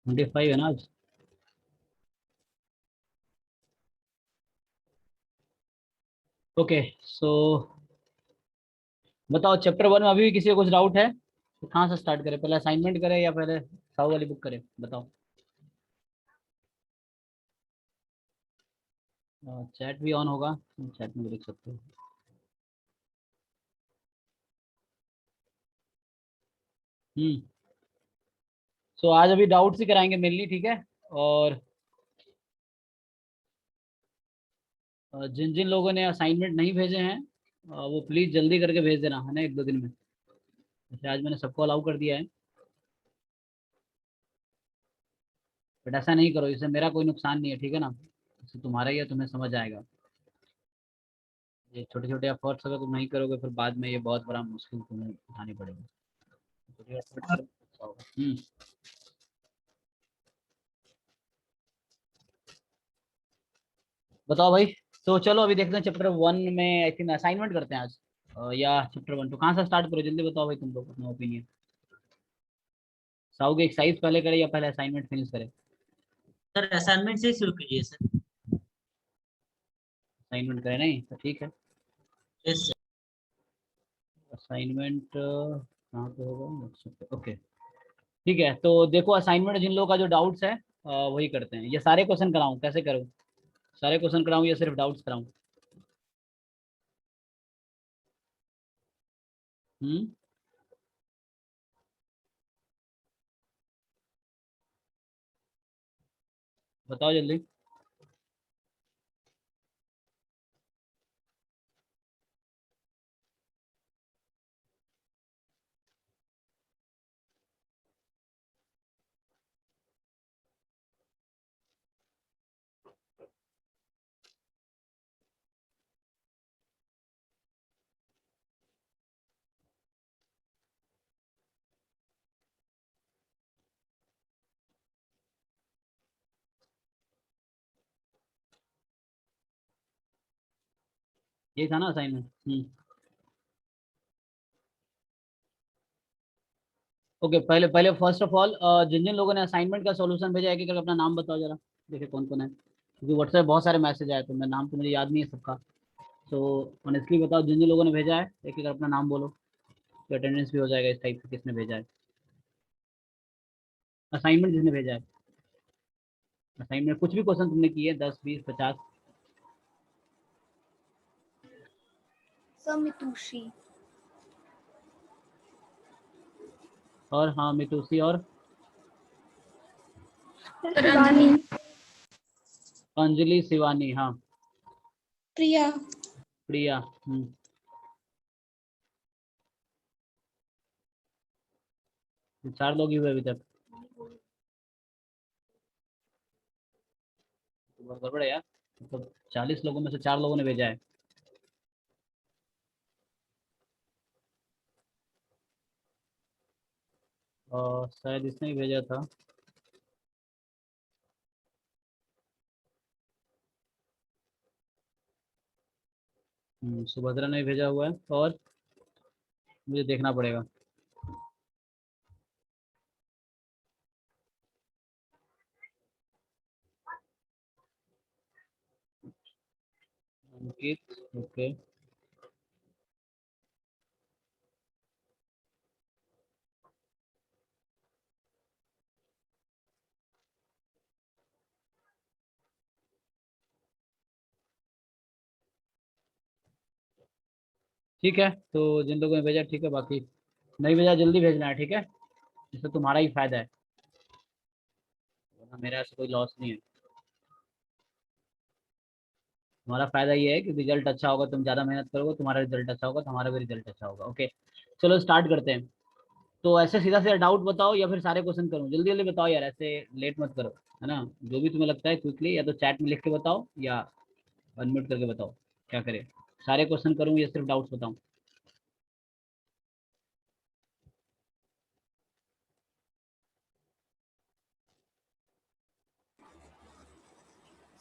25 है ना आज। ओके सो बताओ, चैप्टर 1 में अभी भी किसी को कुछ डाउट है तो कहाँ से स्टार्ट करें? पहले असाइनमेंट करें या पहले साहू वाली बुक करें, बताओ। चैट भी ऑन होगा, चैट में भी लिख सकते हो। हम्म। सो आज अभी डाउट्स ही कराएंगे मेनली, ठीक है। और जिन जिन लोगों ने असाइनमेंट नहीं भेजे हैं वो प्लीज जल्दी करके भेज देना, है ना, 1-2 दिन में। जैसे आज मैंने सबको अलाउ कर दिया है, बट ऐसा नहीं करो, इससे मेरा कोई नुकसान नहीं है, ठीक है ना। इससे तुम्हारा ही है, तुम्हें समझ आएगा। ये छोटे छोटे एफर्ट्स अगर तुम नहीं करोगे फिर बाद में ये बहुत बड़ा मुश्किल तुम्हें उठानी पड़ेगी। छोटे एफर्ट्स करो, अच्छा होगा। बताओ भाई। तो चलो अभी देखते हैं चैप्टर 1 में, आई थिंक असाइनमेंट करते हैं आज। या चैप्टर 1 तो कहाँ से स्टार्ट करो, जल्दी बताओ भाई, तुम लोग अपना ओपिनियन। साहू की एक्सरसाइज पहले करे या पहले असाइनमेंट फिनिश करे? सर असाइनमेंट से शुरू कीजिए सर। असाइनमेंट करे नहीं तो ठीक है। Yes sir. असाइनमेंट कहाँ पे होगा, ओके। ठीक है, तो देखो असाइनमेंट जिन लोगों का जो डाउट्स है वही करते हैं। ये सारे क्वेश्चन कराऊं, कैसे करूँ? सारे क्वेश्चन कराऊं या सिर्फ डाउट्स कराऊं? हम्म। बताओ जल्दी। ये था ना असाइनमेंट। ओके, पहले पहले फर्स्ट ऑफ ऑल जिन जिन लोगों ने असाइनमेंट का सॉल्यूशन भेजा है, एक एक करके अपना नाम बताओ जरा, देखिए कौन कौन है, क्योंकि व्हाट्सएप बहुत सारे मैसेज आए तो मैं नाम तो मुझे याद नहीं है सबका। तो ऑनेस्टली बताओ, जिन जिन लोगों ने भेजा है एक एक अपना नाम बोलो, तो अटेंडेंस भी हो जाएगा इस टाइप से, किसने भेजा है असाइनमेंट, जिसने भेजा है असाइनमेंट। कुछ भी क्वेश्चन तुमने किए, 10, 20, 50। समितुषी। और हाँ मितुसी, और रानी। अंजलि, शिवानी, हाँ। प्रिया। प्रिया। ये 4 लोग ही हुए अभी तक, तो बहुत गड़बड़ है यार। मतलब 40 लोगों में से 4 लोगों ने भेजा है। और शायद इसने ही भेजा था। सुभद्रा ने भी भेजा हुआ है, और मुझे देखना पड़ेगा। अंकित, ओके। ठीक है, तो जिन लोगों ने भेजा ठीक है, बाकी नहीं भेजा जल्दी भेजना है, ठीक है। इससे तुम्हारा ही फायदा है, वरना मेरा ऐसा कोई लॉस नहीं है। तुम्हारा फायदा ये है कि रिजल्ट अच्छा होगा, तुम ज़्यादा मेहनत करोगे, तुम्हारा रिजल्ट अच्छा होगा, तुम्हारा भी रिजल्ट अच्छा होगा। ओके, चलो स्टार्ट करते हैं। तो ऐसे सीधा सीधा डाउट बताओ या फिर सारे क्वेश्चन करूँ? जल्दी जल्दी बताओ यार, ऐसे लेट मत करो, है ना। जो भी तुम्हें लगता है क्विकली, या तो चैट में लिख के बताओ या अनम्यूट करके बताओ, क्या करें? सारे क्वेश्चन करूँ या सिर्फ डाउट्स बताऊँ?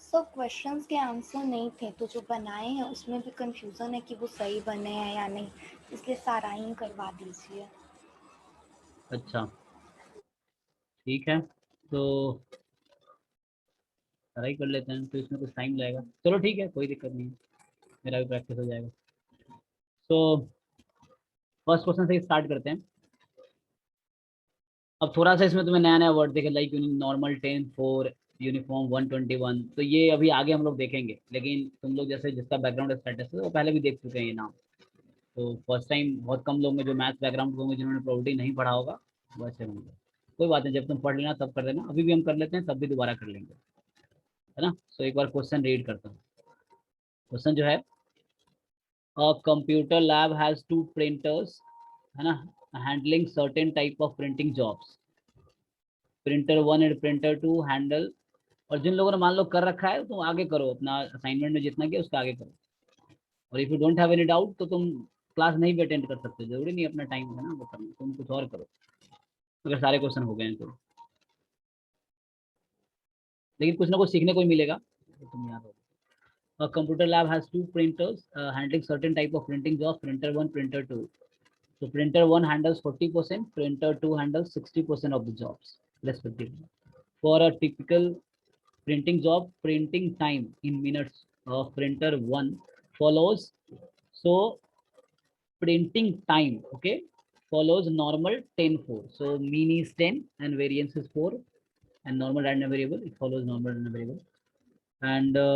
सब क्वेश्चंस के आंसर नहीं थे, तो जो बनाए हैं उसमें भी कंफ्यूजन है कि वो सही बने हैं या नहीं, इसलिए सारा ही करवा दीजिए। अच्छा ठीक है, तो ट्राई कर लेते हैं, तो इसमें कुछ टाइम लगेगा, चलो ठीक है, कोई दिक्कत नहीं है, मेरा भी प्रैक्टिस हो जाएगा। तो फर्स्ट क्वेश्चन से स्टार्ट करते हैं। अब थोड़ा सा इसमें तुम्हें नया नया वर्ड देखे, लाइक नॉर्मल 10 4 यूनिफॉर्म 121, तो ये अभी आगे हम लोग देखेंगे, लेकिन तुम लोग जैसे जिसका बैकग्राउंड स्टेटस है वो पहले भी देख चुके हैं ये नाम। तो फर्स्ट टाइम बहुत कम लोग में जो मैथ्स बैकग्राउंड होंगे जिन्होंने प्रॉपर्टी नहीं पढ़ा होगा वो ऐसे होंगे। कोई बात नहीं, जब तुम पढ़ लेना तब कर देना, अभी भी हम कर लेते हैं, तब भी दोबारा कर लेंगे, है ना। सो एक बार क्वेश्चन रीड करता हूँ। क्वेश्चन जो है, a computer lab has 2 printers, है ना, handling certain type of printing jobs. Printer 1 and printer 2 handle, और जिन लोगों ने मान लो कर रखा है तुम आगे करो, अपना असाइनमेंट में जितना किया उसका आगे करो, और if you don't have any doubt तो तुम क्लास नहीं भी अटेंड कर सकते, जरूरी नहीं अपना टाइम है ना वो करना, तुम कुछ और करो अगर सारे क्वेश्चन हो गए हैं तो, लेकिन कुछ ना कुछ सीखने को ही मिलेगा तो तुम याद हो। A computer lab has 2 printers handling certain type of printing jobs, printer 1, printer 2. So printer 1 handles 40%, printer 2 handles 60% of the jobs respectively. For a typical printing job, printing time in minutes of printer 1 follows, so printing time, okay, follows normal 10 4. So mean is 10 and variance is 4, and normal random variable, it follows normal random variable. And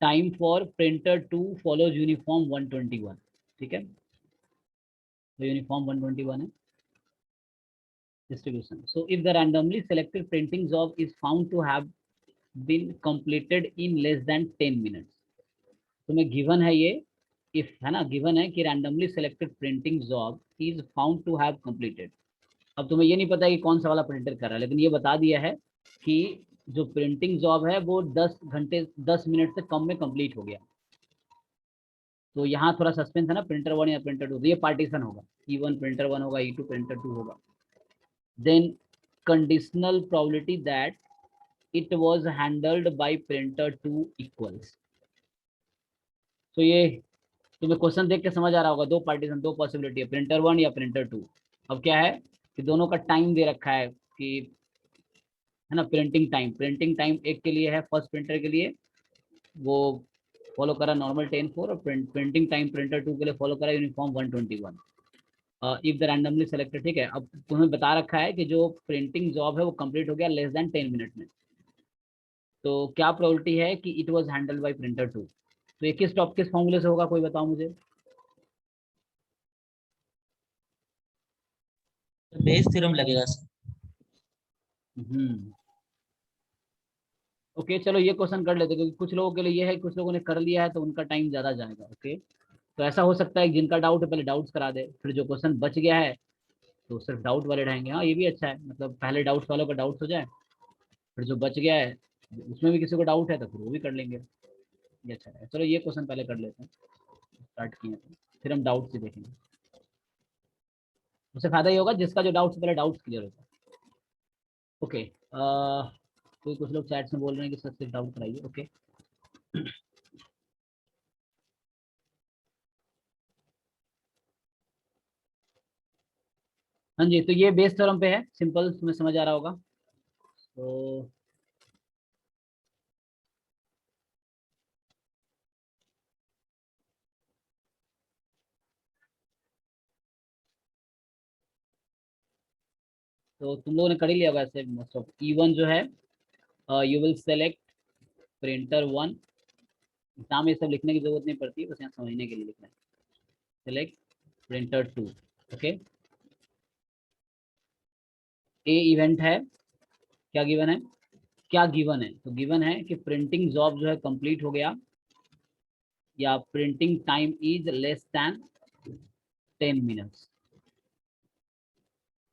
time for printer 2 follows uniform 121, ठीक है, तो uniform 121 है distribution. So if the randomly selected printing job is found to have been completed in less than 10 minutes, तो मैं given है ये, if है ना, गिवन है कि randomly selected printing job is found to have completed. अब तुम्हें ये नहीं पता कि कौन सा वाला प्रिंटर कर रहा है, लेकिन ये बता दिया है कि जो प्रिंटिंग जॉब है वो 10 मिनट से कम में कंप्लीट हो गया। तो यहाँ थोड़ा सस्पेंस है ना, प्रिंटर 1 या प्रिंटर 2, तो ये पार्टीशन होगा, E1 प्रिंटर 1 होगा, E2 प्रिंटर 2 होगा। Then conditional probability that it was handled by printer 2 equals. तो ये तुम्हें क्वेश्चन देख के समझ आ रहा होगा, दो पार्टीशन, दो पॉसिबिलिटी है, प्रिंटर 1 या प्रिंटर 2। अब क्या है कि दोनों का टाइम दे रखा है कि, है ना, प्रिंटिंग टाइम एक के लिए है, फर्स्ट प्रिंटर के लिए वो फॉलो करा नॉर्मल 10 4, और प्रिंटिंग टाइम प्रिंटर 2 के लिए फॉलो करा uniform 121। If the randomly selected, ठीक है, अब तुम्हें बता रखा है कि जो प्रिंटिंग जॉब है वो कंप्लीट हो गया लेस देन 10 मिनट में, तो क्या प्रोबेबिलिटी है कि it was handled by printer 2। तो ये किस फॉर्मूले से होगा, कोई बताओ मुझे। बेस थ्योरम लगेगा सर। ओके चलो ये क्वेश्चन कर लेते, क्योंकि कुछ लोगों के लिए ये है, कुछ लोगों ने कर लिया है तो उनका टाइम ज़्यादा जाएगा। ओके, तो ऐसा हो सकता है जिनका डाउट है पहले डाउट्स करा दे, फिर जो क्वेश्चन बच गया है तो सिर्फ डाउट वाले रहेंगे। हाँ ये भी अच्छा है, मतलब पहले डाउट्स वालों का डाउट्स हो जाए, फिर जो बच गया है उसमें भी किसी को डाउट है तो फिर वो भी कर लेंगे, ये अच्छा है। चलो ये क्वेश्चन पहले कर लेते हैं, स्टार्ट किए तो फिर हम डाउट से देखेंगे, उससे फायदा ये होगा जिसका जो डाउट्स पहले डाउट्स क्लियर होता है। ओके, कोई कुछ लोग चैट्स में बोल रहे हैं कि सर सिर्फ डाउट कराइए। ओके, हाँ जी, तो ये बेस थ्योरम पे है, सिंपल, तुम्हें समझ आ रहा होगा। तो तुम लोगों ने कर ही लिया होगा ऐसे मोस्ट ऑफ। E1 जो है, you will select printer 1, exam ये सब लिखने की जरूरत नहीं पड़ती है, बस यहाँ समझने के लिए लिखना है। Select printer 2, okay. A event है, क्या गिवन है, क्या गिवन है, तो गिवन है कि प्रिंटिंग जॉब जो है कंप्लीट हो गया, या printing time is less than 10 minutes,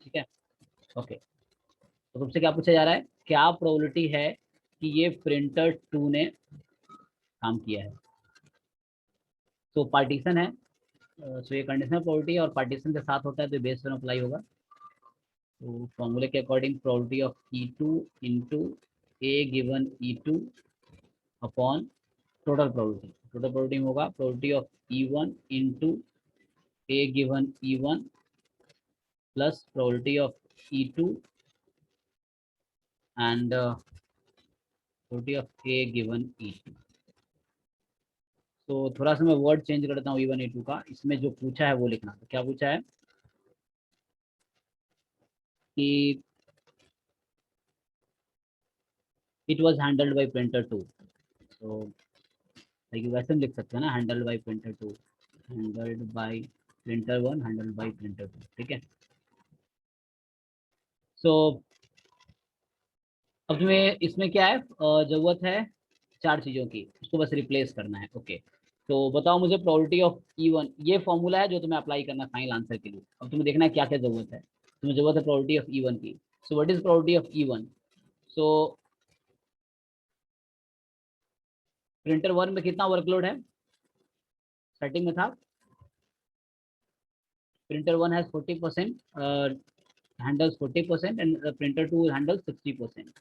ठीक है। ओके, तो तुमसे क्या पूछा जा रहा है, क्या प्रोबेबिलिटी है कि ये प्रिंटर 2 ने काम किया है। तो पार्टीशन है, तो ये कंडीशनल प्रोबेबिलिटी और पार्टीशन के साथ होता है तो बेस पर अप्लाई होगा। तो फॉर्मूले के according probability of E2 into A given E2 upon total probability होगा probability of E1 into A given E1 plus probability of E2 and probability of A given E2। तो थोड़ा सा मैं वर्ड चेंज करता हूँ E1 E2 का। इसमें जो पूछा है वो लिखना। तो क्या पूछा है कि it was handled by printer 2। तो देखिए वैसे हम लिख सकते हैं ना, handled by printer 2, handled by printer 1, handled by printer 2। ठीक है। सो अब तुम्हें इसमें क्या है, जरूरत है 4 चीज़ों की, उसको बस रिप्लेस करना है। ओके, तो बताओ मुझे प्रोबेबिलिटी ऑफ E1, ये फॉर्मूला है जो तुम्हें अप्लाई करना है फाइनल आंसर के लिए। अब तुम्हें देखना है क्या क्या जरूरत है। तुम्हें जरूरत है प्रोबेबिलिटी ऑफ E1 की। So what is probability of E1? So printer 1 में कितना वर्कलोड है, स्टार्टिंग में था printer 1 has 40%, handles 40% and printer 2 handles 60%।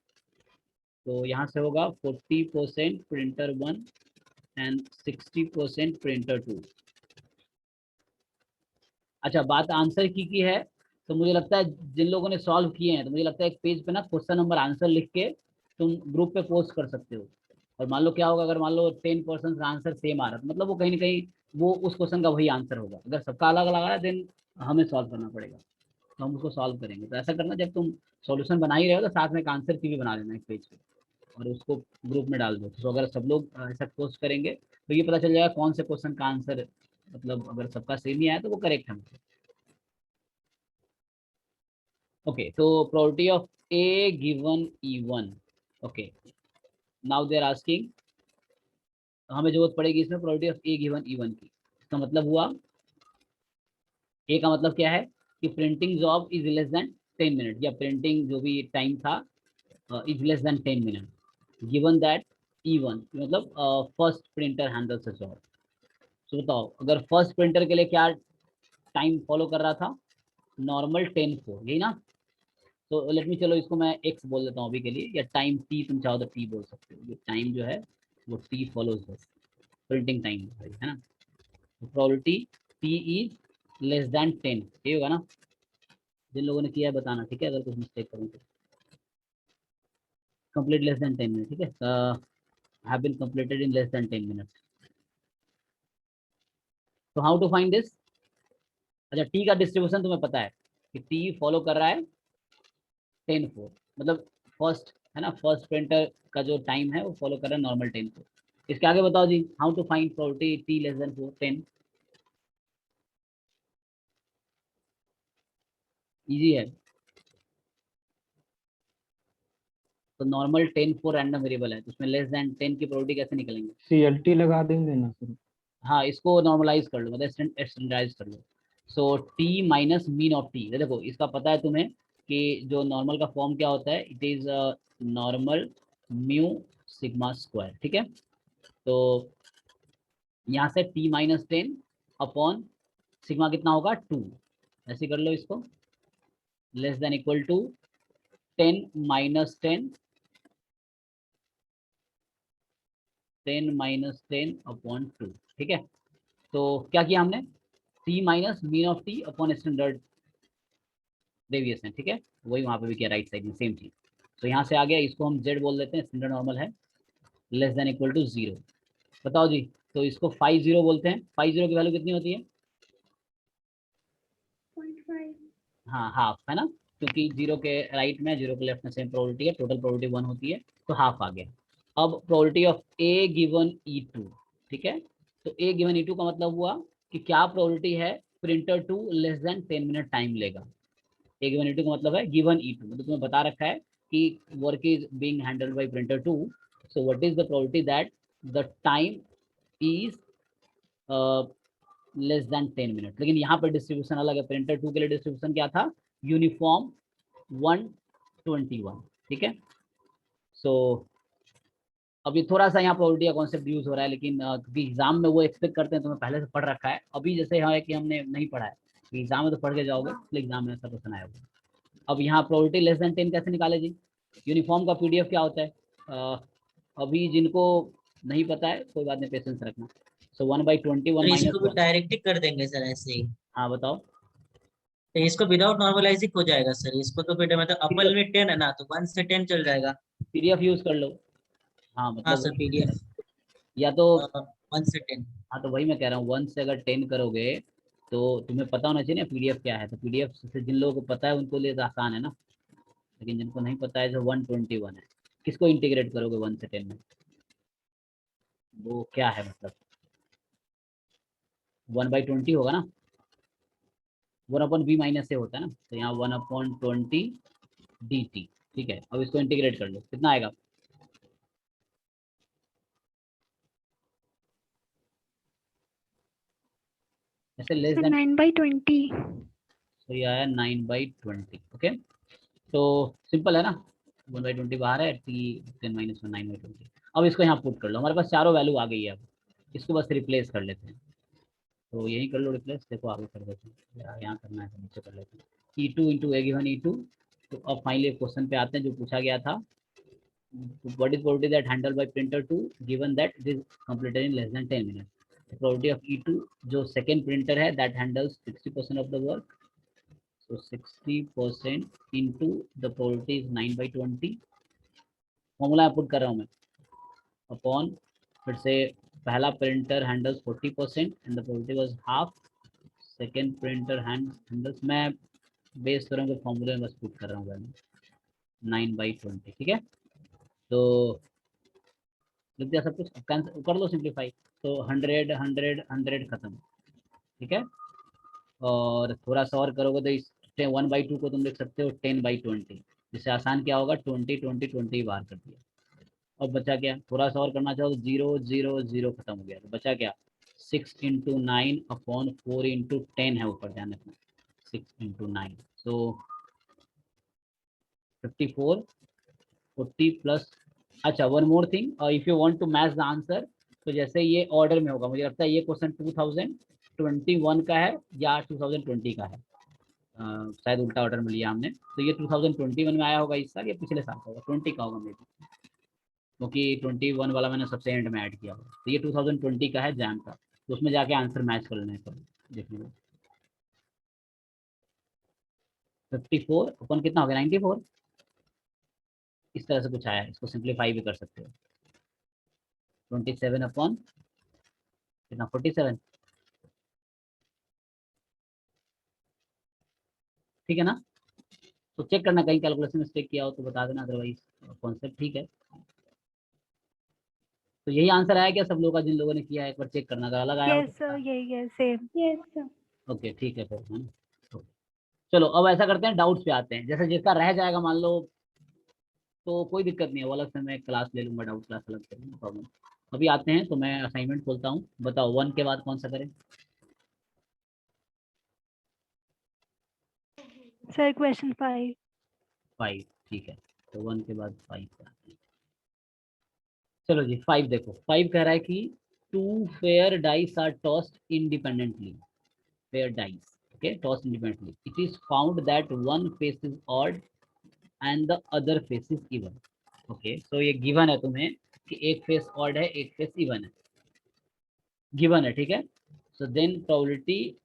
तो यहाँ से होगा 40% प्रिंटर 1 एंड 60% प्रिंटर 2। अच्छा, बात आंसर की है, तो मुझे लगता है जिन लोगों ने सॉल्व किए हैं, तो मुझे लगता है एक पेज पे ना क्वेश्चन नंबर आंसर लिख के तुम ग्रुप पे पोस्ट कर सकते हो। और मान लो क्या होगा, अगर मान लो 10% का आंसर सेम आ रहा है, तो मतलब वो कहीं ना कहीं वो उस क्वेश्चन का वही आंसर होगा। अगर सबका अलग अलग आ रहा है देन हमें सॉल्व करना पड़ेगा, तो हम उसको सॉल्व करेंगे। तो ऐसा करना, जब तुम सॉल्यूशन बना ही रहे हो तो साथ में एक आंसर की भी बना लेना एक पेज पे, और उसको ग्रुप में डाल दो। तो अगर सब लोग ऐसा पोस्ट करेंगे तो ये पता चल जाएगा कौन से क्वेश्चन का आंसर, मतलब अगर सबका सेम ही आया तो वो करेक्ट है। ओके, तो probability of A given E1। Okay, now they are asking, हमें जरूरत पड़ेगी इसमें probability of A given E1 की। इसका मतलब हुआ, ए का मतलब क्या है कि printing job is less than 10 minute, या प्रिंटिंग जो भी टाइम था is less than 10 minute, given that E1 मतलब first printer handles the job. तो बताओ, अगर फर्स्ट प्रिंटर के लिए क्या टाइम फॉलो कर रहा था, नॉर्मल 10/4, यही ना। तो लेट मी, चलो इसको मैं एक्स बोल देता हूँ अभी के लिए, या टाइम टी, तुम चाहो तो टी बोल सकते हो। ये टाइम जो है वो टी फॉलोज बस प्रिंटिंग टाइम है ना। तो probability T is less than 10, ये होगा ना। जिन लोगों ने किया है बताना, ठीक है, अगर कुछ मिस्टेक करूँ तो। कंप्लीट लेस देन 10 मिनट, ठीक है, have been completed in less than 10 minute. तो हाउ टू फाइंड दिस? अच्छा, टी का डिस्ट्रीब्यूशन तुम्हें पता है कि टी फॉलो कर रहा है 10/4, मतलब फर्स्ट है ना, फर्स्ट प्रिंटर का जो टाइम है वो फॉलो कर रहा है नॉर्मल 10/4। इसके आगे बताओ जी, how to find probability T less than 10। Easy है। तो नॉर्मल 10/4 रैंडम वेरिएबल है, तो उसमें लेस देन 10 की प्रोबेबिलिटी कैसे निकलेंगे? CLT लगा देंगे ना सर। हाँ, इसको नॉर्मलाइज कर लो, मतलब स्टैंडर्डाइज कर लो। So T minus mean of T, देखो इसका पता है तुम्हें कि जो नॉर्मल का फॉर्म क्या होता है, it is normal mu sigma square. ठीक है, तो यहाँ से t-10 अपॉन सिग्मा कितना होगा 2, ऐसे कर लो इसको, less than equal to 10 - 10 upon 2। ठीक है, तो क्या किया हमने, t minus mean of T upon standard deviation. ठीक है, वही वहाँ पे भी किया राइट साइड में, सेम चीज। तो यहाँ से आ गया, इसको हम z बोल देते हैं, स्टैंडर्ड नॉर्मल है, लेस देन इक्वल टू 0। बताओ जी, तो इसको 50 बोलते हैं। 50 की वैल्यू कितनी होती है? 0.5। हाँ, हाफ है ना, क्योंकि 0 के राइट में 0 के लेफ्ट में सेम प्रोबेबिलिटी है, टोटल प्रोबेबिलिटी 1 होती है, तो हाफ आ गया। अब probability of A given E2। ठीक है, तो A गिवन E2 का मतलब हुआ कि क्या प्रोबेबिलिटी है printer 2 less than 10 minute time लेगा। A गिवन E2 का मतलब है गिवन E2, मतलब तुम्हें बता रखा है कि work is being handled by printer 2, so what is the probability that the time is less than 10 minute. लेकिन यहाँ पर डिस्ट्रीब्यूशन अलग है, प्रिंटर 2 के लिए डिस्ट्रीब्यूशन क्या था, यूनिफॉर्म 121। ठीक है, सो अभी थोड़ा सा यहाँ प्रोबेबिलिटी का कॉन्सेप्ट यूज हो रहा है, लेकिन क्योंकि एग्जाम में वो एक्सपेक्ट करते हैं तुम्हें पहले से पढ़ रखा है। अभी जैसे है कि हमने नहीं पढ़ा है, एग्जाम में तो पढ़ के जाओगे, इसलिए एग्जाम में ऐसा क्वेश्चन आया होगा। अब यहाँ प्रोबेबिलिटी लेस देन 10 कैसे निकाले जी? यूनिफॉर्म का पीडीएफ क्या होता है, अभी जिनको नहीं पता है कोई बात नहीं, पेशेंस रखना। सो 1/21 तो माइनस इसको भी 1। डायरेक्ट ही कर देंगे सर ऐसे ही। हाँ बताओ। तो इसको विदाउट नॉर्मलाइजिंग हो जाएगा सर, इसको तो बेटा मतलब अपर में 10 है ना, तो 1 से 10 चल जाएगा। पीडीएफ यूज कर लो। हाँ हाँ मतलब सर PDF या तो 1 से 10। हाँ तो वही मैं कह रहा हूँ, 1 से अगर 10 करोगे तो तुम्हें पता होना चाहिए ना पीडीएफ क्या है। तो पीडीएफ से जिन लोगों को पता है उनको लिए तो आसान है ना, लेकिन जिनको नहीं पता है जो 121 है, किसको इंटीग्रेट करोगे 1 से 10 में, वो क्या है मतलब 1/20 होगा ना, 1/b माइनस से होता है ना, तो यहाँ 1/20 dt। ठीक है, अब इसको इंटीग्रेट कर लो, कितना आएगा? ऐसे लेस देन 9/20। तो ये आया 9/20। ओके, तो सिंपल है ना, 1/20 बाहर है, टी 10 - 1 9/20। अब इसको यहाँ पुट कर लो, हमारे पास चारों वैल्यू आ गई है। अब इसको बस रिप्लेस कर लेते हैं, तो यही कर लो रिप्लेस। देखो आगे कर देते हैं, यहाँ करना है तो नीचे कर लेते हैं। E2 into A given E2। तो अब फाइनली क्वेश्चन पे आते हैं जो पूछा गया था, what is probability that handle bye printer 2 given that it is completed in less than 10 minutes. Probability of E2 जो सेकंड प्रिंटर है that handles 60% of the work, so 60% into the probability is 9/20। Formula put कर रहा हूँ मैं, upon फिर से पहला printer handles 40% and the probability was half, second printer handles, मैं बेस थ्योरम के फॉर्मूले में बस पुट कर रहा हूँ वैल्यू 9/20। ठीक है, तो लिख दिया सब कुछ, कर लो सिंप्लीफाई। तो 100 खत्म। ठीक है, और थोड़ा सा और करोगे तो इस 1/2 को तुम लिख सकते हो 10/20। जिससे आसान क्या होगा, 20 बाहर कर दिया। अब बचा क्या, थोड़ा सा और करना चाहो तो 0 0 0 खत्म हो गया, तो बचा क्या 6 × 9/4 × 10 है ऊपर, ध्यान रखना 6 × 9, सो 54 40 प्लस। अच्छा one more thing, if you want to match the answer, तो जैसे ये ऑर्डर में होगा, मुझे लगता है ये क्वेश्चन 2021 का है या 2020 का है, शायद उल्टा ऑर्डर में लिया हमने। तो ये 2021 में आया होगा इस साल, या पिछले साल का होगा, 20 का होगा मे बी, क्योंकि 21 वाला मैंने सबसे एंड में ऐड किया होगा। तो ये 2020 का है जैम का, तो उसमें जाके आंसर मैच कर लेने पर देखने में। 54 अपन कितना हो गया 94, इस तरह से कुछ आया है, इसको सिंप्लीफाई भी कर सकते हो। 27 अपॉन कितना 47, ठीक है ना। तो चेक करना कहीं कैलकुलेशन मिस्टेक किया हो तो बता देना, अदरवाइज कॉन्सेप्ट ठीक है। तो यही आंसर आया क्या सब लोगों का, जिन लोगों ने किया है एक बार चेक करना, अगर अलग आया हो यस तो। सर, यही है सेम। Yes sir. ओके ठीक है फिर, है ना। Okay. चलो अब ऐसा करते हैं, डाउट्स पे आते हैं। जैसे जिसका रह जाएगा मान लो, तो कोई दिक्कत नहीं है, वो अलग से मैं क्लास ले लूंगा, डाउट क्लास अलग से, नो प्रॉब्लम। अभी आते हैं तो मैं असाइनमेंट खोलता हूँ, बताओ 1 के बाद कौन सा करें? Sir question 5। 5, ठीक है, तो 1 के बाद 5 का। चलो जी 5 देखो, 5 कह रहा है कि 2 fair dice are tossed independently, fair dice okay tossed independently, it is found that one face is odd and the other face is even. Okay, so ये गिवन है तुम्हें कि एक फेस ऑड है एक फेस इवन है, given है, ठीक है। So then probability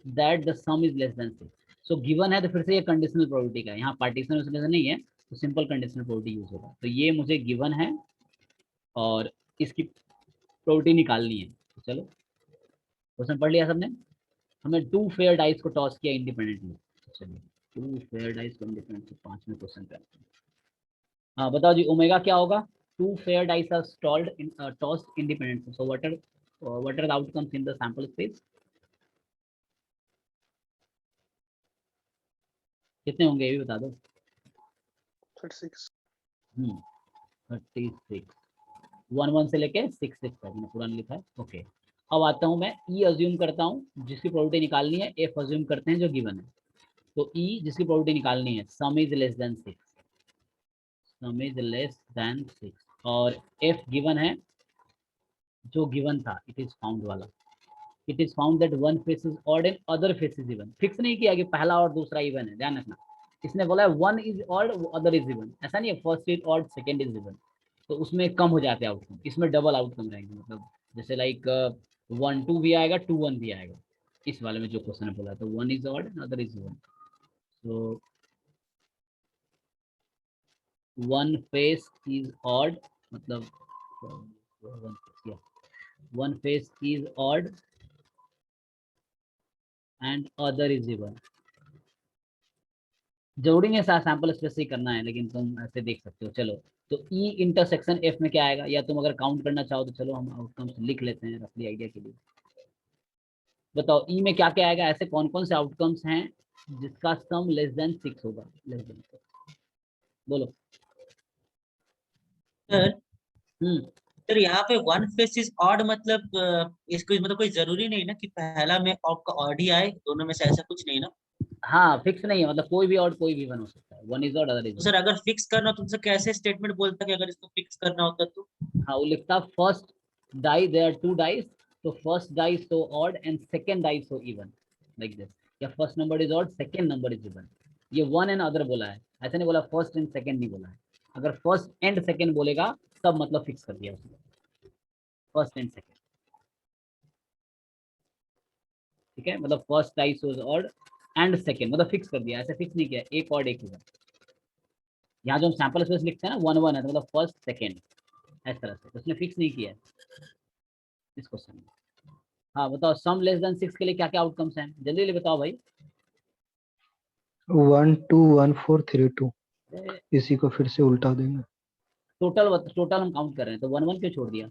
that the sum is less than 6। So given है तो फिर से ये कंडीशनल प्रोबेबिलिटी का है, यहाँ पार्टीशनल उसमें नहीं है, तो सिंपल कंडीशनल प्रोबेबिलिटी यूज होगा। तो ये मुझे गिवन है और इसकी प्रोबेबिलिटी निकालनी है। तो चलो क्वेश्चन पढ़ लिया सबने, हमें 2 फेयर डाइस को टॉस किया इंडिपेंडेंटली। चलिए 2 फेयर डाइस को इंडिपेंडेंटली, 5वें क्वेश्चन पे आते हैं। हाँ बताओ जी, ओमेगा क्या होगा? 2 fair dice are tossed independently, so what are the outcomes in the sample space? कितने होंगे ये भी बता दो। 36। 36, 1 से लेके 6 तक मैंने पूरा लिखा है। ओके, अब आता हूँ मैं ई अज्यूम करता हूँ जिसकी प्रोबेबिलिटी निकालनी है, एफ अज्यूम करते हैं जो गिवन है। तो ई जिसकी प्रोबेबिलिटी निकालनी है, सम is less than 6, some is less than 6, और एफ गिवन है जो गिवन था, इट इज फाउंड वाला, it is found that one face is odd and other face is even. Fix नहीं किया कि पहला और दूसरा इवन है, ध्यान रखना। इसने बोला है one is odd other is even, ऐसा नहीं है first is odd second is even, तो उसमें कम हो जाते हैं आउटकम, इसमें डबल आउटकम रहेंगे। मतलब जैसे लाइक 1 2 भी आएगा 2 1 भी आएगा, इस वाले में जो क्वेश्चन बोला तो 1 is odd and other is even. So one face is odd, मतलब one face is odd and other is even. जरूरी नहीं है सैंपल स्पेस से ही करना है, लेकिन तुम ऐसे देख सकते हो। चलो तो ई इंटरसेक्शन एफ में क्या आएगा, या तुम अगर काउंट करना चाहो तो चलो हम आउटकम्स लिख लेते हैं रफली आइडिया के लिए। बताओ ई में क्या क्या आएगा, ऐसे कौन कौन से आउटकम्स हैं जिसका सम लेस देन 6 होगा, लेस देन। बोलो। सर हम्म सर यहाँ पे वन फेस इज ऑड मतलब इसको मतलब कोई जरूरी नहीं ना कि पहला में आपका ऑड ही आए, दोनों में से ऐसा कुछ नहीं ना। हाँ फिक्स नहीं है, मतलब कोई भी और कोई भी वन हो सकता है, one is odd other is तो वन। सर अगर फिक्स करना हो तो तुमसे कैसे स्टेटमेंट बोलता कि अगर इसको फिक्स करना होता तो। हाँ वो लिखता first die there two dice, तो first die so odd and second die so even, like this. या first number is odd second number is even. ये वन एंड अदर बोला है, ऐसा नहीं बोला फर्स्ट एंड सेकंड नहीं बोला है। अगर फर्स्ट एंड सेकंड बोलेगा तब मतलब फिक्स कर दिया उसने, फर्स्ट एंड सेकंड। ठीक है, मतलब first die shows odd and second, मतलब फिक्स कर दिया, ऐसे फिक्स नहीं किया एक ऑड एक इवन। यहाँ जो हम सैंपल स्पेस लिखते हैं ना वन वन है, तो मतलब फर्स्ट सेकंड इस तरह से, उसने फिक्स नहीं किया है इस क्वेश्चन में। हाँ बताओ सम लेस देन 6 के लिए क्या क्या आउटकम्स हैं, जल्दी जल्दी बताओ भाई। 1 2 1 4 3 2, इसी को फिर से उल्टा देंगे। टोटल हम काउंट कर रहे हैं, तो वन वन क्यों छोड़ दिया?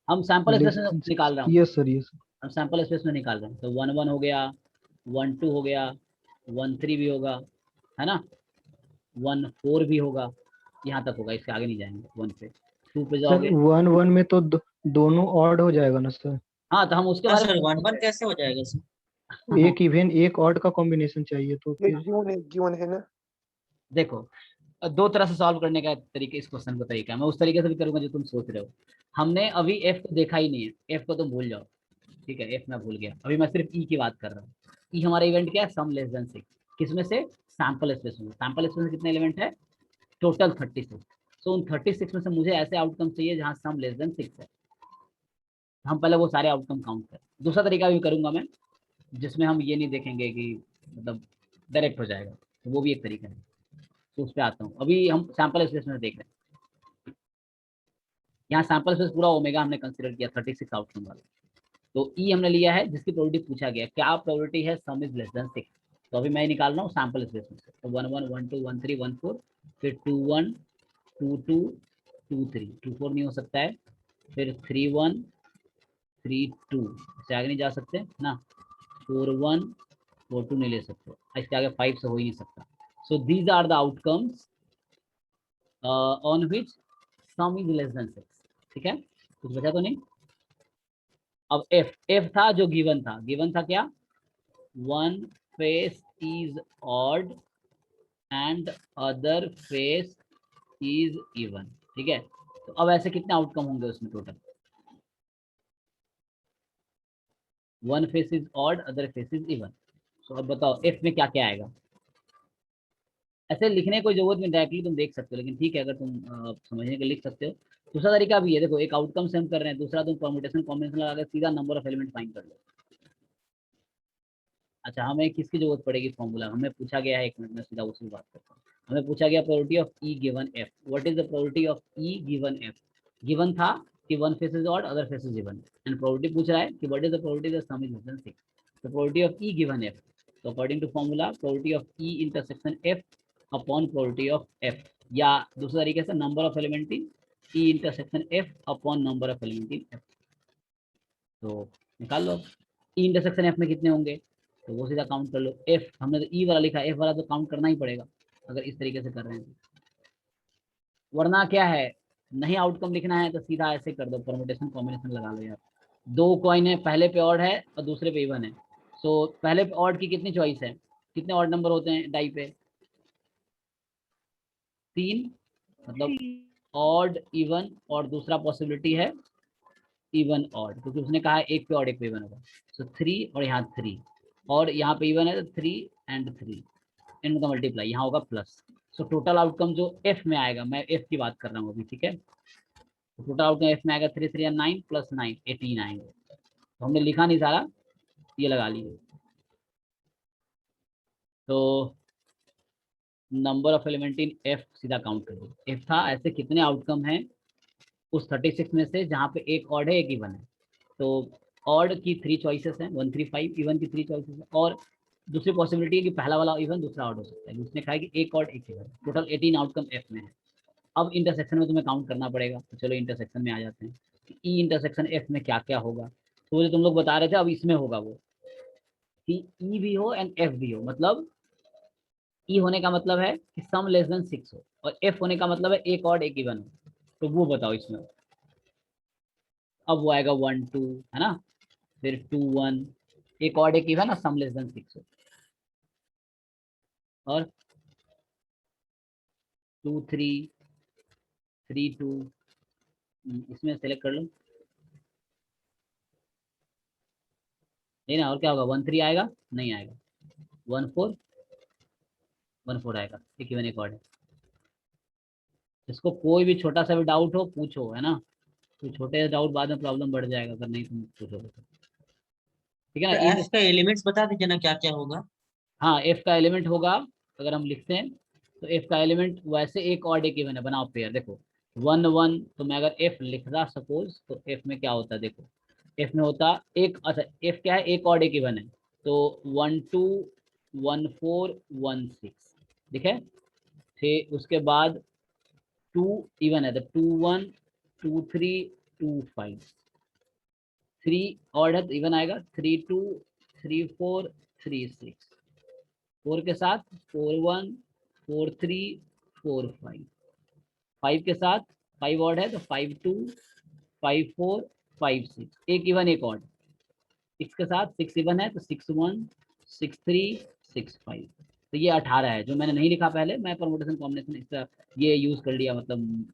हम सैंपल स्पेस में निकाल रहा हूँ, यस सर, यस। हम सैंपल स्पेस में निकाल रहे हैं। तो वन वन हो गया, वन टू हो गया, वन थ्री भी होगा, है ना, वन फोर भी होगा, यहाँ तक होगा, इसके आगे नहीं जाएंगे। वन पे टू पे सर जाओगे। 1 1 में तो दोनों ऑड हो जाएगा ना सर? हाँ तो हम उसके हाँ बारे सर, वन वन में कैसे हो जाएगा सर? एक इवन एक ऑड का कॉम्बिनेशन चाहिए तो ये फिर। गिवन है ना। देखो दो तरह से सॉल्व करने का तरीके, इस क्वेश्चन का तरीका है। मैं उस तरीके से भी करूंगा जो तुम सोच रहे हो। हमने अभी एफ को देखा ही नहीं है, एफ को तुम भूल जाओ। ठीक है, एफ मैं भूल गया, अभी मैं सिर्फ ई की बात कर रहा हूँ। ई हमारा इवेंट क्या है, सम लेस देन 6, किसमें से, सैंपल स्पेस में। सैंपल स्पेस में कितने एलिमेंट है, टोटल 36। सो उन 36 में से मुझे ऐसे आउटकम चाहिए जहां सम लेस देन 6 है। हम पहले वो सारे आउटकम काउंट करें। दूसरा तरीका भी करूंगा मैं, जिसमें हम ये नहीं देखेंगे कि मतलब डायरेक्ट हो जाएगा, तो वो भी एक तरीका है। तो उस पर आता हूँ, अभी हम सैंपल स्पेस में देख रहे हैं। यहाँ सैंपल स्पेस पूरा ओमेगा हमने कंसिडर किया 36 आउटकम वाला। तो ई हमने लिया है जिसकी प्रोबेबिलिटी पूछा गया, क्या प्रोबेबिलिटी है सम इज लेस देन 6। तो अभी मैं निकाल रहा हूँ सैंपल स्पेस में से। तो 1 1 1 2 1 3 1 4, फिर 2 1 2 2 2 3, 2 4 नहीं हो सकता है, फिर 3 1 3 2, इससे आगे नहीं जा सकते ना, 4 1 4 2 नहीं ले सकते, इसके आगे 5 से हो ही नहीं सकता। So these are the outcomes on which sum is less than 6। ठीक है, कुछ बचा तो नहीं। अब एफ, एफ था जो गिवन था क्या, one face is odd and other face is even. ठीक है, तो अब ऐसे कितने आउटकम होंगे उसमें total, one face is odd other face is even. तो अब बताओ एफ में क्या क्या आएगा। ऐसे लिखने की कोई जरूरत नहीं, डायरेक्टली तुम देख सकते हो, लेकिन ठीक है अगर तुम समझने के लिख सकते हो। दूसरा तरीका भी है, देखो एक आउटकम से हम कर रहे हैं, दूसरा तुम परम्यूटेशन कॉम्बिनेशन लगा के सीधा नंबर ऑफ एलिमेंट फाइंड कर लो। अच्छा हमें किसकी जरूरत पड़ेगी फॉर्मूला, हमें पूछा गया है, एक मिनट में सीधा उसी बात करता हूँ। हमें पूछा गया probability of E given F, what is the probability of E given F. Given था कि one face is odd other face is even, and probability पूछ रहा है कि what is the probability that sum is less than 6। तो probability of E given F, तो according to formula probability of E intersection F upon probability of F, या दूसरे तरीके से number of element in E intersection F upon number of element in F. तो निकाल लो ई intersection F में कितने होंगे, तो वो सीधा काउंट कर लो। एफ हमने तो ई वाला लिखा, एफ वाला तो काउंट करना ही पड़ेगा अगर इस तरीके से कर रहे हैं तो। वरना क्या है, नहीं आउटकम लिखना है तो सीधा ऐसे कर दो, परमुटेशन कॉम्बिनेशन लगा लो यार। दो कॉइन है, पहले पे ऑड है और दूसरे पे इवन है। सो पहले पे ऑड की कितनी चॉइस है, कितने ऑड नंबर होते हैं डाई पे, 3, मतलब ऑड इवन, और दूसरा पॉसिबिलिटी है इवन ऑड, क्योंकि उसने कहा है एक पे ऑड एक पे इवन होगा। सो 3 और यहाँ 3, और यहाँ पे इवन है तो 3 एंड 3, इनका मल्टीप्लाई यहाँ होगा प्लस। सो टोटल आउटकम जो एफ में आएगा, मैं एफ की बात कर रहा हूँ अभी, ठीक है, तो टोटल आउटकम एफ में आएगा 3 3 9 प्लस 9 18 आएंगे। तो हमने लिखा नहीं सारा, ये लगा लिए। तो number of element in F सीधा काउंट कर दो। एफ था ऐसे कितने आउटकम हैं उस 36 में से जहाँ पे एक ऑड है एक इवन है। तो ऑड की 3 चॉइसेस हैं 1 3 5, इवन की 3 चॉइसेस है, और दूसरी पॉसिबिलिटी है कि पहला वाला इवन दूसरा ऑड हो सकता है। उसने कहा कि एक ऑड एक इवन, टोटल 18 आउटकम एफ में है। अब इंटरसेक्शन में तुम्हें काउंट करना पड़ेगा, तो चलो इंटरसेक्शन में आ जाते हैं कि ई इंटरसेक्शन एफ में क्या क्या होगा। तो वो जो तुम लोग बता रहे थे अब इसमें होगा वो कि ई भी हो एंड एफ भी हो। मतलब ई होने का मतलब है कि सम लेस देन 6 हो, और एफ होने का मतलब है एक ऑड एक इवन हो। तो वो बताओ इसमें। अब वो आएगा 1 2 है ना, फिर 2 1, एक ऑड एक इवन और सम लेस देन 6 हो, और 2 3 3 2, इसमें सेलेक्ट कर लो। नहीं ना, और क्या होगा 1 3 आएगा? नहीं आएगा। 1 4 1 4 आएगा, एक इवन एक ऑड है। इसको कोई भी छोटा सा भी डाउट हो पूछो, है ना, तो छोटे डाउट बाद में प्रॉब्लम बढ़ जाएगा अगर नहीं तुम पूछोगे तो। ठीक है ना। तो एफ का एलिमेंट्स बता दीजिए ना क्या क्या होगा। हाँ, एफ का एलिमेंट होगा, अगर हम लिखते हैं तो एफ का एलिमेंट वैसे एक ऑड एक इवन है। बनाओ पेयर, देखो 1 1, तो मैं अगर एफ लिख रहा सपोज, तो एफ में क्या होता है देखो, एफ में होता एक, अच्छा एफ क्या है, एक ऑड एक इवन है। तो 1 2 1 4 1 6, ठीक है। फिर उसके बाद 2 इवन है तो 2 1 2 3 2 5, 3 ऑड है तो इवन आएगा 3 2 3 4 3 6, 4 के साथ 4 1 4 3 4 5, 5 के साथ 5 ऑड है तो 5 2 5 4 5 6, एक इवन एक ऑड। 6 के साथ 6 इवन है तो 6 1 6 3 6 5। तो ये 18 है, जो मैंने नहीं लिखा पहले, मैं परमुटेशन कॉम्बिनेशन इसका ये यूज कर लिया, मतलब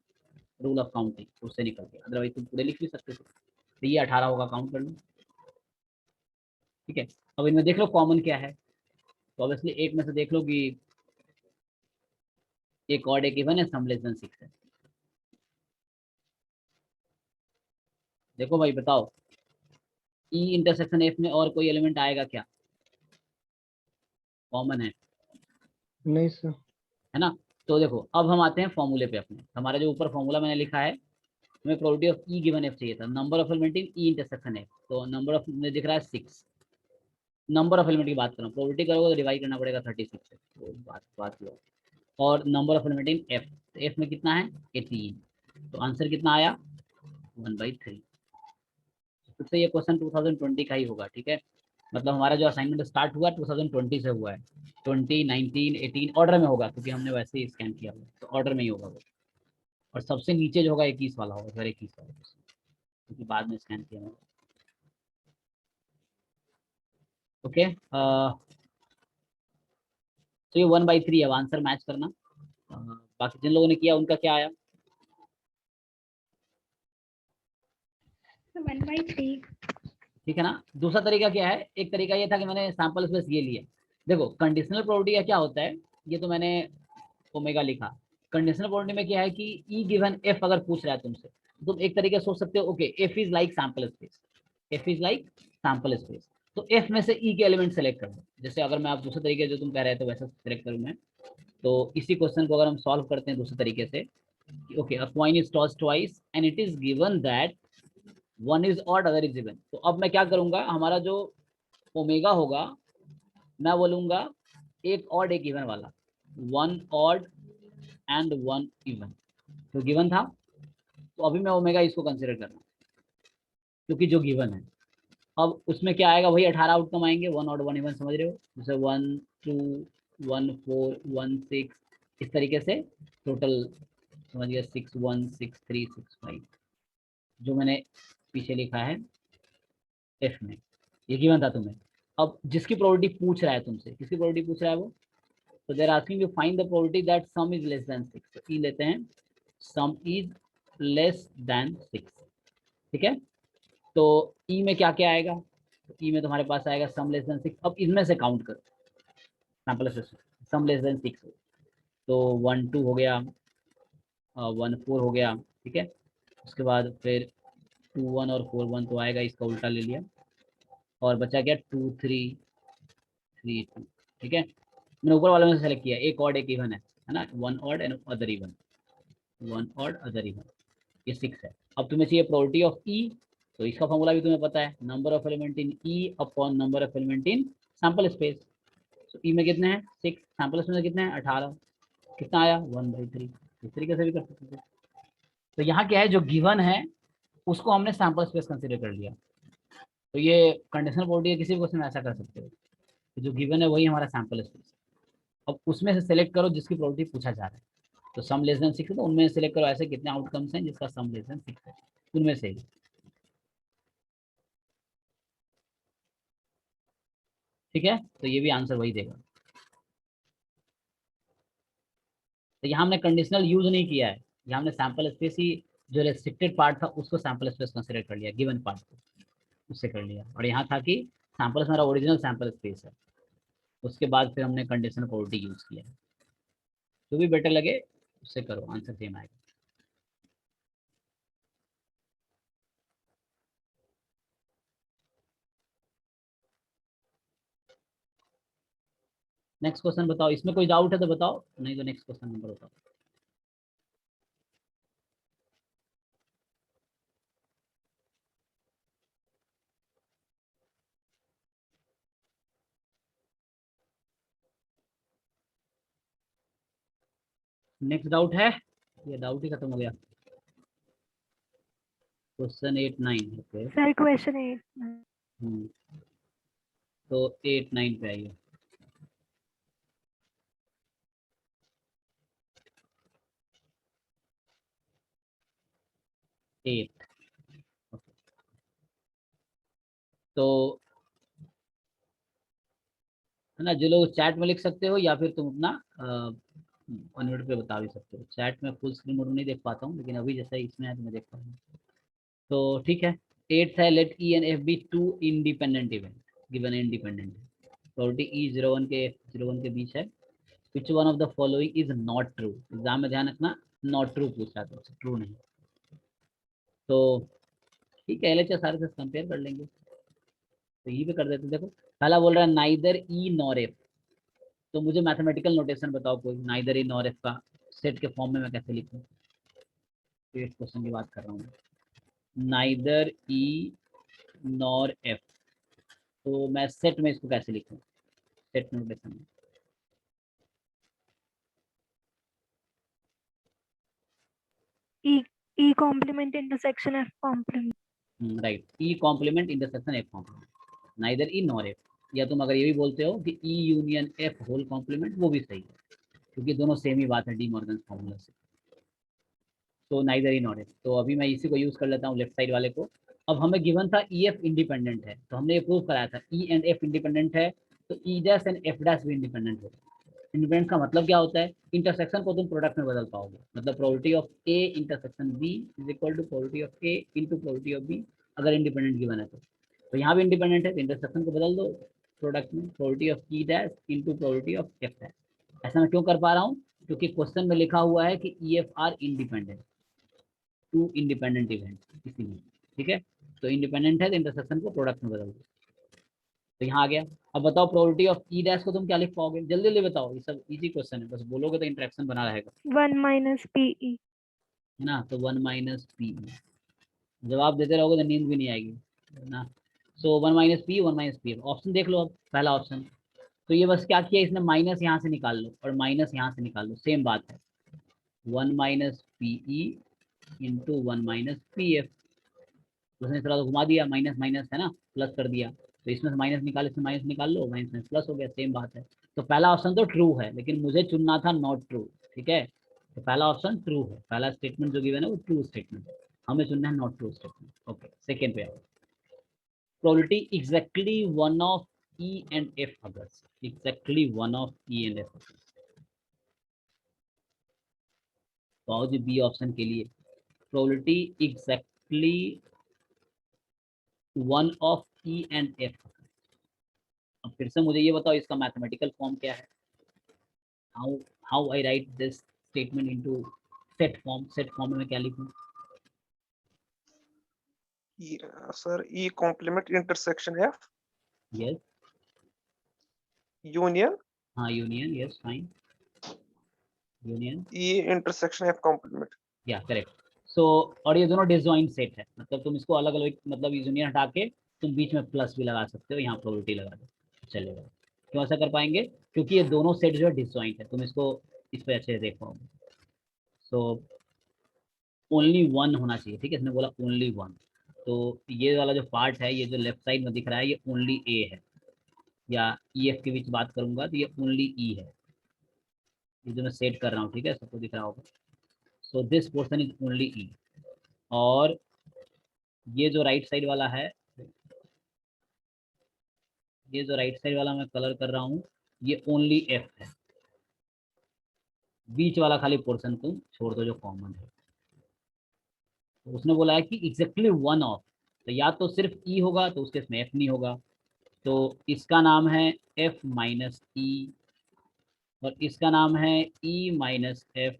रूल ऑफ काउंटिंग उससे निकल गया, अदरवाइज तुम पूरे लिख भी सकते थे। तो ये 18 होगा, काउंट कर लो। ठीक है, अब इनमें देख लो कॉमन क्या है। तो ऑब्वियसली एक में से देख लो कि एक ऑड एक इवन है, सम लेस देन 6 है। देखो भाई बताओ, ई इंटरसेक्शन एफ में और कोई एलिमेंट आएगा क्या, कॉमन है नहीं सर। है ना। तो देखो अब हम आते हैं फॉर्मूले पे अपने। हमारा जो ऊपर फॉर्मूला मैंने लिखा है, हमें probability of E given F चाहिए था, number of element in E intersection F. तो नंबर ऑफ में दिख रहा है 6, नंबर ऑफ एलिमेंट की बात करूँ, प्रोबेबिलिटी करोगे तो डिवाइड करना पड़ेगा 36 से, तो बात लो। और number of element in F, तो एफ में कितना है 18, तो आंसर कितना आया 1/3। फिर से ये क्वेश्चन 2020 का ही होगा, ठीक है। मतलब हमारा जो असाइनमेंट स्टार्ट हुआ 2020 से हुआ है, 20 19 18 ऑर्डर में होगा, क्योंकि हमने वैसे ही स्कैन किया हुआ, तो ऑर्डर में ही होगा वो। और सबसे नीचे जो होगा 21 वाला होगा, फिर 21 वाला, क्योंकि बाद में स्कैन किया मैंने। ओके, तो ये 1/3 अब आंसर मैच करना। बाकी जिन लोगों ने किया उनका क्या आया? 1/3। ठीक है ना। दूसरा तरीका क्या है, एक तरीका ये था कि मैंने सैंपल स्पेस ये लिया। देखो कंडीशनल प्रोबेबिलिटी का क्या होता है, ये तो मैंने ओमेगा लिखा। कंडीशनल प्रोबेबिलिटी में क्या है कि ई गिवन एफ अगर पूछ रहा है तुमसे, तो तुम एक तरीके से सोच सकते हो, okay F is like sample space, F is like sample space, तो एफ में से ई के एलिमेंट सेलेक्ट कर दो। जैसे अगर मैं आप दूसरे तरीके जो तुम कह रहे थे वैसे सेलेक्ट करूँ मैं, तो इसी क्वेश्चन को अगर हम सॉल्व करते हैं दूसरे तरीके से, okay a coin is tossed twice and it is given that one is odd other is even. तो अब मैं क्या करूंगा, हमारा जो ओमेगा होगा मैं बोलूंगा एक ऑड एक इवन वाला, 1 ऑड एंड 1 इवन, तो गिवन था। तो अभी मैं ओमेगा इसको कंसिडर कर रहा हूँ क्योंकि जो गिवन है। अब उसमें क्या आएगा, वही 18 आउटकम आएंगे, 1 ऑड 1 इवन, समझ रहे हो, जैसे 1 2 1 4 1 6, इस तरीके से टोटल समझ गया 6 1 6 3 6 5, जो मैंने पीछे लिखा है एफ में, ये गिवन था तुम्हें। अब जिसकी प्रोबेबिलिटी पूछ रहा है तुमसे, किसकी प्रोबेबिलिटी पूछ रहा है वो, तो they're asking you find the probability that sum is less than 6, तो ई लेते हैं, सम इज लेस देन 6, ठीक है। तो ई में क्या क्या आएगा, तो ई में तुम्हारे पास आएगा सम लेस देन 6। अब इनमें से काउंट करो सैंपल से, सम लेस देन 6, तो 1 2 हो गया, 1 4 हो गया, ठीक है। उसके बाद फिर 2 1 और 4 1 तो आएगा, इसका उल्टा ले लिया, और बचा क्या 2 3 3 2, ठीक है। मैंने ऊपर वाले में से सेलेक्ट किया, एक ऑड एक इवन है ना, one odd and other even, one odd other even, ये 6 है। अब तुम्हें चाहिए प्रोबेबिलिटी ऑफ ई, तो इसका फॉर्मूला भी तुम्हें पता है, number of element in E upon number of element in sample space. तो ई में कितने हैं 6, सैंपल स्पेस में कितने हैं 18, कितना आया 1/3। इस तरीके से भी कर सकते थे। तो यहाँ क्या है, जो गिवन है उसको हमने सैंपल स्पेस कंसीडर कर लिया। तो ये कंडीशनल प्रोबेबिलिटी है, किसी भी क्वेश्चन में ऐसा कर सकते हो, तो जो गिवन है वही हमारा सैंपल स्पेस। अब उसमें से सेलेक्ट करो जिसकी प्रोबेबिलिटी पूछा जा रहा है। तो सम लेस देन 6 है तो उनमें से सेलेक्ट करो ऐसे कितने आउटकम्स हैं जिसका सम लेस देन 6 है, उनमें से ही। ठीक है, तो ये भी आंसर वही देगा। तो यहाँ हमने कंडीशनल यूज नहीं किया है, यहाँ हमने सैंपल स्पेस ही, जो रेस्ट्रिक्टेड पार्ट था उसको सैंपल स्पेस कंसिडर कर लिया, गिवन पार्ट को उससे कर लिया। और यहाँ था कि सैंपल हमारा ओरिजिनल सैंपल स्पेस है, उसके बाद फिर हमने कंडीशनल प्रोबेबिलिटी यूज किया है। जो भी बेटर लगे उससे करो, आंसर सेम आएगा। नेक्स्ट क्वेश्चन बताओ, इसमें कोई डाउट है तो बताओ, नहीं तो नेक्स्ट क्वेश्चन नंबर बताओ। नेक्स्ट डाउट है, ये डाउट ही खत्म हो गया। Question 8 9 okay. Sir, question 8. तो 8 9 पे आइए। एट, तो है ना, जो लोग चैट में लिख सकते हो या फिर तुम अपना कन्वर्ट पे बता भी सकते हो। चैट में फुल स्क्रीन मोड में नहीं देख पाता हूँ, लेकिन अभी जैसा इसमें है तो मैं देख पा रहा हूँ। तो ठीक है, 8 है, let E and F be two independent event, given independent है, प्रोबेबिलिटी ई 01 के एफ 01 के बीच है। Which one of the following is not true, exam में ध्यान रखना नॉट ट्रू पूछ रहा था, ट्रू नहीं। तो ठीक है, एलएचएस सारे से कंपेयर कर लेंगे, तो ये भी कर देते। देखो पहला बोल रहा है नाइदर ई नॉर एफ, तो मुझे मैथमेटिकल नोटेशन बताओ कोई, नाइदर ई नॉर एफ का सेट के फॉर्म में मैं कैसे लिखूं। इस क्वेश्चन की बात कर रहा हूँ, नाइदर ई नॉर एफ, तो मैं सेट में इसको कैसे लिखूं, सेट नोटेशन में। E complement intersection F complement. Right, E complement intersection F complement, neither E nor F. या तुम अगर ये भी बोलते हो कि E union F whole complement, वो भी सही है, क्योंकि दोनों सेम ही बात है डी मॉर्गन फॉर्मूला से। तो नाइदर ई नॉर एफ, तो अभी मैं इसी को यूज कर लेता हूँ लेफ्ट साइड वाले को। अब हमें गिवन था ई एफ इंडिपेंडेंट है, तो हमने ये प्रूव कराया था ई एंड एफ इंडिपेंडेंट है, तो E dash and F dash भी इंडिपेंडेंट है। इंडिपेंडेंट का मतलब क्या होता है, इंटरसेक्शन को तुम प्रोडक्ट में बदल पाओगे, मतलब probability of A intersection B is equal to probability of A into probability of B, अगर इंडिपेंडेंट गिवन है तो यहाँ भी इंडिपेंडेंट है तो इंटरसेक्शन को बदल दो प्रोडक्ट में, probability of E dash into probability of F dash. ऐसा मैं क्यों कर पा रहा हूँ, क्योंकि क्वेश्चन में लिखा हुआ है कि E F are independent, two independent event, इसीलिए। ठीक है, तो इंडिपेंडेंट है तो इंटरसेक्शन को प्रोडक्ट में बदल दो, तो यहाँ आ गया। अब बताओ प्रोबेबिलिटी ऑफ ई डैश को तुम क्या लिख पाओगे, जल्दी जल्दी बताओ, ये सब इजी क्वेश्चन है, बस बोलोगे तो इंटरेक्शन बना रहेगा, 1 minus PE. है ना। तो 1 माइनस पी, जवाब देते रहोगे तो नींद भी नहीं आएगी, है ना। सो 1 minus P, 1 minus P, option देख लो अब, पहला ऑप्शन। तो ये बस क्या किया इसने, माइनस यहाँ से निकाल लो और माइनस यहाँ से निकाल लो, सेम बात है, 1 minus P E into 1 minus P F. उसने थोड़ा घुमा दिया, माइनस माइनस है ना, प्लस कर दिया, तो इसमें से माइनस निकाल, इसमें माइनस निकाल लो, माइनस माइनस प्लस हो गया, सेम बात है। तो पहला ऑप्शन तो ट्रू है, लेकिन मुझे चुनना था नॉट ट्रू। ठीक है, तो पहला ऑप्शन ट्रू है, पहला स्टेटमेंट जो गिवन है वो ट्रू स्टेटमेंट है, हमें चुनना है not true statement. Okay, second पे आओ, probability exactly one of E and F occurs, exactly one of E and F occurs, तो आओ जी बी ऑप्शन के लिए, probability exactly one of E and F. अब फिर से मुझे ये बताओ इसका मैथमेटिकल फॉर्म क्या है, how I write this statement into set form, set form में क्या लिखूं। Sir E complement intersection F yes, union हाँ union, yes fine, union, E intersection F complement. या करेक्ट। सो और ये दोनों डिसजॉइंट सेट है, मतलब तुम इसको अलग अलग, मतलब यूनियन हटा के तुम बीच में प्लस भी लगा सकते हो, यहाँ प्रोबेबिलिटी लगा दो, चलेगा। क्यों ऐसा कर पाएंगे? क्योंकि ये दोनों सेट जो है डिसजॉइंट है, तुम इसको इस पर अच्छे से देख पाओगे। सो ओनली वन होना चाहिए, ठीक है, इसने बोला ओनली वन, तो ये वाला जो पार्ट है, ये जो लेफ्ट साइड में दिख रहा है, ये ओनली ए है, या ई एफ के बीच बात करूंगा तो ये ओनली ई है, ये जो मैं सेट कर रहा हूँ, ठीक है, सबको दिख रहा होगा। So this portion is only E, और ये जो राइट साइड वाला है, ये जो राइट साइड वाला मैं कलर कर रहा हूँ, ये ओनली एफ है, बीच वाला खाली पोर्शन तुम छोड़ दो जो कॉमन है। तो उसने बोला है कि एग्जैक्टली वन ऑफ, तो या तो सिर्फ ई होगा तो उसके इसमें एफ नहीं होगा, तो इसका नाम है एफ माइनस ई, और इसका नाम है ई माइनस एफ,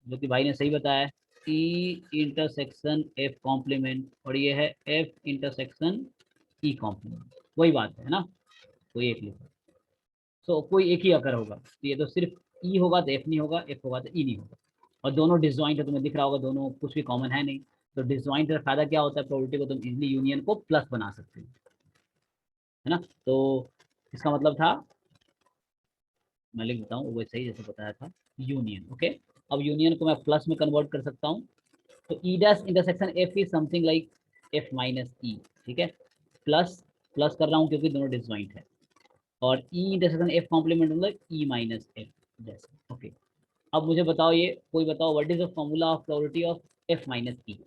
जो कि भाई ने सही बताया, ई इंटरसेक्शन एफ कॉम्प्लीमेंट, और ये है एफ इंटरसेक्शन ई कॉम्प्लीमेंट, वही बात है ना, तो एक लिखो। सो कोई एक ही अकर होगा, तो ये तो सिर्फ ई होगा तो एफ नहीं होगा, एफ होगा तो ई नहीं होगा, और दोनों डिसजॉइंट है, तुम्हें दिख रहा होगा, दोनों कुछ भी कॉमन है नहीं, तो डिसजॉइंट का फायदा क्या होता है, प्रोबेबिलिटी को तुम इजिली यूनियन को प्लस बना सकते हो, है ना। तो इसका मतलब था, मैं लिख देता हूँ वैसे ही जैसे बताया था, यूनियन, ओके। अब यूनियन को मैं प्लस में कन्वर्ट कर सकता हूँ, तो E dash intersection F is something like F minus E, ठीक है, प्लस प्लस कर रहा हूँ क्योंकि दोनों डिसजॉइंट है, और ई इंटरसेक्शन एफ कॉम्प्लीमेंट मतलब ई माइनस एफ जैसे, ओके। अब मुझे बताओ, ये कोई बताओ, what is the formula of probability of F minus E?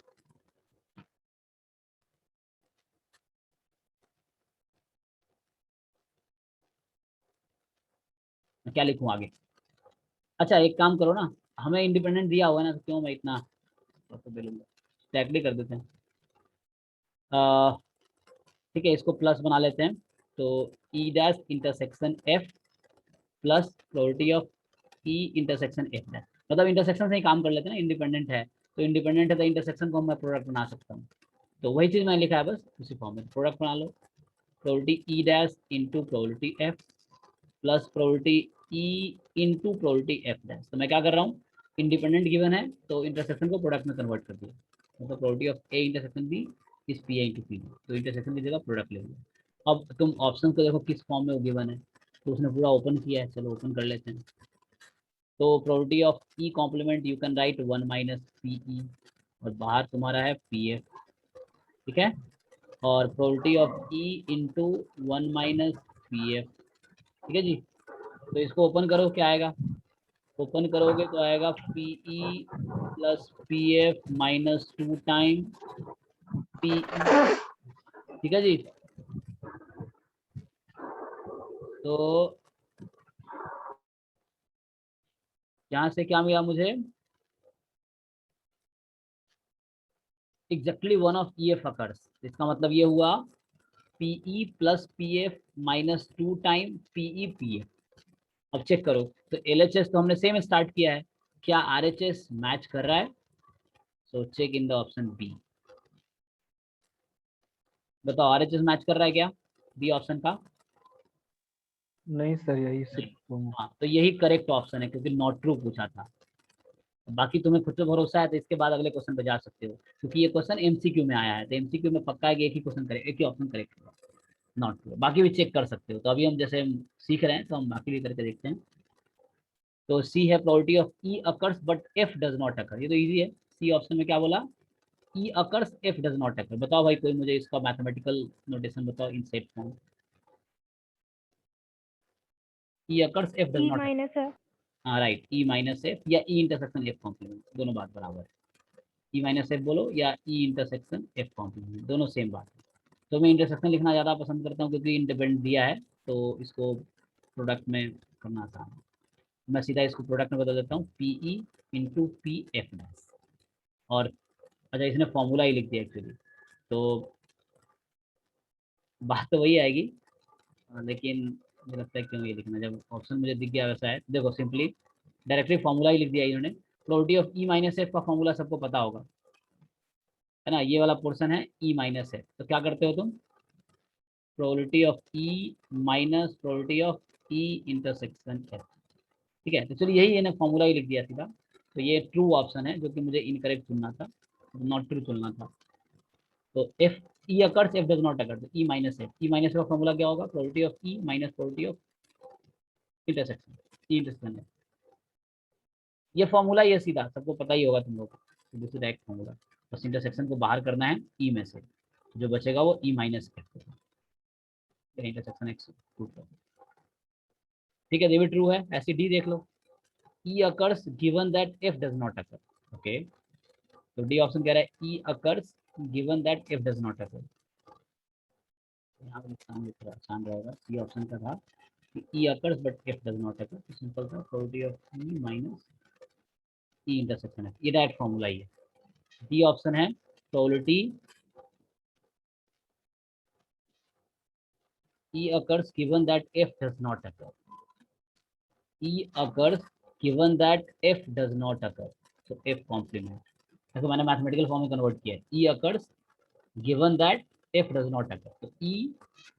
मैं क्या लिखूँ आगे? अच्छा एक काम करो ना, हमें इंडिपेंडेंट दिया हुआ है ना, तो क्यों मैं इतना तो बेलूंगा, डायरेक्टली कर देते हैं, ठीक है, इसको प्लस बना लेते हैं, तो E dash intersection F plus probability of E intersection F dash, मतलब इंटरसेक्शन से ही काम कर लेते हैं ना, इंडिपेंडेंट है तो इंडिपेंडेंट है, तो इंटरसेक्शन को मैं प्रोडक्ट बना सकता हूँ, तो वही चीज़ मैंने लिखा है, बस उसी फॉर्म में प्रोडक्ट बना लो, probability E dash into probability F plus probability E into probability F dash. तो मैं क्या कर रहा हूँ, इंडिपेंडेंट गिवन है तो इंटरसेक्शन को प्रोडक्ट में कन्वर्ट कर दिया, मतलब probability of A intersection B is P A into P, तो इंटरसेक्शन की जगह प्रोडक्ट ले लिया। अब तुम ऑप्शन को देखो किस फॉर्म में वो गिवन है, तो उसने पूरा ओपन किया है, चलो ओपन कर लेते हैं। तो probability of E compliment you can write one minus P E, और बाहर तुम्हारा है पी एफ, ठीक है, और probability of E into one minus P F, ठीक है जी। तो इसको ओपन करो, क्या आएगा, ओपन करोगे तो आएगा P E plus P F minus two time P E, ठीक है जी। तो यहाँ से क्या मिला मुझे, exactly one of E F occurs, इसका मतलब ये हुआ P E plus P F minus two time P E P F. अब चेक करो, तो एल एच एस तो हमने सेम स्टार्ट किया है, क्या आर एच एस मैच कर रहा है? So check in the option B, बताओ आर एच एस मैच कर रहा है क्या बी ऑप्शन का? नहीं सर, यही नहीं। सिर्फ हाँ तो यही करेक्ट ऑप्शन है, क्योंकि नॉट ट्रू पूछा था। बाकी तुम्हें खुद पे भरोसा है तो इसके बाद अगले क्वेश्चन पे जा सकते हो, क्योंकि ये क्वेश्चन एमसीक्यू में आया है, तो एमसीक्यू में पक्का है कि एक ही क्वेश्चन करेक्ट, एक ही ऑप्शन करेक्ट होगा, नॉट ट्रू, बाकी भी चेक कर सकते हो। तो अभी हम जैसे हम सीख रहे हैं तो हम बाकी भी करके देखते हैं। तो सी है probability of E occurs but F does not occur, ये तो इजी है, सी ऑप्शन में क्या बोला, E occurs F does not occur. बताओ भाई कोई मुझे इसका मैथमेटिकल नोटेशन बताओ in set form, E occurs F does E not occur, minus F. हाँ राइट, ई माइनस एफ या ई इंटरसेक्शन एफ कॉम्प्लीमेंट, दोनों बात बराबर है, ई माइनस एफ बोलो या ई इंटरसेक्शन एफ कॉम्प्लीमेंट, दोनों सेम बात है। तो मैं इंटरसेक्शन लिखना ज़्यादा पसंद करता हूँ क्योंकि इंडिपेंडेंट दिया है, तो इसको प्रोडक्ट में करना आसान है। मैं सीधा इसको प्रोडक्ट में बदल देता हूँ, P E into P F dash, और अच्छा इसने फॉर्मूला ही लिख दिया एक्चुअली, तो बात तो वही आएगी, लेकिन मुझे लगता है क्यों ये लिखना, जब ऑप्शन मुझे दिख गया वैसा है, देखो सिंपली डायरेक्टली फॉर्मूला ही लिख दिया इन्होंने। Probability of E minus F का फॉर्मूला सबको पता होगा, है ना, ये वाला पोर्शन है ई माइनस एफ, तो क्या करते हो तुम, probability of E minus probability of E intersection F. ठीक है, तो चलिए यही है ना, फॉर्मूला ही लिख दिया सीधा। तो ये ट्रू ऑप्शन है, जो कि मुझे इनकरेक्ट चुनना था, नॉट ट्रू चुनना था। तो F E occurs, F does not occur, तो ई माइनस एफ। ई माइनस का फॉर्मूला क्या होगा? Probability of E minus probability of intersection, E intersection है। ये फॉर्मूला ये सीधा सबको पता ही होगा तुम लोग को, सीधे सीधा एक फॉर्मूला। बस इंटरसेक्शन को बाहर करना है ई में से, जो बचेगा वो E minus F. Intersection X. ठीक है, ये भी ट्रू है। ऐसी डी देख लो, E occurs given that F does not occur. Okay, तो डी ऑप्शन कह रहा है E occurs given that F does not occur. यहाँ पर एग्जाम लिख रहा आसान रहेगा। सी ऑप्शन का था कि E occurs but F does not occur, तो सिंपल था probability of E minus E intersection है। ये डायरेक्ट फॉर्मूला ही है। डी ऑप्शन है probability E occurs given that F does not occur. E occurs given that F does not occur, तो F complement. देखो मैंने मैथमेटिकल फॉर्म में convert किया है। E occurs given that F does not occur, तो E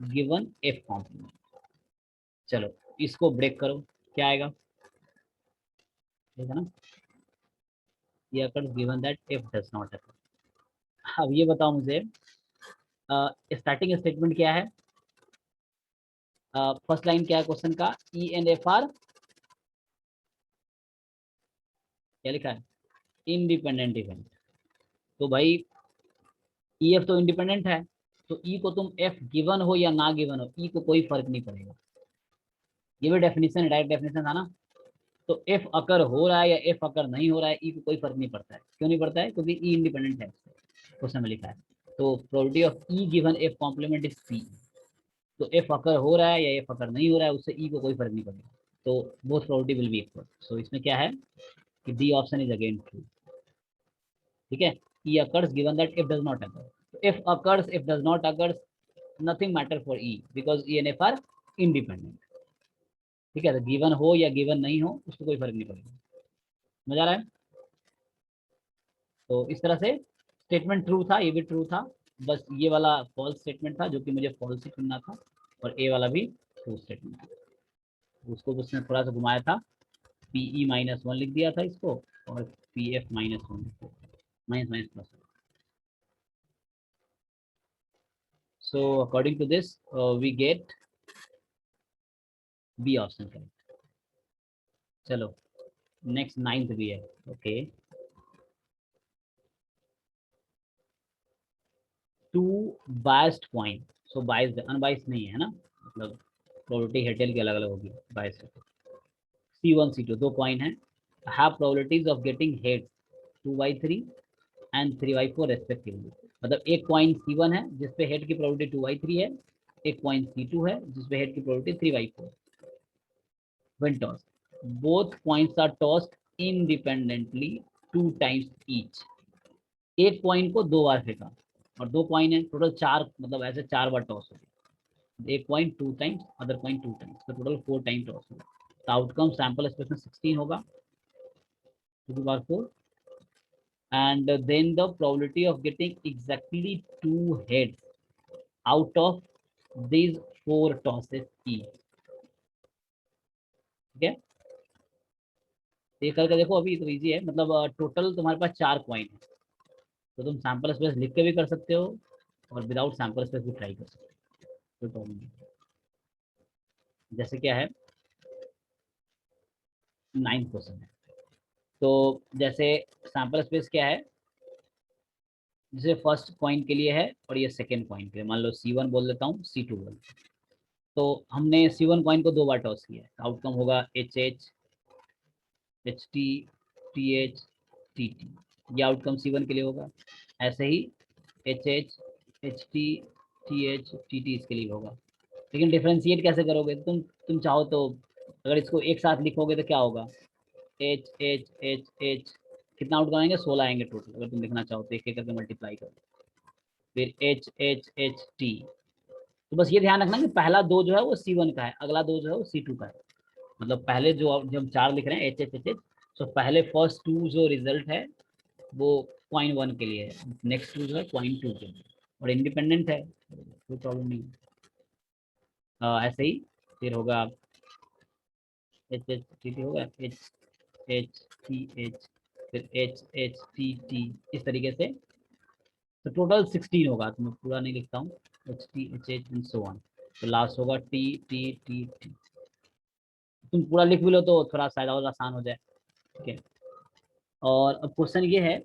given F complement. चलो इसको break करो, क्या आएगा? ठीक है ना, E occurs given that F does not occur. अब ये बताओ मुझे, स्टार्टिंग स्टेटमेंट क्या है? फर्स्ट लाइन क्या है क्वेश्चन का? ई एंड एफ आर क्या लिखा है? Independent event. तो भाई ई एफ तो इंडिपेंडेंट है, तो ई को तुम एफ गिवन हो या ना गिवन हो, ई को कोई फर्क नहीं पड़ेगा। ये भी डेफिनेशन है, डायरेक्ट डेफिनेशन था ना। तो एफ अकर हो रहा है या एफ अकर नहीं हो रहा है, ई को कोई फर्क नहीं पड़ता है। क्यों नहीं पड़ता है? क्योंकि ई इंडिपेंडेंट है, क्वेश्चन में लिखा है। तो probability of E given F complement is P. तो एफ अकर हो रहा है या एफ अकर नहीं हो रहा है, उससे ई को कोई फर्क नहीं पड़ेगा। तो both probability will be equal. So इसमें क्या है कि D option is again true. ठीक है, E occurs given that F does not occur. If occurs, if does not occurs, nothing matter for E because E and F are independent. ठीक है, तो given हो या गिवन नहीं हो उसको कोई फर्क नहीं पड़ेगा। समझ आ रहा है? तो इस तरह से स्टेटमेंट ट्रू था, ये भी ट्रू था। बस ये वाला फॉल्स स्टेटमेंट था, जो कि मुझे फॉल्स ही चुनना था, और ए वाला भी ट्रू स्टेटमेंट था। उसको उसने थोड़ा सा घुमाया था, पी ई माइनस वन लिख दिया था इसको, और पी एफ माइनस वन लिख दिया, minus minus plus. So according to this, we get B option correct. चलो नेक्स्ट 9th भी है। Okay, two biased coin. So biased unbiased नहीं है ना, मतलब प्रोबेबिलिटी हेड टेल की अलग अलग होगी। बायस्ड C1 C2 दो कॉइन है, have probabilities of getting head 2/3 and 3/4 respectively. मतलब एक कॉइन C1 है जिसपे हेड की प्रोबेबिलिटी 2/3 है, एक कॉइन C2 है जिसपे हेड की probability 3/4। When tossed, both coins are tossed independently 2 times each. एक कॉइन को 2 बार फेंका, और 2 कॉइन है टोटल 4, मतलब ऐसे 4 बार टॉस हो गया। एक coin 2 times, other coin 2 times, तो टोटल 4 टाइम टॉस होगा। तो आउटकम सैंपल स्पेस में 16 होगा, 2/4, and then the probability of getting exactly 2 heads out of these 4 tosses each. ठीक है, ये करके देखो, अभी तो इजी है। मतलब टोटल तुम्हारे पास 4 कॉइन है, तो तुम सैंपल स्पेस लिख के भी कर सकते हो और विदाउट सैंपल स्पेस भी ट्राई कर सकते हो, कोई प्रॉब्लम नहीं। जैसे क्या है 9th क्वेश्चन है, तो जैसे सैंपल स्पेस क्या है, जैसे फर्स्ट कॉइन के लिए है और ये सेकेंड कॉइन के लिए, मान लो C1 बोल देता हूँ, C2 बोल। तो हमने C1 कॉइन को 2 बार टॉस किया है, आउटकम होगा HH HT TH TT। ये आउटकम C1 के लिए होगा। ऐसे ही HH HT TH TT इसके लिए होगा। लेकिन डिफरेंशिएट कैसे करोगे? तुम चाहो तो अगर इसको एक साथ लिखोगे तो क्या होगा, H H H H, कितना आउटकम आएंगे? 16 आएंगे टोटल। अगर तुम लिखना चाहो तो एक एक करके मल्टीप्लाई करो, फिर H H H T। तो बस ये ध्यान रखना कि पहला 2 जो है वो C1 का है, अगला 2 जो है वो C2 का है। मतलब पहले जो हम 4 लिख रहे हैं H H H H, तो पहले फर्स्ट 2 जो रिजल्ट है वो कॉइन 1 के लिए है, नेक्स्ट 2 जो है कॉइन 2 के लिए, और इंडिपेंडेंट है, कोई प्रॉब्लम नहीं। ऐसे ही फिर होगा एच एच टी टी होगा, एच एच टी एच, फिर एच एच टी टी, इस तरीके से। तो टोटल 16 होगा, तो मैं पूरा नहीं लिखता हूँ, H T H H and so on. तो लास्ट होगा टी टी टी टी। तुम पूरा लिख भी लो तो थोड़ा शायद और आसान हो जाए, ठीक है। और अब क्वेश्चन ये है,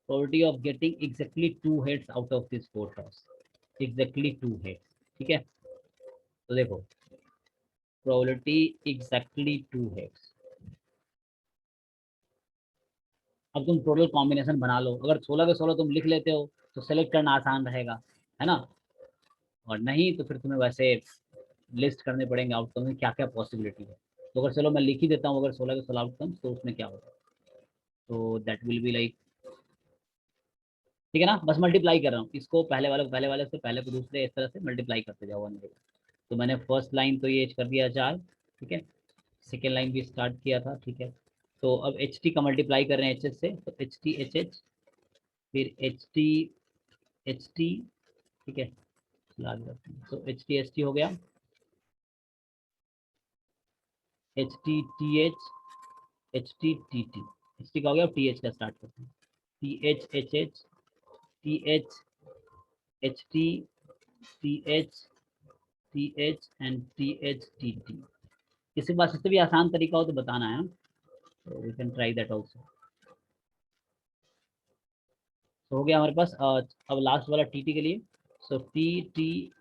probability of getting exactly 2 heads out of this 4 toss, exactly 2 heads, ठीक है। तो देखो probability exactly 2 heads, अब तुम टोटल कॉम्बिनेशन बना लो। अगर 16 के 16 तुम लिख लेते हो तो सेलेक्ट करना आसान रहेगा, है ना। और नहीं तो फिर तुम्हें वैसे लिस्ट करने पड़ेंगे आउटकम में क्या क्या पॉसिबिलिटी है। तो अगर चलो मैं लिख ही देता हूँ, अगर 16 के 16 आउटकम, तो उसमें क्या होगा, तो दैट विल बी लाइक, ठीक है ना। बस मल्टीप्लाई कर रहा हूँ, इसको पहले वाले को पहले वाले से, पहले को दूसरे, इस तरह से मल्टीप्लाई करते जाओ 1 रहेगा। तो मैंने फर्स्ट लाइन तो ये कर दिया 4, ठीक है। सेकेंड लाइन भी स्टार्ट किया था, ठीक है। तो अब एच टी का मल्टीप्लाई कर रहे हैं एच एच से, तो एच टी एच एच, फिर एच टी, ठीक है। तो एच टी हो गया, H T T H, H T T T, H T का हो गया, टी एच का स्टार्ट करते हैं, T H H H, T H H T H and T H T T. किसी पास इससे भी आसान तरीका हो तो बताना है, तो we can try that also. तो हो गया हमारे पास। अब लास्ट वाला टी टी के लिए, so T T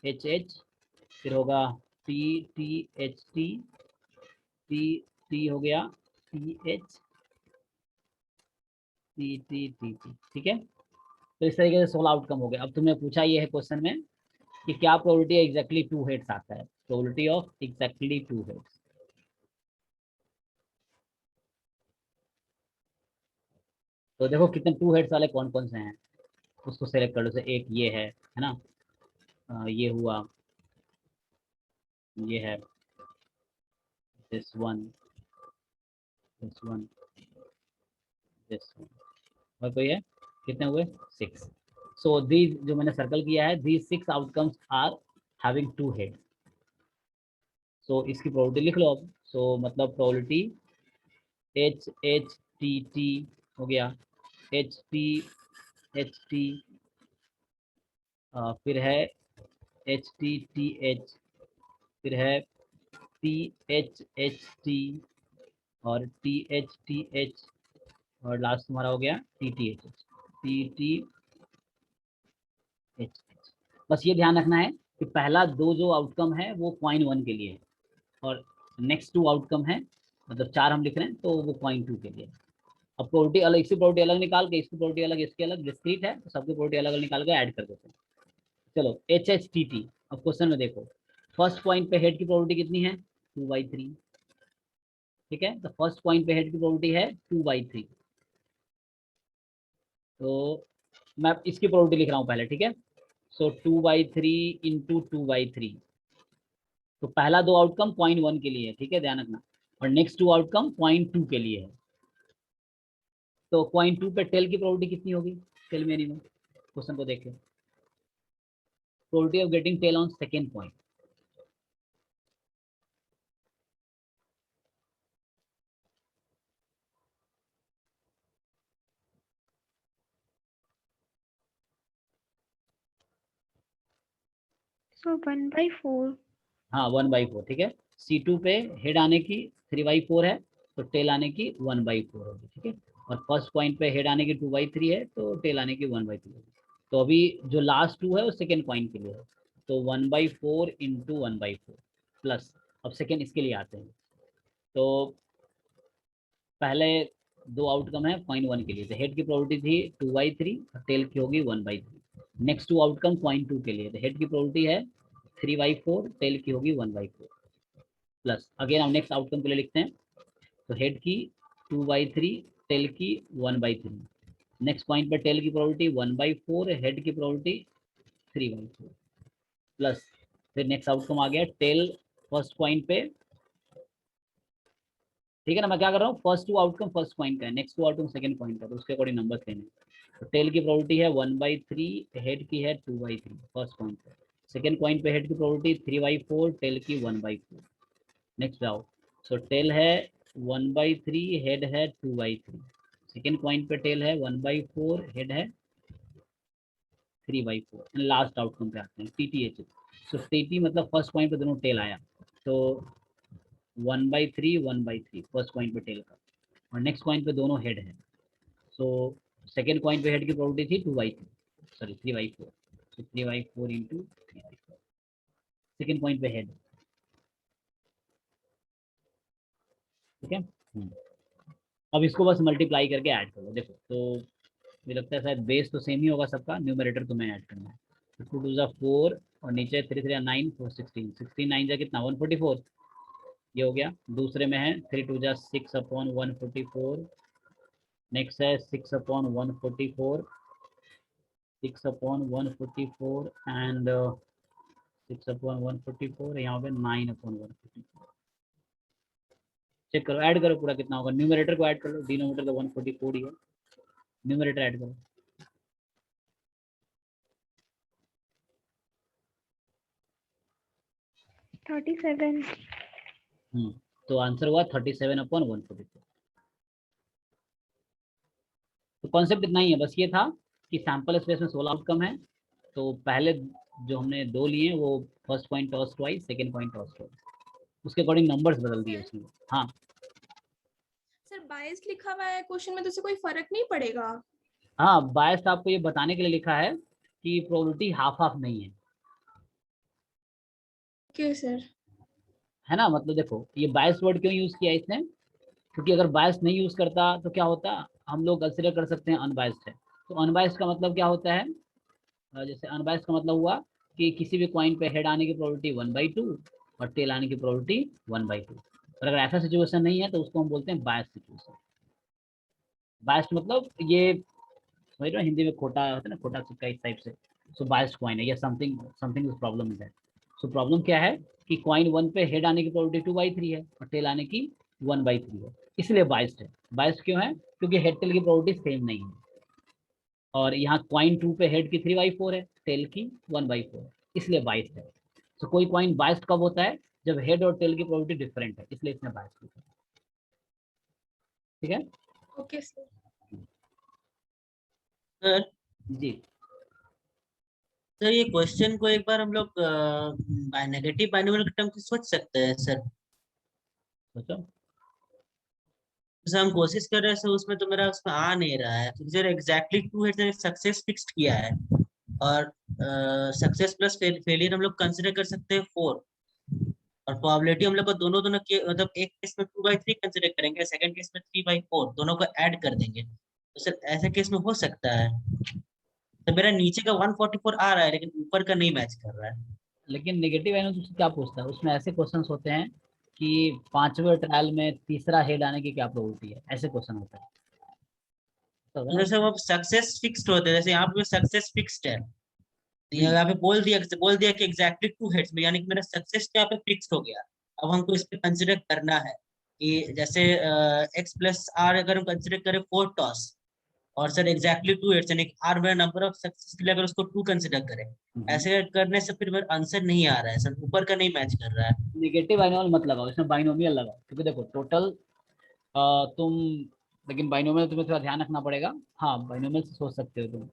H H, फिर होगा T T H T, T T हो गया, T H T T T T, ठीक है। तो इस तरीके से 16 आउटकम हो गए। अब तुम्हें पूछा ये है क्वेश्चन में कि क्या प्रोबेबिलिटी एग्जैक्टली 2 हेड्स आता है, प्रोबेबिलिटी ऑफ एग्जैक्टली 2 हेड्स। तो देखो कितने 2 हेड्स वाले कौन कौन से हैं, उसको सेलेक्ट कर लो। जैसे एक ये है ना, ये हुआ, ये है, this one, this one, this one, और कोई है, कितने हुए 6। सो दीज जो मैंने सर्कल किया है, these 6 outcomes are having 2 head. So इसकी प्रोबेबिलिटी लिख लो अब। सो मतलब probability H H T T हो गया, एच टी, फिर है एच टी एच, फिर है टी एच टी, और टी एच, और लास्ट तुम्हारा हो गया T H H, T H H. बस ये ध्यान रखना है कि पहला 2 जो आउटकम है वो पॉइंट 1 के लिए है, और नेक्स्ट 2 आउटकम है, मतलब 4 हम लिख रहे हैं तो वो पॉइंट 2 के लिए है। अब प्रोबेबिलिटी अलग, इसकी प्रोबेबिलिटी अलग निकाल के, इसकी प्रोबेबिलिटी अलग, इसकी अलग, डिस्क्रीट है तो सबकी प्रोबेबिलिटी अलग अलग निकाल के ऐड कर देते हैं। चलो एच एच टी टी, अब क्वेश्चन में देखो फर्स्ट पॉइंट पे हेड की प्रोबेबिलिटी कितनी है, 2/3, ठीक है। तो फर्स्ट पॉइंट पे हेड की प्रोबेबिलिटी है 2/3। तो मैं इसकी प्रोबेबिलिटी लिख रहा हूँ पहले, ठीक है। सो 2/3 इंटू 2/3, तो पहला 2 आउटकम पॉइंट 1 के लिए है, ठीक है, ध्यान रखना। और नेक्स्ट 2 आउटकम पॉइंट 2 के लिए है। तो पॉइंट 2 पे टेल की प्रोबेबिलिटी कितनी होगी, टेल मिनिमम, क्वेश्चन को देखें, probability of getting tail on second point. So 1/4. हाँ 1/4, ठीक है। C2 पे हेड आने की 3/4 है, तो टेल आने की 1/4 होगी, ठीक है। और फर्स्ट पॉइंट पे हेड आने की 2/3 है, तो टेल आने की 1/3 होगी। तो अभी जो लास्ट 2 है वो सेकेंड पॉइंट के लिए है, तो 1/4 इंटू 1/4 प्लस, अब सेकेंड इसके लिए आते हैं। तो पहले 2 आउटकम है पॉइंट 1 के लिए, तो हेड की प्रोबेबिलिटी थी 2/3 और टेल की होगी 1/3। नेक्स्ट 2 आउटकम पॉइंट 2 के लिए, तो हेड की प्रोबेबिलिटी है 3/4, टेल की होगी 1/4 प्लस, अगेन हम नेक्स्ट आउटकम के लिए लिखते हैं। तो हेड की 2/3, टेल की 1/3। नेक्स्ट पॉइंट पर टेल की प्रोबेबिलिटी 1/4, हेड की प्रोबेबिलिटी 3/4 प्लस, फिर नेक्स्ट आउटकम आ गया टेल फर्स्ट पॉइंट पे, ठीक है ना। मैं क्या कर रहा हूँ, फर्स्ट 2 आउटकम फर्स्ट पॉइंट का है, नेक्स्ट 2 आउटकम सेकंड पॉइंट का, तो उसके अकॉर्डिंग नंबर लेने। तो टेल की प्रोबेबिलिटी है 1/3, हेड की है 2/3 फर्स्ट पॉइंट पे, सेकेंड पॉइंट पे हेड की प्रोबेबिलिटी 3/4, टेल की 1/4। नेक्स्ट जाओ। सो टेल है 1/3, हेड है 2/3। सेकेंड पॉइंट पे टेल है 1/4, हेड है 3/4। लास्ट आउटकम पे आते हैं TTH। सो TT मतलब फर्स्ट पॉइंट पे दोनों टेल आया, तो 1/3 1/3 फर्स्ट पॉइंट पे टेल का, और नेक्स्ट पॉइंट पे दोनों हेड है। सो सेकेंड पॉइंट पे हेड की प्रोबेबिलिटी थी 2/3, सॉरी 3/4। सो 3/4 इंटू 3/4 सेकेंड पॉइंट पे हेड। ठीक है। अब इसको बस मल्टीप्लाई करके ऐड करो। देखो तो मुझे लगता है शायद बेस तो सेम ही होगा सबका, न्यूमरेटर तुम्हें ऐड करना है। 2 2 जा 4 और नीचे 3 3 9 4 16, 16 9 जा कितना 144, ये हो गया। दूसरे में है 3 2 जा 6/144। नेक्स्ट है 6/144, 6/144 एंड 6/144, यहाँ पे 9/144। चेक करो, ऐड करो पूरा कितना होगा। न्यूमरेटर को ऐड कर लो, डिनोमिनेटर तो 144 ही है, न्यूमरेटर ऐड करो। 37। तो आंसर हुआ 37/144। तो कॉन्सेप्ट इतना ही है, बस ये था कि सैंपल स्पेस में 16 आउटकम है। तो पहले जो हमने 2 लिए वो first point toss twice, second point toss twice, उसके अकॉर्डिंग नंबर्स बदल दिए उसमें। हाँ सर बायस लिखा हुआ है क्वेश्चन में, तो उससे कोई फर्क नहीं पड़ेगा? हाँ, बायस आपको ये बताने के लिए लिखा है कि प्रोबेबिलिटी हाफ हाफ नहीं है। Okay sir. है ना, मतलब देखो ये बायस वर्ड क्यों यूज किया इसने, क्योंकि अगर बायस नहीं यूज करता तो क्या होता, हम लोग कंसिडर कर सकते हैं अनबायस्ड है। तो अनबायस्ड का मतलब क्या होता है, जैसे अनबायस्ड का मतलब हुआ कि किसी भी कॉइन पे हेड आने की प्रोबेबिलिटी 1/2 और टेल आने की प्रोबेबिलिटी 1/2। और अगर ऐसा सिचुएशन नहीं है तो उसको हम बोलते हैं बायस्ड सिचुएशन। बायस्ड मतलब ये समझ रहे हो, हिंदी में खोटा होता है ना, खोटा सिक्का इस टाइप से। सो बायस्ड कॉइन है या something something is problem is that. So problem क्या है कि कॉइन 1 पे हेड आने की प्रोबेबिलिटी 2/3 है और टेल आने की 1/3 है, इसलिए बायस्ड है। बायस्ड क्यों है, क्योंकि हेड टेल की प्रोबेबिलिटी सेम नहीं है। और यहाँ कॉइन 2 पे हेड की 3/4 है, टेल की 1/4 है, इसलिए बायस्ड है। तो कोई कॉइन बायस्ड कब होता है, जब हेड और टेल की प्रोबेबिलिटी डिफरेंट है, इसलिए इसने बायस्ड लिखा है। ठीक है ओके सर। सर जी। सर ये क्वेश्चन को एक बार हम लोग नेगेटिव बाइनोमियल के टर्म में सोच सकते हैं सर। सोचो। जैसे हम कोशिश कर रहे हैं सर, उसमें तो मेरा उसमें आ नहीं रहा है, क्योंकि सर एग्जैक्टली 2 है, सक्सेस फिक्स्ड किया है, और सक्सेस प्लस फेलियर हम लोग कंसिडर कर सकते हैं 4, और प्रोबेबिलिटी हम लोग को दोनों दोनों के मतलब एक केस में 2/3 कंसिडर करेंगे, सेकंड केस में 3/4, दोनों को ऐड कर देंगे। तो सर ऐसे केस में हो सकता है। तो मेरा नीचे का 144 आ रहा है लेकिन ऊपर का नहीं मैच कर रहा है। लेकिन नेगेटिव एनोस उससे क्या पूछता है, उसमें ऐसे क्वेश्चंस होते हैं कि 5वें ट्रायल में तीसरा हेड आने की क्या प्रोबेबिलिटी है, ऐसे क्वेश्चन होता है। तो तो जैसे वो सक्सेस फिक्स्ड होते हैं, जैसे यहाँ पे सक्सेस फिक्स्ड है, तो यहाँ पे बोल दिया कि एग्जैक्टली 2 हेड्स में, यानी कि मेरा सक्सेस यहाँ पे फिक्स्ड हो गया। अब हमको इस पे कंसिडर करना है कि जैसे x प्लस आर अगर हम कंसिडर करें 4 टॉस, और सर एग्जैक्टली 2 हेड्स यानी कि आर मेरा नंबर ऑफ सक्सेस के लिए अगर उसको 2 कंसिडर करें, ऐसे करने से फिर मेरा आंसर नहीं आ रहा है सर, ऊपर का नहीं मैच कर रहा है। नेगेटिव बाइनोमियल मत लगाओ, इसमें बाइनोमियल लगाओ, क्योंकि देखो टोटल तुम, लेकिन बाइनोमियल तुम्हें थोड़ा ध्यान रखना पड़ेगा। हाँ बाइनोमियल से सोच सकते हो तुम,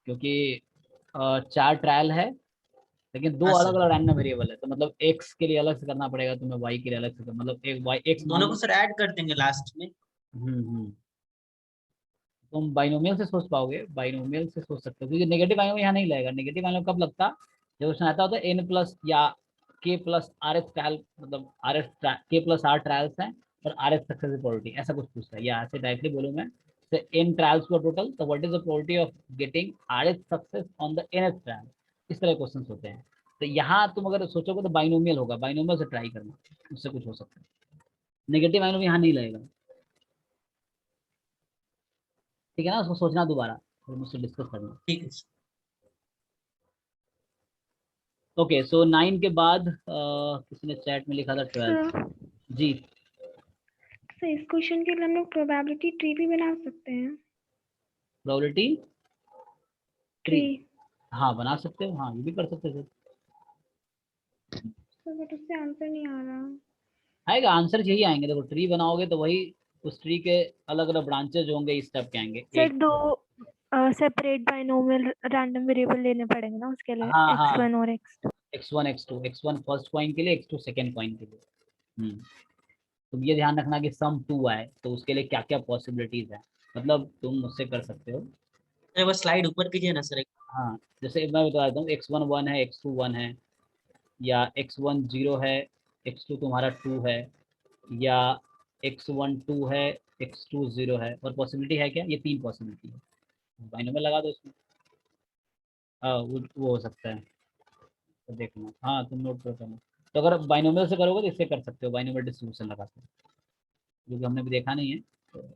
क्योंकि 4 ट्रायल है लेकिन 2 हाँ अलग सर, अलग रैंडम वेरिएबल है, तो मतलब x के लिए अलग से करना पड़ेगा तुम्हें, y के लिए अलग से मतलब एक y x मान दोनों को लो। सर ऐड कर देंगे लास्ट में। हम्म। तुम बाइनोमियल से सोच पाओगे, बाइनोमियल से सोच सकते हो, क्योंकि नेगेटिव बाइनोमियल यहाँ नहीं लगेगा। नेगेटिव बाइनोमियल कब लगता, जब उसमें आता होता है n प्लस या k plus R S trial, मतलब R S k plus R trials हैं और आर एस सक्सेस प्रोबेबिलिटी, ऐसा कुछ पूछता है, या ऐसे डायरेक्टली बोलूँ मैं, तो n ट्रायल्स का टोटल, तो what is the probability of getting R S success on the nth trial, इस तरह क्वेश्चन होते हैं। तो यहाँ तुम अगर सोचोगे तो बाइनोमियल होगा, बाइनोमियल से ट्राई करना, उससे कुछ हो सकता है। नेगेटिव बाइनोमियल यहाँ नहीं लगेगा। ठीक है ना, उसको सोचना दोबारा, फिर मुझसे डिस्कस करना। ठीक है सर। ओके सो 9 के बाद किसी ने चैट में लिखा था 12। सर जी। सर इस क्वेश्चन के लिए हम लोग प्रोबेबिलिटी ट्री भी बना सकते हैं। Probability tree, tree. हाँ बना सकते हो, हाँ ये भी कर सकते हो। सर बट उससे आंसर नहीं आ रहा। आएगा आंसर, यही आएंगे। देखो ट्री बनाओगे तो वही उस ट्री के अलग अलग ब्रांचेज होंगे, इस टाइप के आएंगे। सर एक, दो सेपरेट बाइनोमियल रैंडम वेरिएबल लेने पड़ेंगे ना उसके लिए, हाँ हाँ, x1 और x2। x1 x2, x1 first coin के लिए, x2 सेकेंड कॉइन के लिए। तुम ये ध्यान रखना कि सम 2 आए तो उसके लिए क्या क्या पॉसिबिलिटीज है, मतलब तुम मुझसे कर सकते हो। अरे वो स्लाइड ऊपर कीजिए ना सर। हाँ, जैसे मैं बता देता हूँ, x1 1 है, x2 1 है, या x1 0 है, x2 तुम्हारा 2 है, या x1 2 है, x2 0 है। और पॉसिबिलिटी है क्या, ये 3 पॉसिबिलिटी है। बाइनोमियल लगा दो इसमें। हाँ, वो हो सकता है, तो देखना। हाँ, तुम नोट कर लेना। तो अगर बाइनोमियल से करोगे तो इससे कर सकते हो, बाइनोमियल डिस्ट्रीब्यूशन लगा के, जो कि हमने भी देखा नहीं है। तो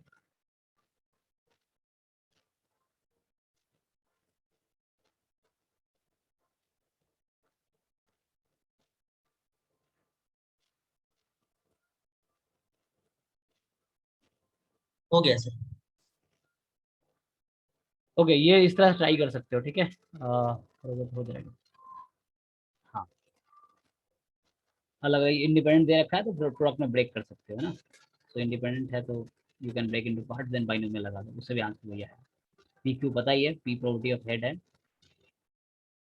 हो गया सर। ओके, ये इस तरह ट्राई कर सकते हो, ठीक है। हो जाएगा। हाँ, अलग इंडिपेंडेंट दे रखा है तो प्रोडक्ट में ब्रेक कर सकते हो ना। तो इंडिपेंडेंट है तो you can break into parts, then binomial लगा दो, उससे भी आंसर वही है। पी क्यू पता ही है, पी प्रोबेबिलिटी ऑफ हेड है।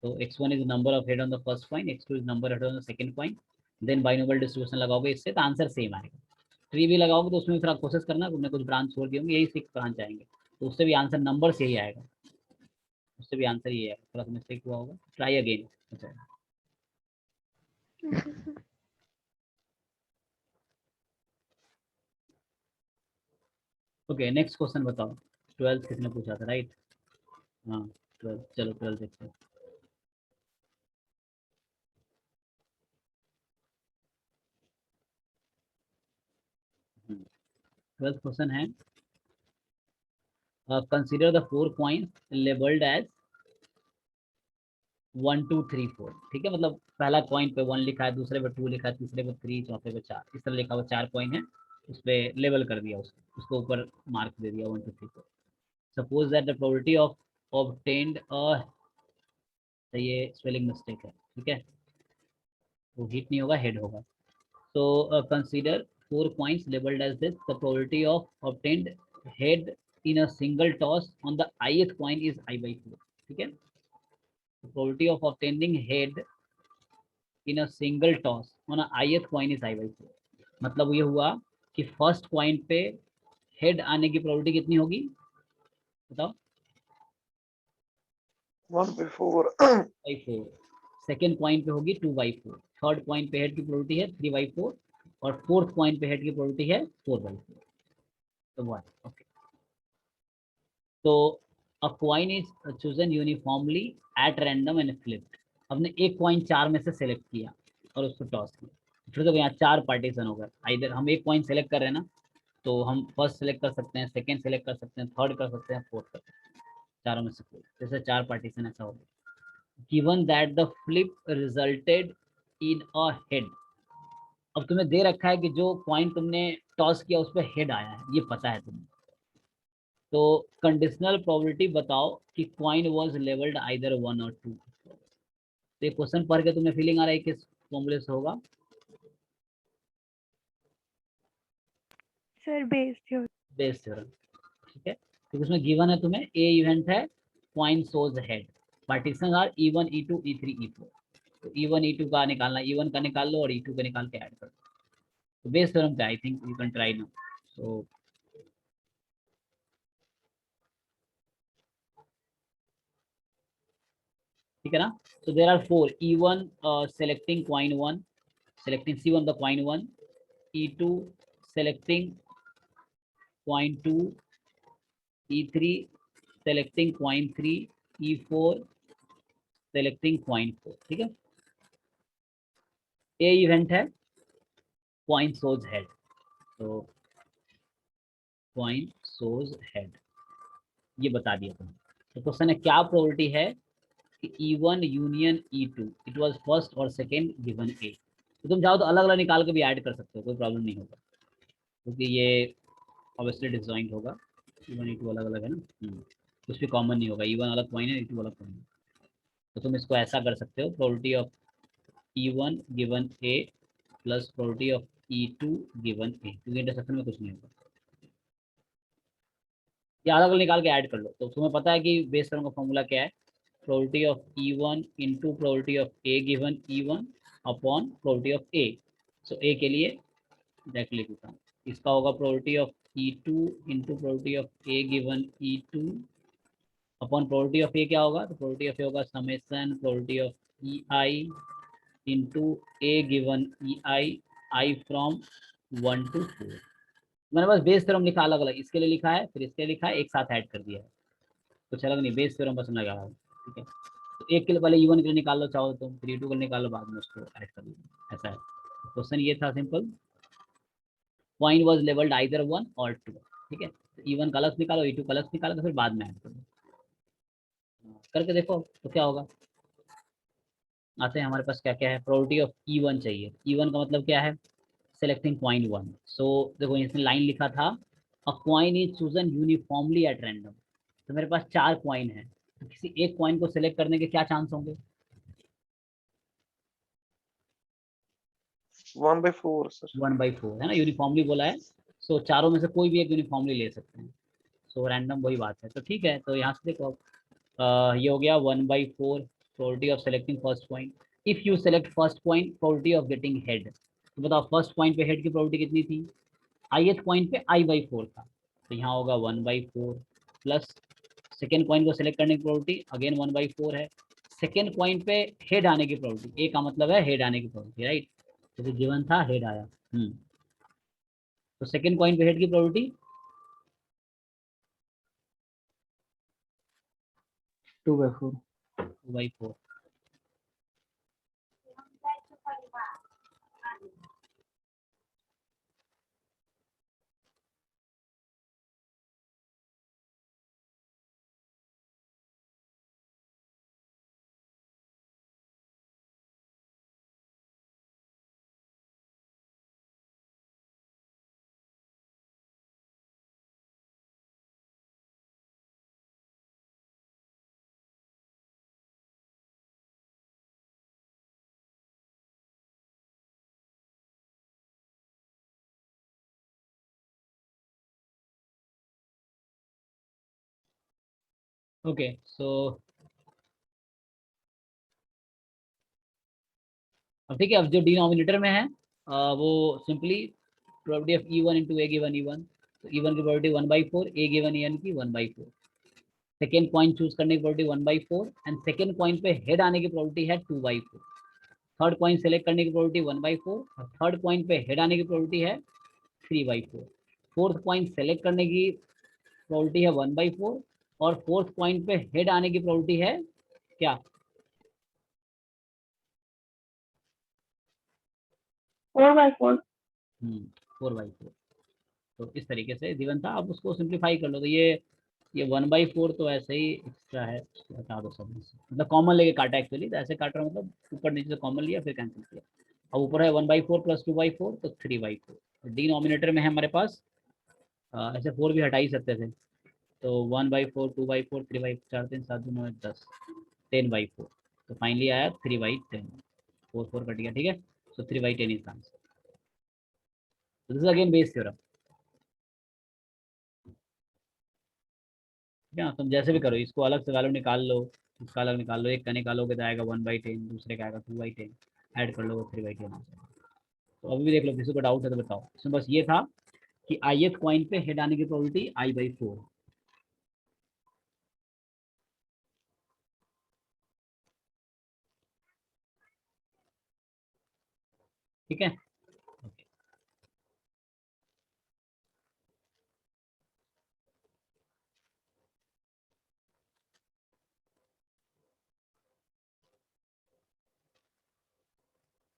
तो x1 is number of head on the first coin, x2 is number head on the second coin, then binomial distribution लगाओगे इससे तो आंसर सेम आएगा। ट्री भी लगाओगे तो उसमें भी थोड़ा कोशिश करना, तुमने कुछ ब्रांच छोड़ दिए होंगे, यही 6 ब्रांच आएंगे, तो उससे भी आंसर नंबर से ही आएगा, उससे भी आंसर ये आएगा। थोड़ा सा मिस्टेक हुआ होगा, ट्राई अगेन। अच्छा, okay sir. Okay next question बताओ। 12th किसने पूछा था, राइट? हाँ 12th, चलो 12th देखते हैं। ट्वेल्थ क्वेश्चन है, consider the 4 coins labelled as 1 2 3 4। ठीक है, मतलब पहला कॉइन पे 1 लिखा है, दूसरे पे 2 लिखा है, तीसरे पे 3, चौथे पे 4, इस तरह लिखा हुआ 4 कॉइन है, उस पे लेबल कर दिया, उसको ऊपर मार्क दे दिया 1 2 3 4। Suppose that the probability of obtained अ, ये स्पेलिंग मिस्टेक है, ठीक है, वो हिट नहीं होगा, हेड होगा। So consider 4 coins labeled as this. The probability of obtained head in a single toss on the ith coin is I by 4. ठीक है, the probability of obtaining head in a single toss on a ith coin is I by 4। मतलब ये हुआ कि first coin पे head आने की probability कितनी होगी, बताओ? 1 by 4 बाई 4। सेकेंड कॉइन पे होगी 2 बाई 4। थर्ड कॉइन पे हेड की प्रोबेबिलिटी है 3 बाई 4, और फोर्थ कॉइन पे हेड की प्रोबेबिलिटी है 4 बाई 4। तो 1, ओके। तो अ coin is chosen uniformly at random and flipped. हमने एक कॉइन 4 में से सेलेक्ट किया और उसको टॉस किया, फिर तो यहाँ 4 पार्टीशन हो गए। इधर हम एक कॉइन सेलेक्ट कर रहे हैं ना, तो हम फर्स्ट सेलेक्ट कर सकते हैं, सेकंड सेलेक्ट कर सकते हैं, थर्ड कर सकते हैं, फोर्थ कर सकते हैं, चारों में से कोई, जैसे 4 पार्टीशन ऐसा हो गया। Given that the flip resulted in a head. अब तुम्हें दे रखा है कि जो कॉइन तुमने टॉस किया उस पर हेड आया है, ये पता है तुम्हें। तो कंडीशनल प्रोबेबिलिटी बताओ कि कॉइन वाज लेवल्ड आइदर 1 और 2। तो ये क्वेश्चन पढ़ के तुम्हें फीलिंग आ रहा है किस फॉर्मूले से होगा? Sir Bayes theorem. Bayes theorem, ठीक है, क्योंकि उसमें गिवन है तुम्हें ए इवेंट है, coin shows head, partition are E1 E2 E3 E4। तो E1 E2 का निकालना, E1 का निकाल लो और E2 का निकाल के ऐड कर दो। तो बेस थ्योरम का I think you can try now. So ठीक है ना। so there are 4, E1 selecting coin 1, selecting C1 the coin 1, E2 selecting coin 2, E3 selecting coin 3, E4 selecting coin 4। ठीक है, A इवेंट है coin shows head, तो coin shows head ये बता दिया तुमने। तो क्वेश्चन है क्या प्रोबेबिलिटी है कि E1 union E2 it was first और सेकंड गिवन A। तो तुम चाहो तो अलग अलग निकाल के भी ऐड कर सकते हो, कोई प्रॉब्लम नहीं होगा, क्योंकि ये ऑब्वियसली डिसजॉइंट होगा। E1 E2 अलग अलग है ना, कुछ भी कॉमन नहीं होगा, E1 अलग कॉइन है, E2 अलग कॉइन है। तो तुम इसको ऐसा कर सकते हो, probability of E1 given A plus probability of E2 given A, क्योंकि इंटरसेक्शन में कुछ नहीं होगा। ये अलग अलग निकाल के ऐड कर लो। तो तुम्हें पता है कि बेस थ्योरम का फॉर्मूला क्या है, probability of E1 into probability of A given E1 upon probability of A। So A के लिए डायरेक्ट लिख देता हूँ, इसका होगा probability of E2 into probability of A given E2 upon probability of A क्या होगा, तो प्रोबेबिलिटी ऑफ A होगा summation probability of EI into A given EI I from 1 to 4। मैंने बस बेस थ्योरम लिखा अलग अलग, इसके लिए लिखा है फिर इसके लिए लिखा है, एक साथ ऐड कर दिया है, कुछ अलग नहीं, बेस थ्योरम बस लगा है। ठीक है, तो एक के लिए पहले E1 के लिए निकाल लो चाहो तो तुम, फिर E2 के लिए निकाल लो, बाद में उसको ऐड कर लो, ऐसा है। क्वेश्चन ये था simple, coin was labelled either 1 और 2। ठीक है, तो E1 का अलग से निकालो, E2 का अलग से निकालो, तो फिर बाद में ऐड कर लो। करके देखो तो क्या होगा। आते हैं हमारे पास क्या क्या है, प्रोबेबिलिटी ऑफ E1 चाहिए। E1 का मतलब क्या है, सेलेक्टिंग कॉइन 1। सो देखो इसमें लाइन लिखा था, अ coin is chosen uniformly at random. तो मेरे पास 4 कॉइन है, तो किसी एक कॉइन को सिलेक्ट करने के क्या चांस होंगे, 1/4 सर। 1/4 है ना, यूनिफॉर्मली बोला है। सो चारों में से कोई भी एक यूनिफॉर्मली ले सकते हैं। सो रैंडम वही बात है, तो ठीक है, तो यहाँ से देखो ये हो गया 1/4 probability of selecting first point. If you select first point, probability of getting head. तो बताओ फर्स्ट पॉइंट पे हेड की प्रोबेबिलिटी कितनी थी, ith पॉइंट पे I/4 था, तो यहाँ होगा 1/4 प्लस सेकेंड पॉइंट को सिलेक्ट करने की प्रोबेबिलिटी अगेन 1/4 है। सेकेंड पॉइंट पे हेड आने की प्रोबेबिलिटी, ए का मतलब है हेड आने की प्रोबेबिलिटी, राइट, तो गिवन था हेड आया। तो सेकेंड पॉइंट पे हेड की प्रोबेबिलिटी 2/4। 2/4। ओके सो अब ठीक है, अब जो डिनोमिनेटर में है वो simply probability of E1 into A given E1। तो E1 की प्रोबेबिलिटी 1/4, ए गिवन EN की 1/4। सेकेंड पॉइंट चूज करने की प्रोबेबिलिटी 1/4 एंड सेकेंड पॉइंट पे हेड आने की प्रोबेबिलिटी है 2/4। थर्ड पॉइंट सेलेक्ट करने की प्रोबेबिलिटी 1/4 और थर्ड पॉइंट पे हेड आने की प्रोबेबिलिटी है 3/4। फोर्थ पॉइंट सेलेक्ट करने की प्रोबेबिलिटी है 1/4 और फोर्थ पॉइंट पे हेड आने की प्रोबेबिलिटी है क्या, 4/4। 4/4। तो इस तरीके से गिवन था, अब उसको सिंप्लीफाई कर लो, तो ये 1/4 तो ऐसे ही एक्स्ट्रा है, उसको हटा दो सब में से, मतलब कॉमन लेके काटा एक्चुअली, तो ऐसे काट रहा हूं, मतलब ऊपर नीचे से कॉमन लिया फिर कैंसिल किया। अब ऊपर है 1/4 प्लस 2/4 तो 3/4। डिनोमिनेटर में है हमारे पास ऐसे 4 भी हटा ही सकते थे, तो 1/4 2/4 3/4 4 3 7 2 9 10 10/4। तो फाइनली आया 3/10, 4 कट गया, ठीक है। सो 3/10 is answer. This is again Bayes theorem. क्या तुम जैसे भी करो, इसको अलग से वैल्यू निकाल लो, इसका अलग निकाल लो, एक का निकालोगे तो आएगा 1/10, दूसरे का आएगा 2/10, ऐड कर लो 3/10 आंसर। तो अभी भी देख लो, किसी को डाउट है तो बताओ। इसमें बस ये था कि ith कॉइन पे हेड आने की प्रोबेबिलिटी I/4। ठीक है, okay.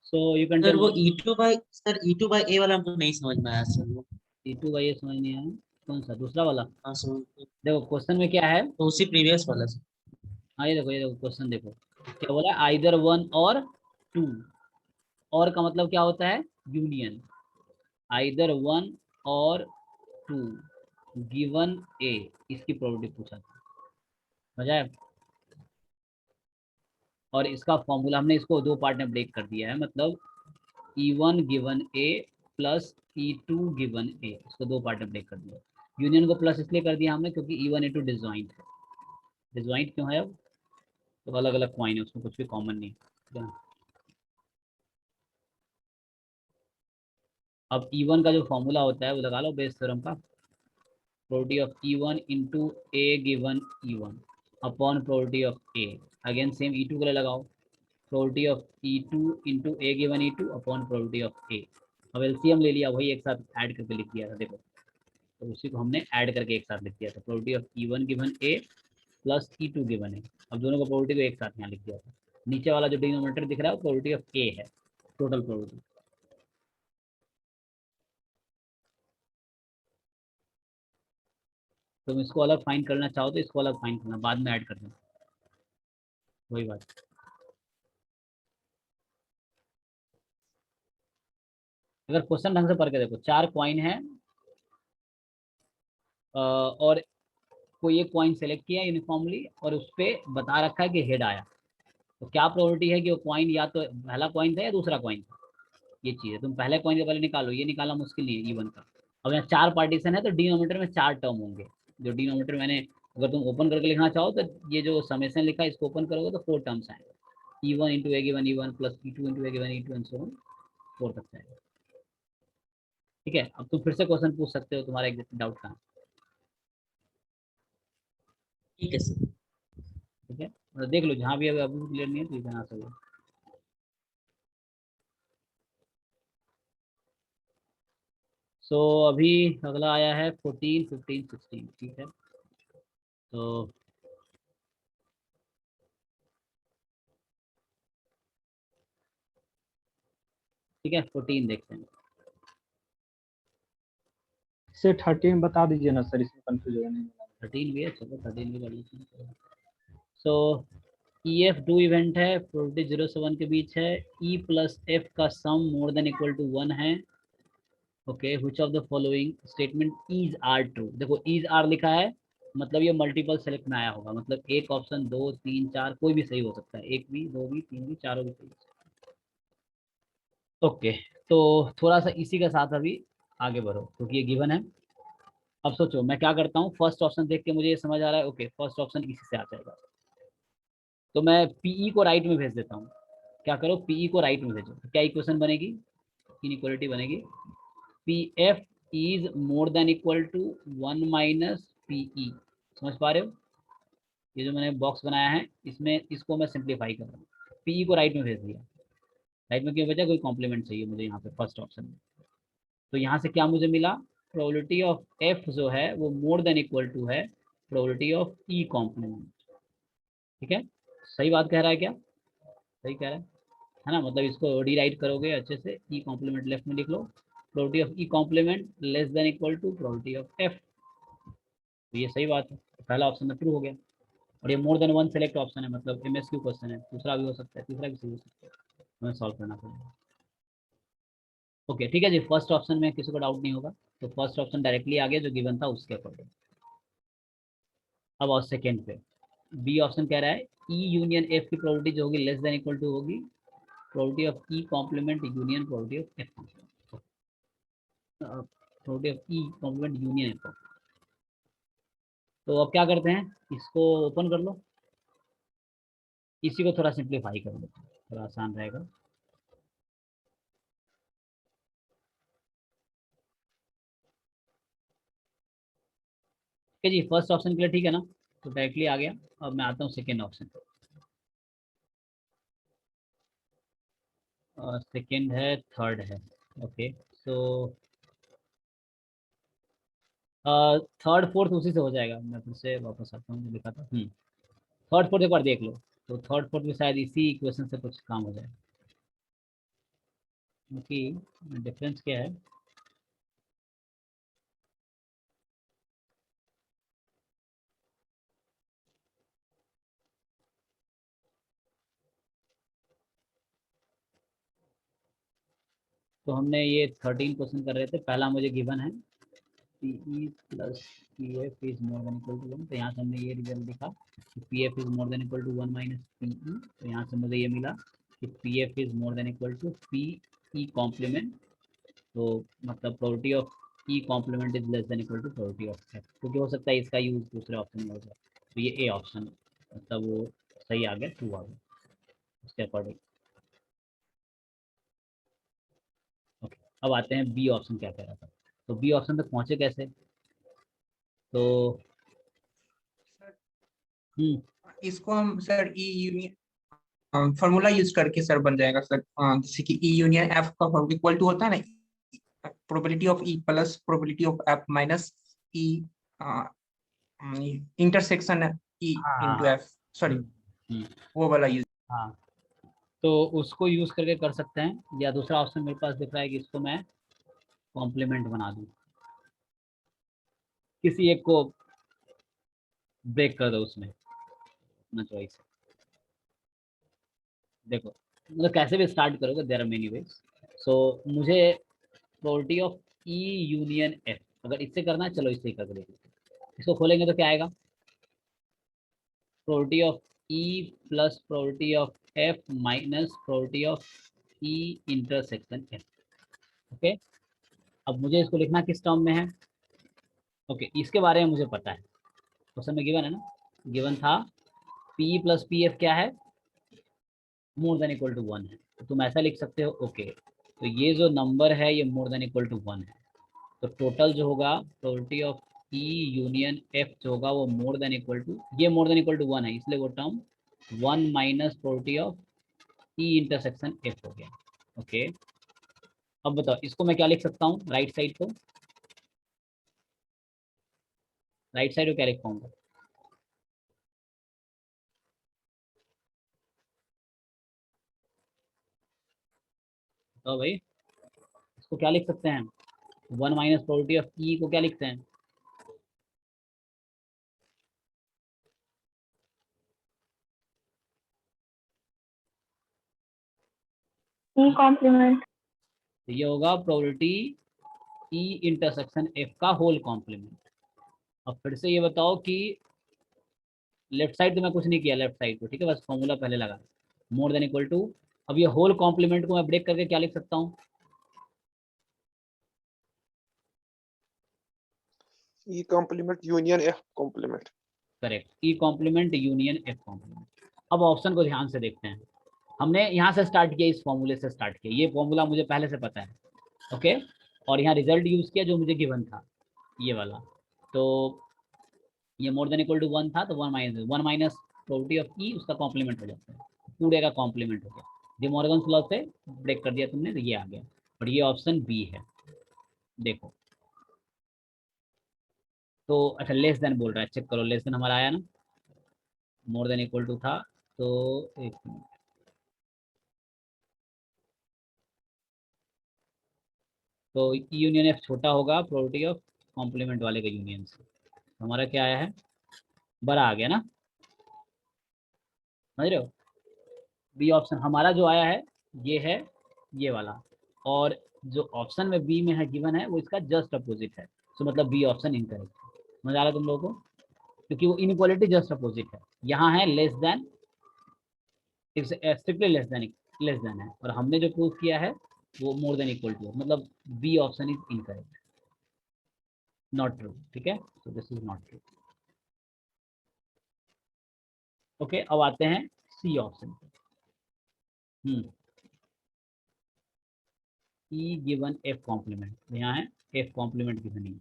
So you can sir tell वो मी। E2/A वाला हमको नहीं समझ में आया सर वो। E2 का ये समझ नहीं आया, कौन सा दूसरा वाला। हाँ सर, देखो क्वेश्चन में क्या है, तो उसी प्रीवियस वाला सर। हाँ ये देखो क्वेश्चन देखो, क्या बोला, आइदर 1 और 2। और का मतलब क्या होता है, यूनियन। आइदर 1 और 2 गिवन ए, इसकी प्रोबेबिलिटी पूछा था, समझ आया। और इसका फॉर्मूला हमने इसको दो पार्ट में ब्रेक कर दिया है, मतलब E1 given A plus E2 given A, इसको दो पार्ट में ब्रेक कर दिया। यूनियन को प्लस इसलिए कर दिया हमने क्योंकि E1 E2 डिजॉइंट है। डिजॉइंट क्यों है? अब तो अलग अलग कॉइन है, उसमें कुछ भी कॉमन नहीं है। अब E1 का जो फॉर्मूला होता है वो लगा लो बेस थ्योरम का, probability of E1 into A given E1 upon probability of A, again same E2 के लिए लगाओ, probability of E2 into A given E2 upon probability of A। अब एलसीएम ले लिया, वही एक साथ ऐड करके लिख दिया था, देखो तो उसी को हमने ऐड करके एक साथ लिख दिया था, probability of E1 given A plus E2 given है। अब दोनों का probability को एक साथ यहाँ लिख दिया था। नीचे वाला जो डिनोमिनेटर दिख रहा है वो probability of A है, टोटल probability। तुम इसको अलग फाइंड करना चाहो तो इसको अलग फाइंड करना, बाद में ऐड कर देना, वही बात। अगर क्वेश्चन ढंग से पढ़ के देखो, 4 कॉइन है और कोई एक कॉइन सेलेक्ट किया यूनिफॉर्मली और उस पर बता रखा है कि हेड आया, तो क्या प्रोबेबिलिटी है कि वो कॉइन या तो पहला कॉइन था या दूसरा कॉइन था। ये चीज़ है, तुम पहले कॉइन के पहले निकालो, ये निकालना मुश्किल नहीं है E1 का। अब यहाँ 4 पार्टीशन है तो डिनोमीटर में 4 टर्म होंगे, जो डिनोमीटर मैंने, अगर तुम ओपन करके लिखना चाहो तो ये जो समेशन लिखा है इसको ओपन करोगे तो 4 टर्म्स आएंगे, E1 into A given E1 plus E2 into A given E2 and so on, 4 तक जाएगा। ठीक है, अब तुम फिर से क्वेश्चन पूछ सकते हो, तुम्हारा एग्जैक्ट डाउट कहाँ है। ठीक है सर। ठीक है, मतलब देख लो जहाँ भी अभी क्लियर नहीं है तो इधर आ सकते हो। सो अभी अगला आया है 14, 15, 16। ठीक है, तो ठीक है 14 देखते हैं। से 13 बता दीजिए ना सर, इसमें कंफ्यूजन नहीं। 13 भी है, चलो 13 भी कर लेते हैं। सो EF2 इवेंट है, प्रोबेबिलिटी 0 से 1 के बीच है, E प्लस F का sum more than equal to 1 है। Okay, which of the following statement is are true. देखो इज आर लिखा है, मतलब ये मल्टीपल सेलेक्ट में आया होगा, मतलब एक ऑप्शन 2 3 4 कोई भी सही हो सकता है, एक भी, दो भी, तीन भी, चारों भी सही हो सकता है। ओके, तो थोड़ा सा इसी के साथ अभी आगे बढ़ो क्योंकि ये गिवन है। अब सोचो मैं क्या करता हूँ, फर्स्ट ऑप्शन देख के मुझे ये समझ आ रहा है, ओके फर्स्ट ऑप्शन इसी से आ जाएगा, तो मैं पीई को राइट में भेज देता हूँ। क्या करो, पीई को राइट में भेजो, तो क्या इक्वेशन बनेगी, इनइक्वालिटी बनेगी, P F is more than equal to 1 minus PE. समझ पा रहे हो, ये जो मैंने बॉक्स बनाया है इसमें इसको मैं सिंप्लीफाई कर रहा हूँ, पीई को राइट में भेज दिया। राइट में क्यों भेजा, कोई कॉम्प्लीमेंट चाहिए मुझे यहाँ पे फर्स्ट ऑप्शन में, तो यहाँ से क्या मुझे मिला, प्रोबेबिलिटी ऑफ एफ जो है वो मोर देन इक्वल टू है प्रोबेबिलिटी ऑफ ई कॉम्प्लीमेंट। ठीक है, सही बात कह रहा है क्या, सही कह रहा है ना, मतलब इसको डी राइट करोगे अच्छे से, ई कॉम्प्लीमेंट लेफ्ट में लिख लो, probability of E complement less than equal to probability of F, तो ये सही बात है, तो पहला ऑप्शन में ट्रू हो गया। और ये मोर देन 1 सेलेक्ट ऑप्शन है, मतलब MSQ क्वेश्चन है, दूसरा भी हो सकता है, तीसरा भी सही हो सकता है, हमें सॉल्व करना पड़ेगा। ओके ठीक है जी, फर्स्ट ऑप्शन में किसी को डाउट नहीं होगा, तो फर्स्ट ऑप्शन डायरेक्टली आ गया जो गिवन था उसके अकॉर्डिंग। अब और सेकेंड पे बी ऑप्शन कह रहा है ई यूनियन एफ की प्रोबेबिलिटी जो होगी लेस देन इक्वल टू होगी probability of E complement union probability of F, probability of E complement union F. तो अब क्या करते हैं, इसको ओपन कर लो, इसी को थोड़ा सिंप्लीफाई कर लो, थोड़ा आसान रहेगा। ठीक है जी, फर्स्ट ऑप्शन के लिए ठीक है ना, तो डायरेक्टली आ गया। अब मैं आता हूँ सेकेंड ऑप्शन पे, सेकेंड है, थर्ड है। ओके, सो थर्ड फोर्थ उसी से हो जाएगा, मैं फिर से वापस आता हूँ जो लिखा था। थर्ड फोर्थ एक बार देख लो, तो थर्ड फोर्थ में शायद इसी इक्वेशन से कुछ काम हो जाए, क्योंकि डिफरेंस क्या है, तो हमने ये 13 क्वेश्चन कर रहे थे, पहला मुझे गिवन है PE plus PF is more than equal to 1, तो यहाँ से हमने ये रिजल्ट लिखा कि PF is more than equal to 1 minus PE, तो यहाँ से मुझे ये मिला कि PF is more than equal to PE complement, तो मतलब probability of E complement is less than equal to probability of F, क्योंकि हो सकता है इसका यूज दूसरे ऑप्शन में हो जाए, तो ये ए ऑप्शन मतलब वो सही आ गया, 2 आ गया उसके अकॉर्डिंग। ओके, अब आते हैं बी ऑप्शन क्या कह रहा था। तो बी ऑप्शन तक पहुंचे कैसे, तो इसको हम sir E union formula use करके सर बन जाएगा सर, जैसे कि ई यूनियन एफ का फॉर्मूला इक्वल टू होता है ना, probability of E plus probability of F minus E intersection E into F, sorry वो वाला यूज। हाँ, तो उसको यूज करके कर सकते हैं, या दूसरा ऑप्शन मेरे पास दिख रहा है कि इसको मैं कॉम्प्लीमेंट बना दूं, किसी एक को ब्रेक कर दो उसमें, अपना चॉइस। देखो मतलब कैसे भी स्टार्ट करोगे, देयर आर मेनी वेज। सो मुझे probability of E union F अगर इससे करना है, चलो इससे ही कर देंगे। इसको खोलेंगे तो क्या आएगा, probability of E plus probability of F minus probability of E intersection F. Okay, अब मुझे इसको लिखना किस टर्म में है, ओके इसके बारे में मुझे पता है, क्वेश्चन में गिवन है ना, गिवन था पी प्लस पी एफ क्या है, मोर देन इक्वल टू 1 है, तो तुम ऐसा लिख सकते हो। ओके, तो ये जो नंबर है ये मोर देन इक्वल टू 1 है, तो टोटल जो होगा probability of E union F जो होगा वो मोर देन इक्वल टू, ये मोर देन इक्वल टू 1 है, इसलिए वो term 1 minus probability of E intersection F हो गया। ओके, अब बताओ इसको मैं क्या लिख सकता हूँ, राइट साइड को, राइट साइड को क्या लिख पाऊंगा, तो भाई इसको क्या लिख सकते हैं, 1 माइनस प्रोबेबिलिटी ऑफ ई को क्या लिखते हैं, ई कॉम्प्लीमेंट। तो ये होगा प्रोबेबिलिटी ई इंटरसेक्शन एफ का होल कॉम्प्लीमेंट। अब फिर से ये बताओ कि लेफ्ट साइड तो मैं कुछ नहीं किया, लेफ्ट साइड को ठीक है, बस फॉर्मूला पहले लगा, मोर देन इक्वल टू, अब ये होल कॉम्प्लीमेंट को मैं ब्रेक करके क्या लिख सकता हूँ, E complement union F complement. Correct, E complement union F complement. अब ऑप्शन को ध्यान से देखते हैं, हमने यहाँ से स्टार्ट किया, इस फॉर्मूले से स्टार्ट किया, ये फॉर्मूला मुझे पहले से पता है। ओके, और यहाँ रिजल्ट यूज किया जो मुझे गिवन था ये वाला, तो ये मोर देन इक्वल टू 1 था, तो 1 माइनस प्रोबेबिलिटी ऑफ ई उसका कॉम्प्लीमेंट हो जाता है, पूरे का कॉम्प्लीमेंट हो गया, डे मॉर्गन्स लॉ से ब्रेक कर दिया तुमने, तो ये आ गया, और ये ऑप्शन बी है। देखो तो अच्छा लेस देन बोल रहा है, चेक करो लेस देन हमारा आया ना, मोर देन इक्वल टू था, तो एक मिनट, तो यूनियन एफ छोटा होगा प्रोबेबिलिटी ऑफ कॉम्प्लीमेंट वाले का यूनियन से, तो हमारा क्या आया है, बड़ा आ गया ना, समझ रहे हो। बी ऑप्शन हमारा जो आया है ये है ये वाला, और जो ऑप्शन में बी में है गिवन है वो इसका जस्ट अपोजिट है, तो मतलब बी ऑप्शन इनकरेक्ट है। समझ आ रहा है तुम लोगों को, क्योंकि वो इनइक्वालिटी जस्ट अपोजिट है, यहाँ है less than, strictly less than है, और हमने जो प्रूव किया है वो मोर देन इक्वल टू, मतलब B option is incorrect, not true, ठीक है, so this is not true. Okay, अब आते हैं सी ऑप्शन पे, ई गिवन एफ कॉम्प्लीमेंट, यहाँ है एफ कॉम्प्लीमेंट गिवन है,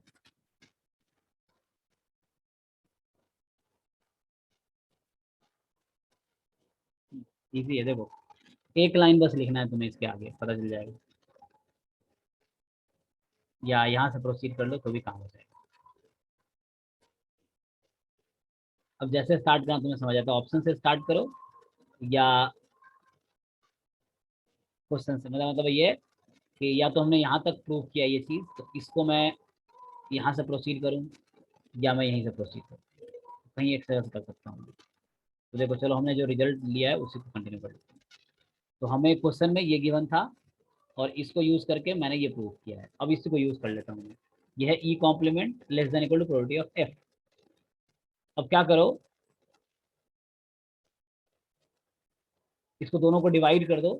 इजी है, देखो एक लाइन बस लिखना है तुम्हें, इसके आगे पता चल जाएगा, या यहाँ से प्रोसीड कर लो तो भी काम हो जाएगा। अब जैसे स्टार्ट करना तुम्हें समझ आता है, ऑप्शन से स्टार्ट करो या क्वेश्चन से, मतलब ये कि या तो हमने यहाँ तक प्रूव किया ये चीज़, तो इसको मैं यहाँ से प्रोसीड करूँ या मैं यहीं से प्रोसीड करूँ, कहीं एक तरह से कर सकता हूँ। तो देखो चलो हमने जो रिजल्ट लिया है उसी को कंटिन्यू कर लेते हैं। तो हमें क्वेश्चन में ये गिवन था और इसको यूज़ करके मैंने ये प्रूव किया है, अब इसको यूज़ कर लेता हूँ मैं। ये है E complement less than equal to probability of F. अब क्या करो, इसको दोनों को डिवाइड कर दो,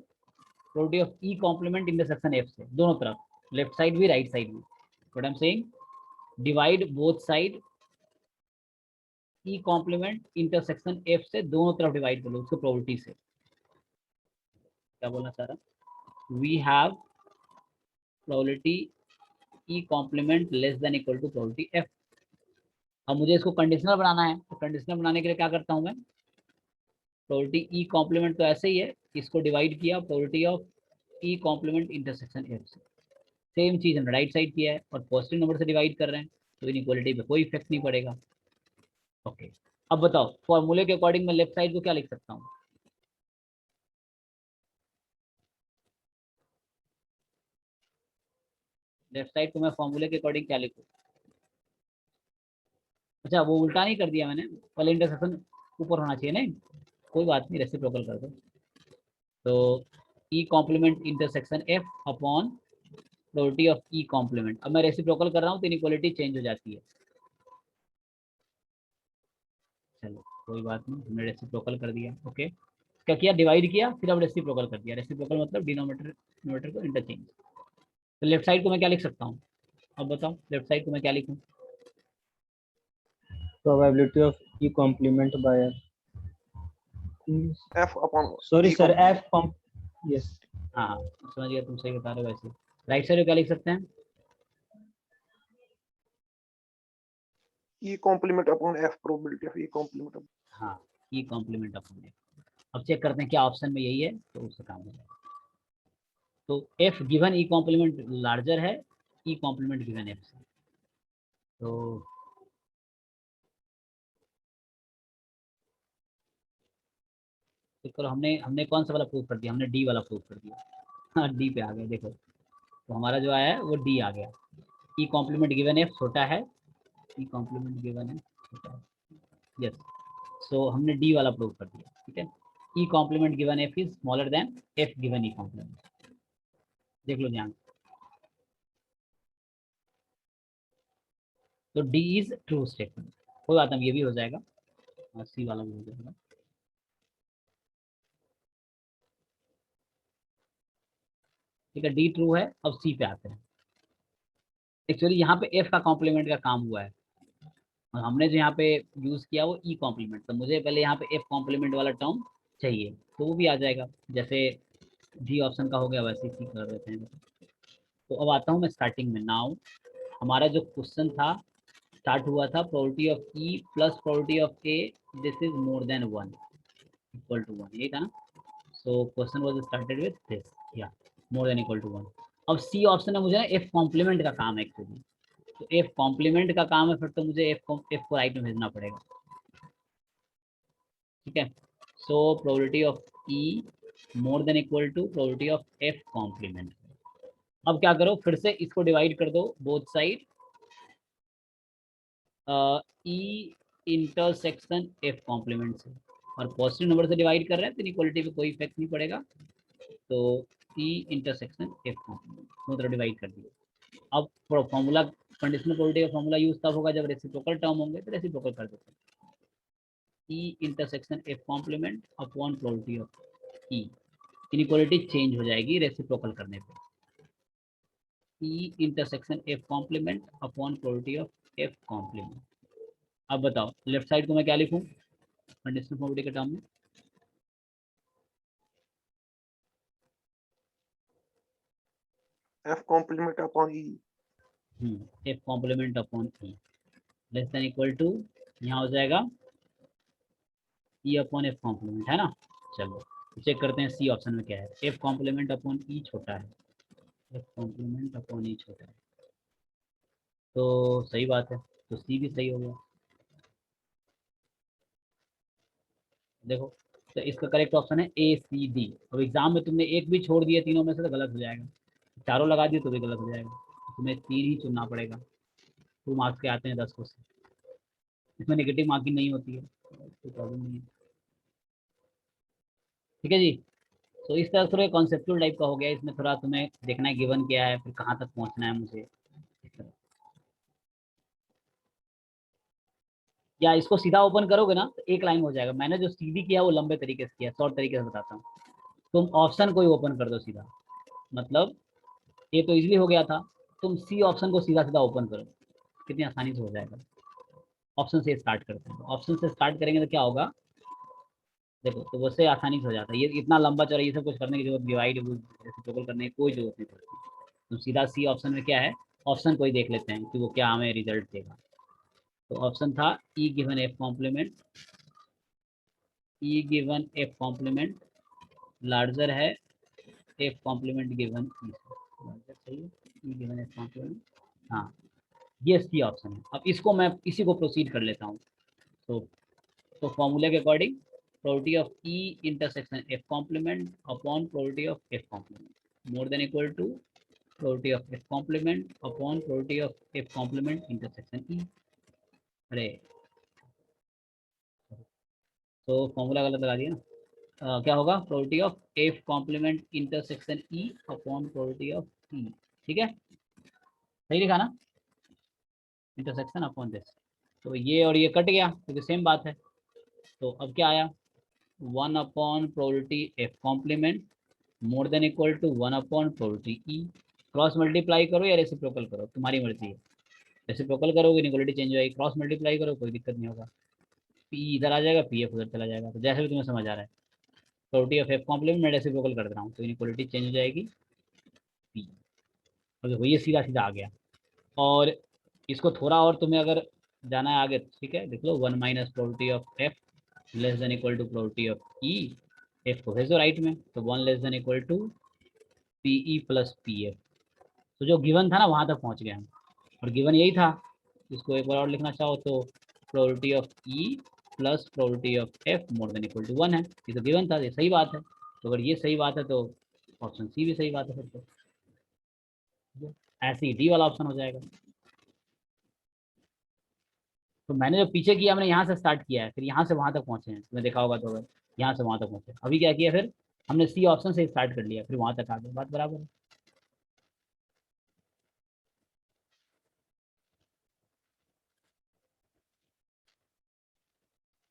probability of E complement intersection F से, दोनों तरफ, लेफ्ट साइड भी राइट साइड भी। What I am saying, divide both side E complement intersection F से, दोनों तरफ डिवाइड कर लो उसको प्रोबेबिलिटी से। क्या बोलना चाह रहा, we have probability E complement less than equal to probability F. अब मुझे इसको कंडीशनल बनाना है, तो कंडीशनल बनाने के लिए क्या करता हूँ मैं, प्रोबेबिलिटी ई कॉम्प्लीमेंट तो ऐसे ही है, इसको डिवाइड किया probability of E complement intersection F से, सेम चीज हमने राइट साइड किया है और पॉजिटिव नंबर से डिवाइड कर रहे हैं, तो इनइक्वालिटी पे कोई इफेक्ट नहीं पड़ेगा। ओके, अब बताओ फॉर्मूले के अकॉर्डिंग मैं लेफ्ट साइड को क्या लिख सकता हूँ, लेफ्ट साइड को मैं फॉर्मूले के अकॉर्डिंग क्या लिखूँ। अच्छा वो उल्टा नहीं कर दिया मैंने, पहले इंटरसेक्शन ऊपर होना चाहिए, नहीं कोई बात नहीं, रेसिप्रोकल कर दो। तो E complement intersection F upon probability of E complement. अब मैं रेसिप्रोकल कर रहा हूँ तो इनइक्वालिटी चेंज हो जाती है। चलो कोई बात नहीं, हमने रेसिप्रोकल कर दिया। ओके, क्या किया, डिवाइड किया, फिर अब रेसिप्रोकल कर दिया। रेसिप्रोकल मतलब डिनोमिनेटर न्यूमरेटर को इंटरचेंज। तो लेफ्ट साइड को मैं क्या लिख सकता हूँ, अब बताओ लेफ्ट साइड को मैं क्या लिखूँ। Probability of E complement by F. F upon Sorry E sir, complement. F comp. Yes. हाँ हाँ समझ गया, तुम सही बता रहे हो। वैसे राइट साइड को क्या लिख सकते हैं, E complement upon F, probability of E complement upon. हाँ ई कॉम्प्लीमेंट अपॉन एफ। अब चेक करते हैं क्या ऑप्शन में यही है, तो उससे काम हो जाएगा। तो F given E complement larger है ई कॉम्प्लीमेंट गिवन एफ से, तो चेक करो, हमने हमने कौन सा वाला प्रूफ कर दिया, हमने डी वाला प्रूफ कर दिया। हाँ डी पे आ गया देखो, तो हमारा जो आया है वो डी आ गया। ई कॉम्प्लीमेंट गिवन एफ छोटा है, ई कॉम्प्लीमेंट गिवन एफ छोटा है, यस। सो हमने डी वाला प्रूफ कर दिया, ठीक है। E complement given F is smaller than F given E complement, देख लो ध्यान। तो डी इज ट्रू स्टेटमेंट, कोई बात नहीं, ये भी हो जाएगा, सी वाला भी हो जाएगा। ठीक है, डी ट्रू है। अब सी पे आते हैं। एक्चुअली यहाँ पे एफ का कॉम्प्लीमेंट का काम हुआ है और हमने जो यहाँ पे यूज किया वो ई कॉम्प्लीमेंट, तो मुझे पहले यहाँ पे एफ कॉम्प्लीमेंट वाला टर्म चाहिए, तो वो भी आ जाएगा, जैसे डी ऑप्शन का हो गया वैसे सी कर देते हैं। तो अब आता हूँ मैं स्टार्टिंग में। नाउ हमारा जो क्वेश्चन था स्टार्ट हुआ था probability of E plus probability of A, this is more than 1 equal to 1, यही था ना। So question was started with this, या मोर देन इक्वल टू 1। अब सी ऑप्शन में मुझे ना एफ कॉम्प्लीमेंट का काम है एक्चुअली, तो एफ कॉम्प्लीमेंट का काम है, फिर तो मुझे एफ को राइट में भेजना पड़ेगा, ठीक है। So probability of E more than equal to probability of F complement. अब क्या करो, फिर से इसको डिवाइड कर दो both side E intersection F complement से, और पॉजिटिव नंबर से डिवाइड कर रहे हैं तो इनइक्वालिटी पे कोई इफेक्ट नहीं पड़ेगा। तो ई इंटरसेक्शन एफ कॉम्प्लीमेंट दोनों तरफ डिवाइड कर दिया। अब फॉर्मूला, कंडीशनल प्रोबेबिलिटी का फॉर्मूला यूज तब होगा जब रेसिप्रोकल टर्म होंगे, तो रेसिप्रोकल कर देते हैं। E intersection F complement upon probability of E, inequality change हो जाएगी रेसिप्रोकल करने पे। E intersection F complement upon probability of F complement. अब बताओ लेफ्ट साइड को मैं क्या लिखूं कंडीशनल प्रोबेबिलिटी के टर्म में, F complement upon E. F complement upon E less than equal to, यहाँ हो जाएगा ई अपॉन एफ कॉम्प्लीमेंट, है ना। चलो चेक करते हैं सी ऑप्शन में क्या है, एफ कॉम्प्लीमेंट अपॉन ई छोटा है, एफ कॉम्प्लीमेंट अपॉन ई छोटा है, तो सही बात है, तो सी भी सही हो गया। देखो, तो इसका करेक्ट ऑप्शन है ए सी डी। अब एग्जाम में तुमने एक भी छोड़ दिया तीनों में से तो गलत हो जाएगा, चारों लगा दिए तो भी गलत हो जाएगा, तो तुम्हें 3 ही चुनना पड़ेगा। 2 मार्क्स के आते हैं 10 क्वेश्चन, इसमें नेगेटिव मार्किंग नहीं होती है, कोई प्रॉब्लम नहीं है, ठीक है जी। तो इस तरह थोड़ा कॉन्सेप्चुअल टाइप का हो गया, इसमें थोड़ा तुम्हें देखना है गिवन क्या है, फिर कहाँ तक पहुँचना है मुझे, इस तरह। या इसको सीधा ओपन करोगे ना तो एक लाइन हो जाएगा। मैंने जो सीधी किया वो लंबे तरीके से किया, शॉर्ट तरीके से बताता हूँ। तुम ऑप्शन को ही ओपन कर दो सीधा, मतलब ये तो इजीली हो गया था। तुम सी ऑप्शन को सीधा सीधा ओपन करो, कितनी आसानी से हो जाएगा। ऑप्शन से स्टार्ट करते हैं, ऑप्शन से स्टार्ट करेंगे तो क्या होगा देखो, तो वैसे आसानी से हो जाता है। ये इतना लंबा चौड़ा ये सब कुछ करने की जरूरत, डिवाइड रेसिप्रोकल करने की कोई जरूरत नहीं पड़ती। तो सीधा सी ऑप्शन में क्या है, ऑप्शन को ही देख लेते हैं कि वो क्या हमें रिजल्ट देगा। तो ऑप्शन था E given F complement, E given F complement larger है F complement given E, larger सही है, ई गिवन एफ कॉम्प्लीमेंट, हाँ ये सी ऑप्शन है। अब इसको मैं इसी को प्रोसीड कर लेता हूँ। तो फॉर्मूले के according probability of E intersection F complement upon probability of F complement more than equal to probability of F complement upon probability of F complement intersection E. अरे तो फॉर्मूला गलत लगा दिया ना। क्या होगा, probability of F complement intersection E upon probability of E. ठीक है, सही लिखा ना, इंटरसेक्शन अपॉन दिस। तो ये और ये कट गया क्योंकि सेम बात है। तो अब क्या आया, 1 upon probability F complement more than equal to 1 upon probability E. Cross multiply करो या रेसिप्रोकल करो, तुम्हारी मर्जी है। रेसिप्रोकल करोगे इक्वलिटी चेंज हो जाएगी, क्रॉस मल्टीप्लाई करो कोई दिक्कत नहीं होगा। पी इधर आ जाएगा, पी एफ उधर चला जाएगा। तो जैसे भी तुम्हें समझ आ रहा है, प्रोबेबिलिटी ऑफ एफ कॉम्प्लीमेंट मैं रेसिप्रोकल कर दे रहा हूँ तो इक्वलिटी चेंज हो जाएगी पी। और देखो ये सीधा सीधा आ गया। और इसको थोड़ा और तुम्हें अगर जाना है आगे, ठीक है, देख लो 1 minus probability of F less than equal to probability of E. F को भेजो राइट में, तो 1 less than equal to P E plus P F. तो जो गिवन था ना वहाँ तक पहुँच गए हम, और गिवन यही था। इसको एक बार और लिखना चाहो तो probability of E plus probability of F more than equal to 1 है। ये तो गिवन था, ये सही बात है। तो अगर ये सही बात है तो ऑप्शन सी भी सही बात है, फिर तो ऐसे ही डी वाला ऑप्शन हो जाएगा। तो मैंने जो पीछे किया, हमने यहाँ से स्टार्ट किया है, फिर यहाँ से वहाँ तक पहुँचे हैं, तुम्हें देखा होगा। तो यहाँ से वहाँ तक पहुँचे, अभी क्या किया, फिर हमने सी ऑप्शन से स्टार्ट कर लिया, फिर वहाँ तक आ गए। बात बराबर है।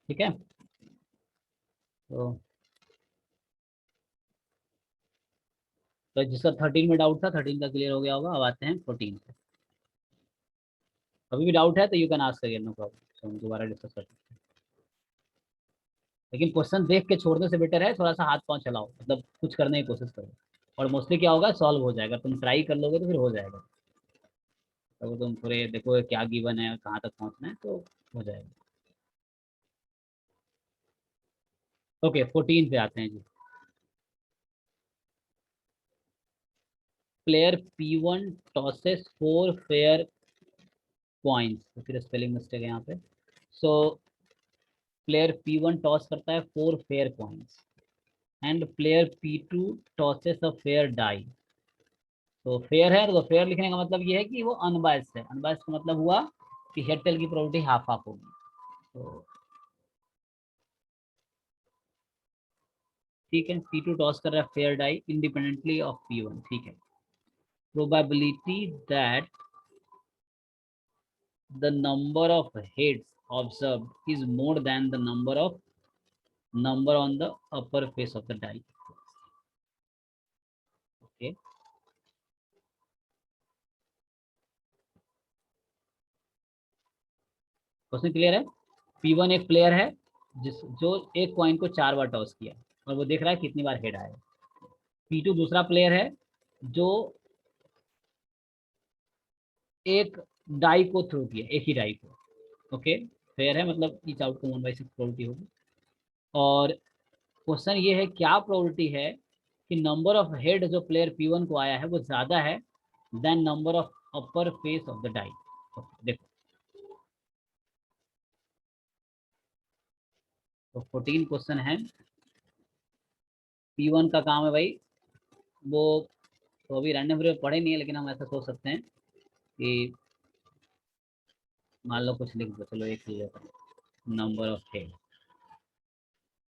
ठीक है, तो जिसका 13 में डाउट था 13 का क्लियर हो गया होगा। अब आते हैं 14 पे। अभी भी डाउट है तो you can ask again, no problem, तो हम दोबारा डिस्कस कर सकते हैं। लेकिन क्वेश्चन देख के छोड़ने से बेटर है थोड़ा सा हाथ पांव चलाओ, मतलब कुछ करने की कोशिश करो, और मोस्टली क्या होगा, सॉल्व हो जाएगा। तुम ट्राई कर लोगे तो फिर हो जाएगा। तो तुम थोड़े देखो क्या गिवन है, कहाँ तक पहुँचना है, तो हो जाएगा। ओके 14 पे आते हैं जी। Player P1 tosses 4 fair points, तो फिर स्पेलिंग मिस्टेक है यहाँ पे। सो प्लेयर P1 टॉस करता है 4 fair points and player P2 tosses a fair die. तो फेयर है तो फेयर लिखने का मतलब ये है कि वो अनबायस्ड है। अनबायस्ड का मतलब हुआ कि हेड टेल की प्रोबेबिलिटी हाफ हाफ होगी। तो ठीक है, P2 टॉस कर रहा है fair die independently of P1। ठीक है, probability that the number of heads observed is more than the number on the upper face of the die. Okay, question clear है। P1 एक प्लेयर है जो एक कॉइन को 4 बार टॉस किया और वो देख रहा है कितनी बार हेड आया। P2 दूसरा प्लेयर है जो एक डाई को थ्रो किया, एक ही डाई को। ओके, फेयर है मतलब ईच आउटकम 1/6 प्रोबेबिलिटी होगी। और क्वेश्चन ये है क्या प्रोबेबिलिटी है कि नंबर ऑफ हेड जो प्लेयर P1 को आया है वो ज्यादा है than number of upper face of the die. देखो तो 14 क्वेश्चन है। P1 का काम है भाई, वो तो अभी रैंडम वेरिएबल पढ़े नहीं है, लेकिन हम ऐसा सोच सकते हैं कि मान लो कुछ लिख दो, चलो एक लिख देता हूँ, नंबर ऑफ हेड,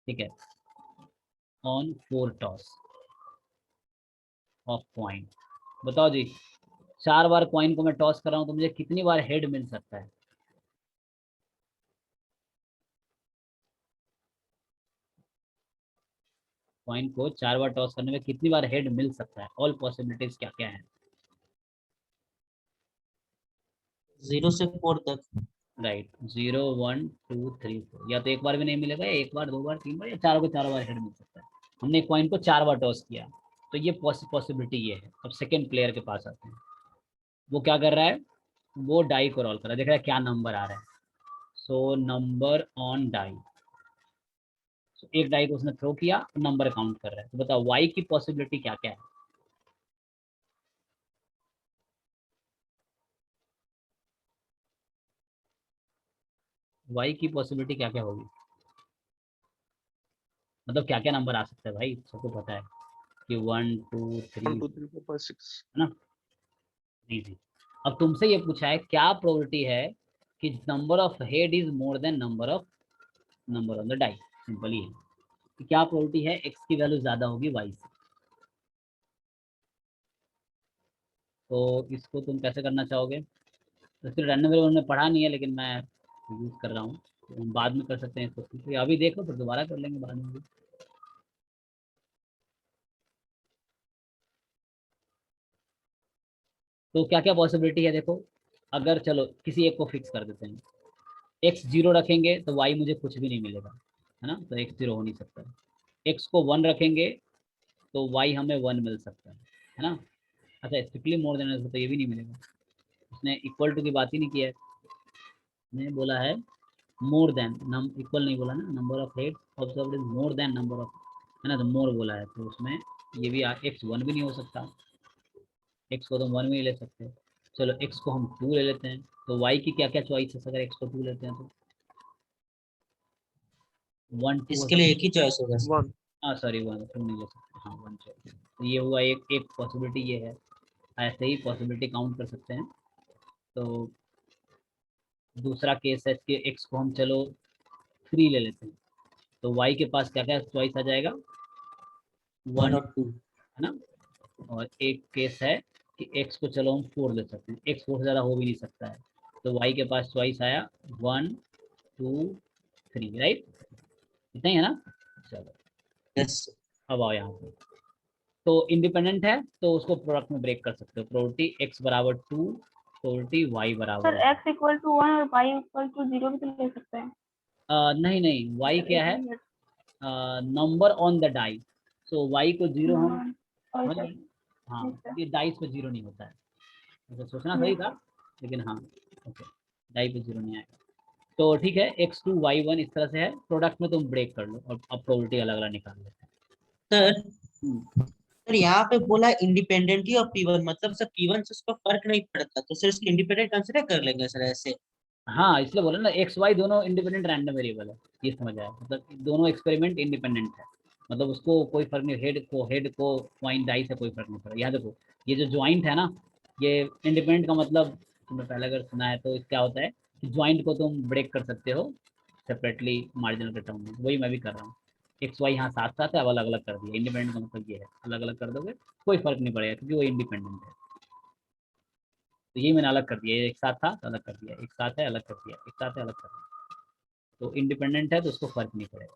ठीक है, ऑन 4 टॉस ऑफ कॉइन। बताओ जी, 4 बार कॉइन को मैं टॉस कर रहा हूँ तो मुझे कितनी बार हेड मिल सकता है। कॉइन को 4 बार टॉस करने में कितनी बार हेड मिल सकता है, ऑल पॉसिबिलिटीज क्या क्या है। 0 से 4 तक। राइट, 0 1 2 3 4, या तो एक बार भी नहीं मिलेगा, या एक बार, दो बार, तीन बार, या चारों को 4 बार हेड मिल सकता है। हमने कॉइन को 4 बार टॉस किया, तो ये पॉसिबिलिटी ये है। अब सेकेंड प्लेयर के पास आते हैं, वो क्या कर रहा है, वो डाई को रोल कर रहा है, देख रहा है क्या नंबर आ रहा है। सो नंबर ऑन डाई, एक डाई को उसने थ्रो किया, नंबर काउंट कर रहा है। तो बताओ वाई की पॉसिबिलिटी क्या क्या है। वाई की पॉसिबिलिटी क्या क्या होगी, मतलब क्या क्या नंबर आ सकता है भाई, सबको पता है कि 1 2 3 1 2 3 4 5 6। है ना, इजी। अब तुमसे ये पूछा है क्या प्रोबेबिलिटी है कि number of head is more than number on the die. Simple ही है कि क्या प्रोबेबिलिटी है एक्स की वैल्यू ज्यादा होगी वाई से। तो इसको तुम कैसे करना चाहोगे, तो फिर रैंडम वेरिएबल में पढ़ा नहीं है, लेकिन मैं यूज कर रहा हूँ, तो हम बाद में कर सकते हैं इसको। तो अभी देख लो, फिर दोबारा कर लेंगे बाद में भी। तो क्या क्या पॉसिबिलिटी है देखो, अगर चलो किसी एक को फिक्स कर देते हैं, एक्स 0 रखेंगे तो वाई मुझे कुछ भी नहीं मिलेगा, है ना, तो एक्स 0 हो नहीं सकता है। एक्स को 1 रखेंगे तो वाई हमें 1 मिल सकता है ना। अच्छा, स्ट्रिक्टली मोर देन तो ये भी नहीं मिलेगा, उसने इक्वल टू की बात ही नहीं किया है, उसने बोला है मोर देन, नम इक्वल नहीं बोला ना, number of head observed is more than number of, है ना, तो मोर बोला है, तो उसमें ये भी एक्स 1 भी नहीं हो सकता, एक्स को तो 1 भी नहीं ले सकते। चलो एक्स को हम 2 ले लेते हैं, तो वाई की क्या क्या चॉइस है अगर एक्स को 2 लेते हैं तो 1 2 हो इसके लिए सकता एक ही चॉइस होगा सर। 1 हाँ सॉरी 1 2 नहीं ले सकते, हाँ 1 चॉइस। तो ये हुआ एक एक पॉसिबिलिटी ये है, ऐसे ही पॉसिबिलिटी काउंट कर सकते हैं। तो दूसरा केस है कि एक्स को हम चलो 3 ले लेते हैं, तो वाई के पास क्या क्या चॉइस आ जाएगा, 1 1 और 2। है ना। और एक केस है कि एक्स को चलो हम 4 ले सकते हैं, एक्स 4 से ज़्यादा हो भी नहीं सकता है, तो वाई के पास चॉइस आया 1 2 3, राइट, इतना ही है ना। चलो यस। अब आओ यहाँ पे, तो इंडिपेंडेंट है तो उसको प्रोडक्ट में ब्रेक कर सकते हो, प्रोबेबिलिटी एक्स बराबर 2, प्रोबेबिलिटी वाई बराबर सर x इक्वल टू 1 और y इक्वल टू 0 भी तो ले सकते हैं। नहीं नहीं, वाई सर क्या एक है, minute. Number on the die, so Y को 0 हम और समझ सर रहे हैं? हाँ, ठीक है। ये डाइस पे 0 नहीं होता है, अच्छा सोचना हम्म, सही था, लेकिन हाँ ओके, डाई पे 0 नहीं आएगा। तो ठीक है, x2 y1 इस तरह से है, प्रोडक्ट में तुम ब्रेक कर लो और अब प्रोबेबिलिटी अलग अलग निकाल लेते सर हैं। सर यहाँ पे बोला इंडिपेंडेंटली ऑफ P1, मतलब सर P1 से उसको फर्क नहीं पड़ता, तो सर इसको इंडिपेंडेंट कंसिडर कर लेंगे सर ऐसे। हाँ इसलिए बोला ना, एक्स वाई दोनों इंडिपेंडेंट रैंडम वेरिएबल है, ये समझ आया, मतलब दोनों एक्सपेरिमेंट इंडिपेंडेंट है, मतलब उसको कोई फर्क नहीं, हेड को पॉइंट डाई से कोई फर्क नहीं पड़ा। यहाँ देखो ये जो ज्वाइंट है ना, ये इंडिपेंडेंट का मतलब तुमने पहले अगर सुना है तो क्या होता है कि ज्वाइंट को तुम ब्रेक कर सकते हो सेपरेटली मार्जिनल के टर्म में, वही मैं भी कर रहा हूँ। एक्स वाई यहाँ साथ साथ है, अब अलग अलग कर दिया, इंडिपेंडेंट का मतलब ये है, अलग अलग कर दोगे कोई फर्क नहीं पड़ेगा क्योंकि वो इंडिपेंडेंट है। तो ये मैंने अलग कर दिया, एक साथ था तो अलग कर दिया, एक साथ है अलग कर दिया, एक साथ है अलग कर दिया, तो इंडिपेंडेंट है तो उसको फर्क नहीं पड़ेगा।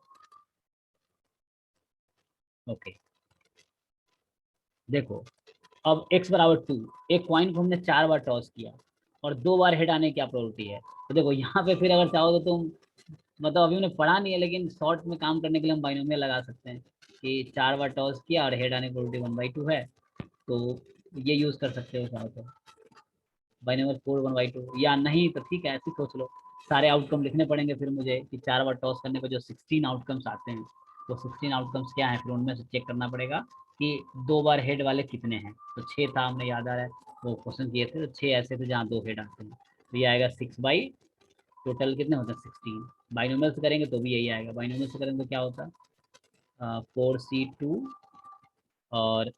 ओके देखो, अब x बराबर 2, एक कॉइन को हमने 4 बार टॉस किया और 2 बार हेड आने की क्या प्रोबेबिलिटी है। तो देखो यहाँ पे फिर अगर चाहो तो तुम, मतलब अभी हमने पढ़ा नहीं है लेकिन शॉर्ट में काम करने के लिए हम बाइनोमियल लगा सकते हैं कि 4 बार टॉस किया और हेड आने की प्रोबेबिलिटी 1/2 है, तो ये यूज कर सकते हो चाहो तो, बाइनोमियल 4 1/2, या नहीं तो ठीक है ऐसे सोच लो, सारे आउटकम लिखने पड़ेंगे फिर मुझे कि 4 बार टॉस करने पर जो 16 आउटकम्स आते हैं, वो 16 आउटकम्स क्या है, फिर उनमें से चेक करना पड़ेगा कि 2 बार हेड वाले कितने हैं। तो 6 था, हमने याद आ रहा है वो क्वेश्चन किए थे, तो 6 ऐसे थे जहाँ 2 हेड आते हैं, तो ये आएगा 6 बाई टोटल कितने होते हैं 16। बाइनोमियल से करेंगे तो भी यही आएगा, बाइनोमियल से करेंगे तो क्या होता है 4c2 और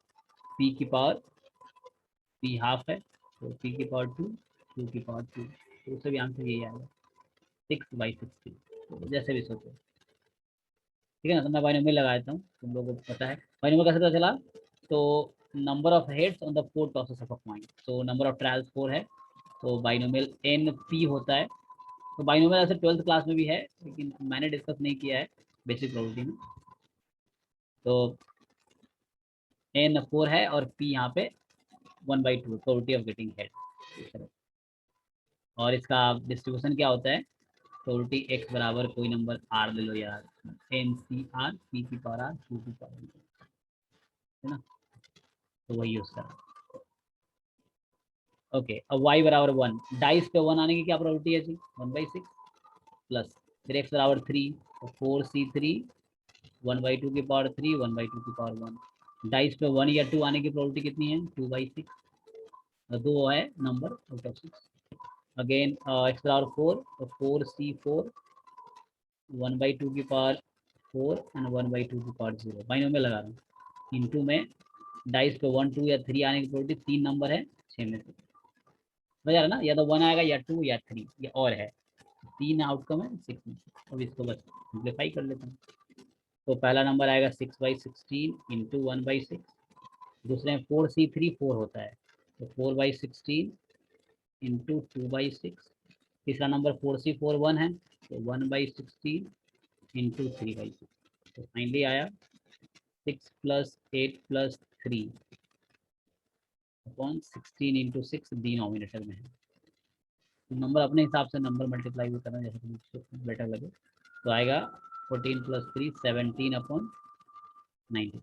p की पावर, p हाफ है तो p की पावर 2, 2 की पावर 2, तो उससे भी आंसर यही आएगा 6/16, तो जैसे भी सोचो ठीक है ना। तो मैं बाइनोमियल लगा देता हूँ, तुम लोगों को पता है बाइनोमियल कैसे पता चला, तो number of heads on the 4 tosses of a coin, तो नंबर ऑफ ट्रायल्स 4 है, तो बाइनोमियल NP होता है। तो बाइनोमियल ऐसे 12th क्लास में भी है लेकिन मैंने डिस्कस नहीं किया है बेसिक प्रोबेबिलिटी में। तो n 4 है और p यहाँ पे 1/2 प्रोबेबिलिटी ऑफ गेटिंग हेड। और इसका डिस्ट्रीब्यूशन क्या होता है, प्रोबेबिलिटी x बराबर कोई नंबर r ले लो यार, NCR p की पावर r q की पावर है ना, तो वही यूज करा। ओके, अब y बराबर 1, डाइस पे 1 आने की क्या प्रोबेबिलिटी है जी, 1/6 प्लस फिर x बराबर 3, तो 4c3 1/2 की पावर 3 1/2 की पावर 1। डाइस पे 1 या 2 आने की प्रोबेबिलिटी कितनी है, 2/6, दो है number out of 6। Again x बराबर 4, तो 4c4 1/2 की पावर 4 एंड 1/2 की पावर 0, बाइनोमियल लगा रहा हूँ, इनटू में डाइस पे 1 2 या 3 आने की प्रोबेबिलिटी 3 नंबर है 6 में से, समझ आ रहा ना, या तो 1 आएगा या 2 या 3 या और है, 3 आउटकम है 6 में से। अब इसको बस सिंप्लीफाई कर लेते हैं, तो पहला नंबर आएगा 6/16 इंटू 1/6, दूसरे में 4c3 4 होता है, तो 4/16 इंटू 2/6, तीसरा नंबर 4c4 1 है, तो 1/16 इंटू 3/6, तो फाइनली आया 6 + 8 + 3 अपॉन 16 इंटू 6 डिनोमिनेटर में है। तो नंबर अपने हिसाब से नंबर मल्टीप्लाई भी करना जैसे तुम्हें बेटर लगे, तो आएगा 14 + 3 17 अपॉन 96।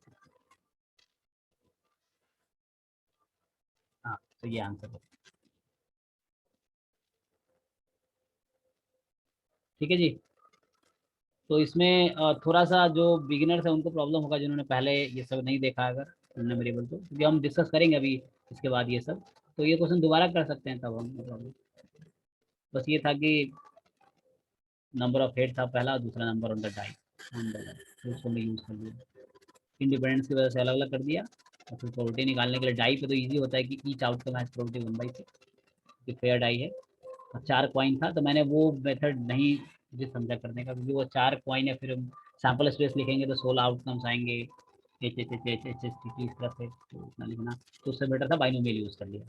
हाँ, तो ये आंसर है, ठीक है जी। तो इसमें थोड़ा सा जो बिगिनर्स है उनको प्रॉब्लम होगा, जिन्होंने पहले ये सब नहीं देखा अगर नंबरेबल, तो क्योंकि हम डिस्कस करेंगे अभी इसके बाद ये सब, तो ये क्वेश्चन दोबारा कर सकते हैं तब हम, प्रॉब्लम बस ये था कि नंबर ऑफ हेड था पहला, दूसरा नंबर ऑन द डाई, तो उसको मैं यूज़ कर लिया, इंडिपेंडेंस की वजह से अलग अलग कर दिया, और फिर प्रोबेबिलिटी निकालने के लिए डाई पे तो ईजी होता है कि ईच आउटकम हैज प्रोबेबिलिटी 1/6, कि फेयर डाई है। और 4 कॉइन था तो मैंने वो मेथड नहीं मुझे समझा करने का, क्योंकि वो 4 कॉइन है, फिर हम सैम्पल स्पेस लिखेंगे तो 16 आउटकम्स आएंगे, H H H H H H T इस तरह से, तो इतना लिखना, तो उससे बेटर था बाइनोमियल यूज़ कर लिया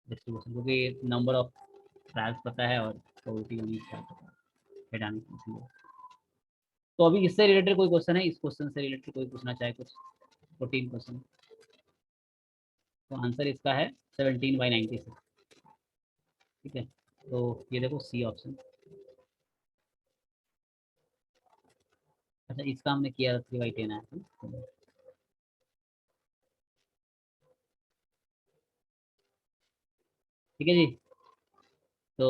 डिस्ट्रीब्यूशन, क्योंकि नंबर ऑफ ट्रायल्स पता है और प्रोबेबिलिटी यूनिक क्या पता है। तो अभी इससे रिलेटेड कोई क्वेश्चन है, इस क्वेश्चन से रिलेटेड कोई पूछना चाहे कुछ, 14 क्वेश्चन, तो आंसर इसका है 17/96, ठीक है। तो ये देखो सी ऑप्शन, अच्छा इसका हमने किया 3/10 है, ठीक है जी। तो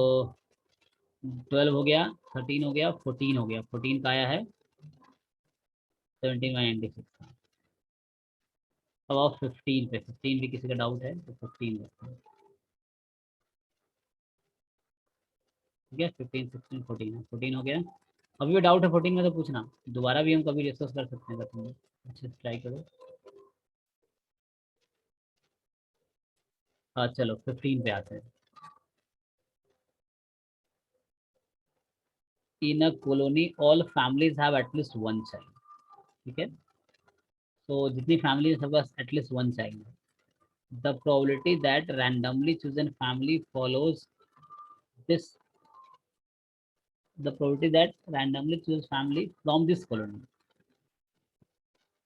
12 हो गया, 13 हो गया, 14 हो गया, 14 का आया है 17/96 का। अब आओ 15 पे, 15 भी किसी का डाउट है तो 15 देखते हैं, ठीक है। 15 16 14 है, 14 हो गया, अभी भी डाउट है 14 में तो पूछना, दोबारा भी हम कभी डिस्कस कर सकते हैं अगर तुम अच्छे से ट्राई करो। हाँ चलो 15 पे आते हैं। In a colony all families have at least one child, ठीक है, तो जितनी फैमिली सबके पास एटलीस्ट वन चाइल्ड है, the probability that randomly chosen family follows this, the probability that randomly choose family from this colony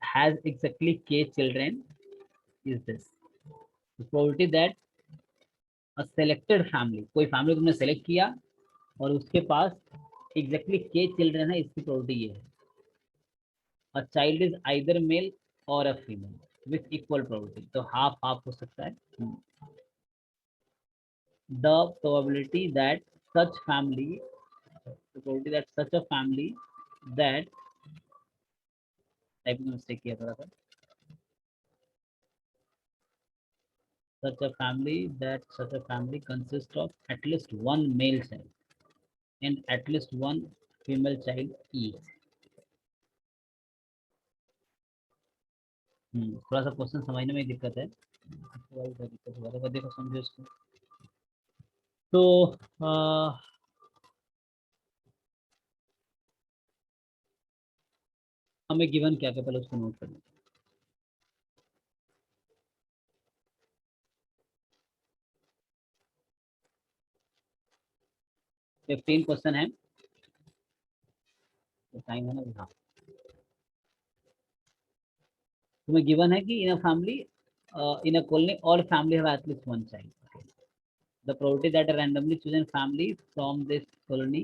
has exactly k children is this, the probability that a selected family, कोई family तुमने select किया और उसके पास exactly के children है, इसकी probability ये है, a child is either male or a female with equal probability, तो हाफ हाफ हो सकता है। The probability that such family, the probability that such a family that, typing mistake किया थोड़ा सा, such a family consists of at least one male child and at least one female child each। थोड़ा सा question समझने में दिक्कत है, दिक्कत हुआ था, देखो समझो इसको। तो हमें गिवन क्या क्या, पहले उसको नोट कर लें। 15 क्वेश्चन है, तो टाइम है ना, हाँ तुम्हें गिवन है कि in a family in a colony all family have at least one child. The probability that a randomly chosen family from this colony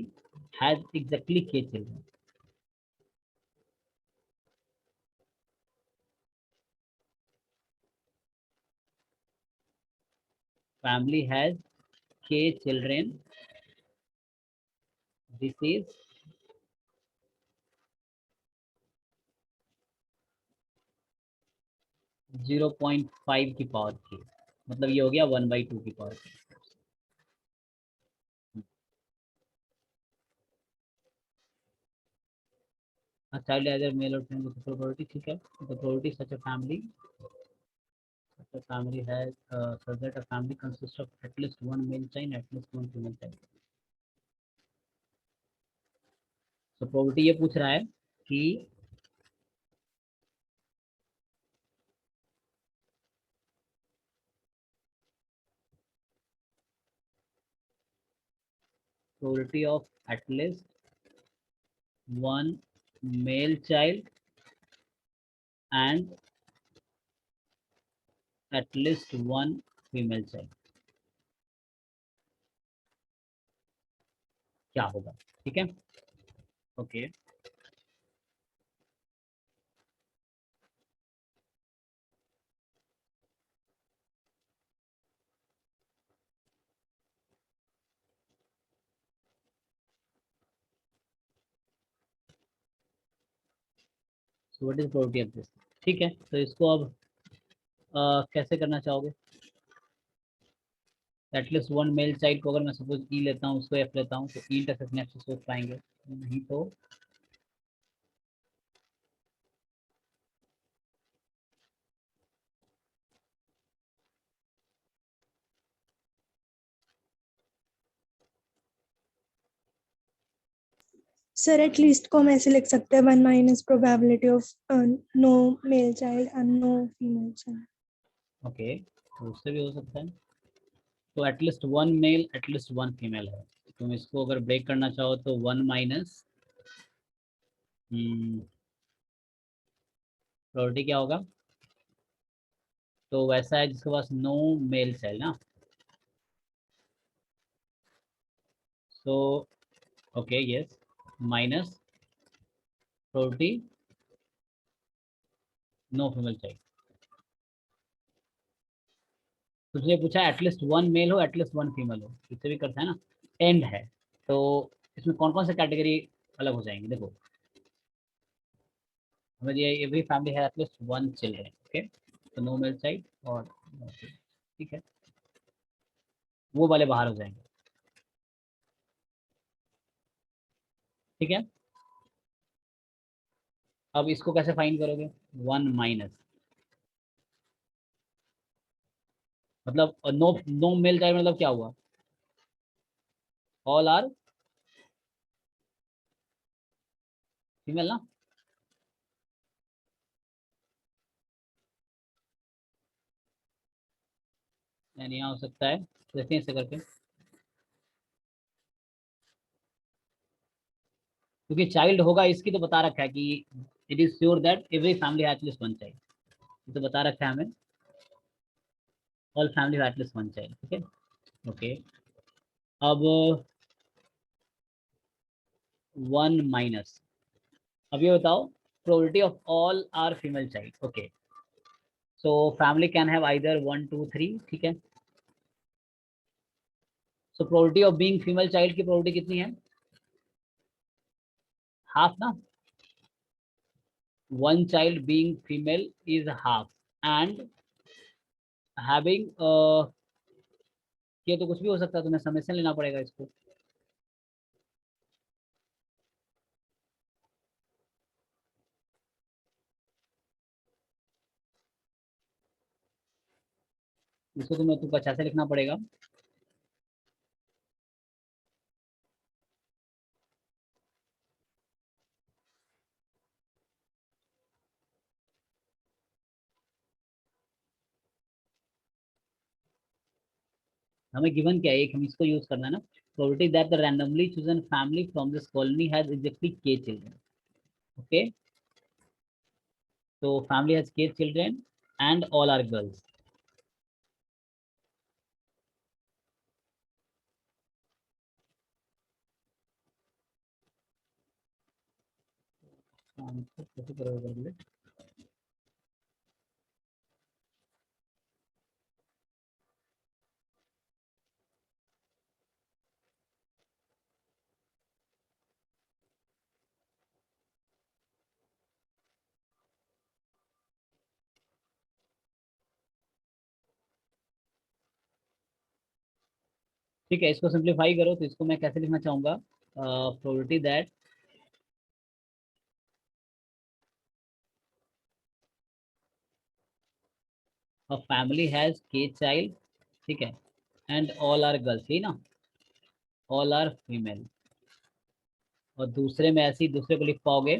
has exactly k children. Family has k children. This is 0.5 की power k. मतलब ये हो गया 1/2 की power k. A child either male or female with probability. ठीक है. The probability such a family has such that a family consists of at least one male child and at least one female child. So probability ये पूछ रहा है कि probability of at least one male child and at least one female child क्या होगा. ठीक है. Okay. So what is probability of this. ठीक है. तो इसको अब कैसे करना चाहोगे. एटलीस्ट वन मेल चाइल्ड को अगर मैं सपोज ई लेता हूँ, उसको एफ लेता हूँ, तो ई इंटरसेक्ट एफ से सोच पाएंगे. नहीं तो सर एटलीस्ट को हम ऐसे लिख सकते हैं 1 minus probability of no male child and no female child. Okay. तो उससे भी हो सकता है. तो at least one male at least one female है. तुम इसको अगर ब्रेक करना चाहो तो 1 माइनस प्रोबेबिलिटी क्या होगा. तो वैसा है जिसके पास नो मेल चाइल्ड ना. So okay yes minus probability no female child. तुझे पूछा एटलीस्ट वन मेल हो एटलीस्ट वन फीमेल हो, इससे भी करता है ना. एंड है तो इसमें कौन कौन से कैटेगरी अलग हो जाएंगे. देखो हमें ये एवरी फैमिली है एटलीस्ट वन चिल्ड्रन. ओके. तो नो मेल चाइल्ड और ठीक है वो वाले बाहर हो जाएंगे. ठीक है. अब इसको कैसे फाइंड करोगे. 1 माइनस मतलब नो नो मेल चाइल्ड मतलब क्या हुआ. ऑल आर फीमेल ना. यानी यहाँ हो सकता है. देखते हैं इसे करके. क्योंकि चाइल्ड होगा इसकी तो बता रखा है कि it is sure that every family has at least one child. तो बता रखा है हमें all family have at least one child. ठीक है. ओके. अब 1 माइनस. अब ये बताओ probability of all are female child. Okay. So family can have either 1 2 3. ठीक है. So probability of being female child की प्रोबेबिलिटी कितनी है. हाफ ना. One child being female is half and having ये तो कुछ भी हो सकता है. तुम्हें समेशन लेना पड़ेगा इसको. इसको तुम्हें तो 50 से लिखना पड़ेगा. हमें गिवन क्या है एक, हम इसको यूज करना है ना. Probability that the randomly chosen family from this colony has exactly k children. Okay. So family has k children and all are girls. कैसे करोगे calculate? ठीक है, इसको सिंप्लीफाई करो तो इसको मैं कैसे लिखना चाहूंगा, probability that a family has k child, ठीक है, एंड ऑल आर गर्ल्स, ही ना, ऑल आर फीमेल। और दूसरे में ऐसे ही दूसरे को लिख पाओगे,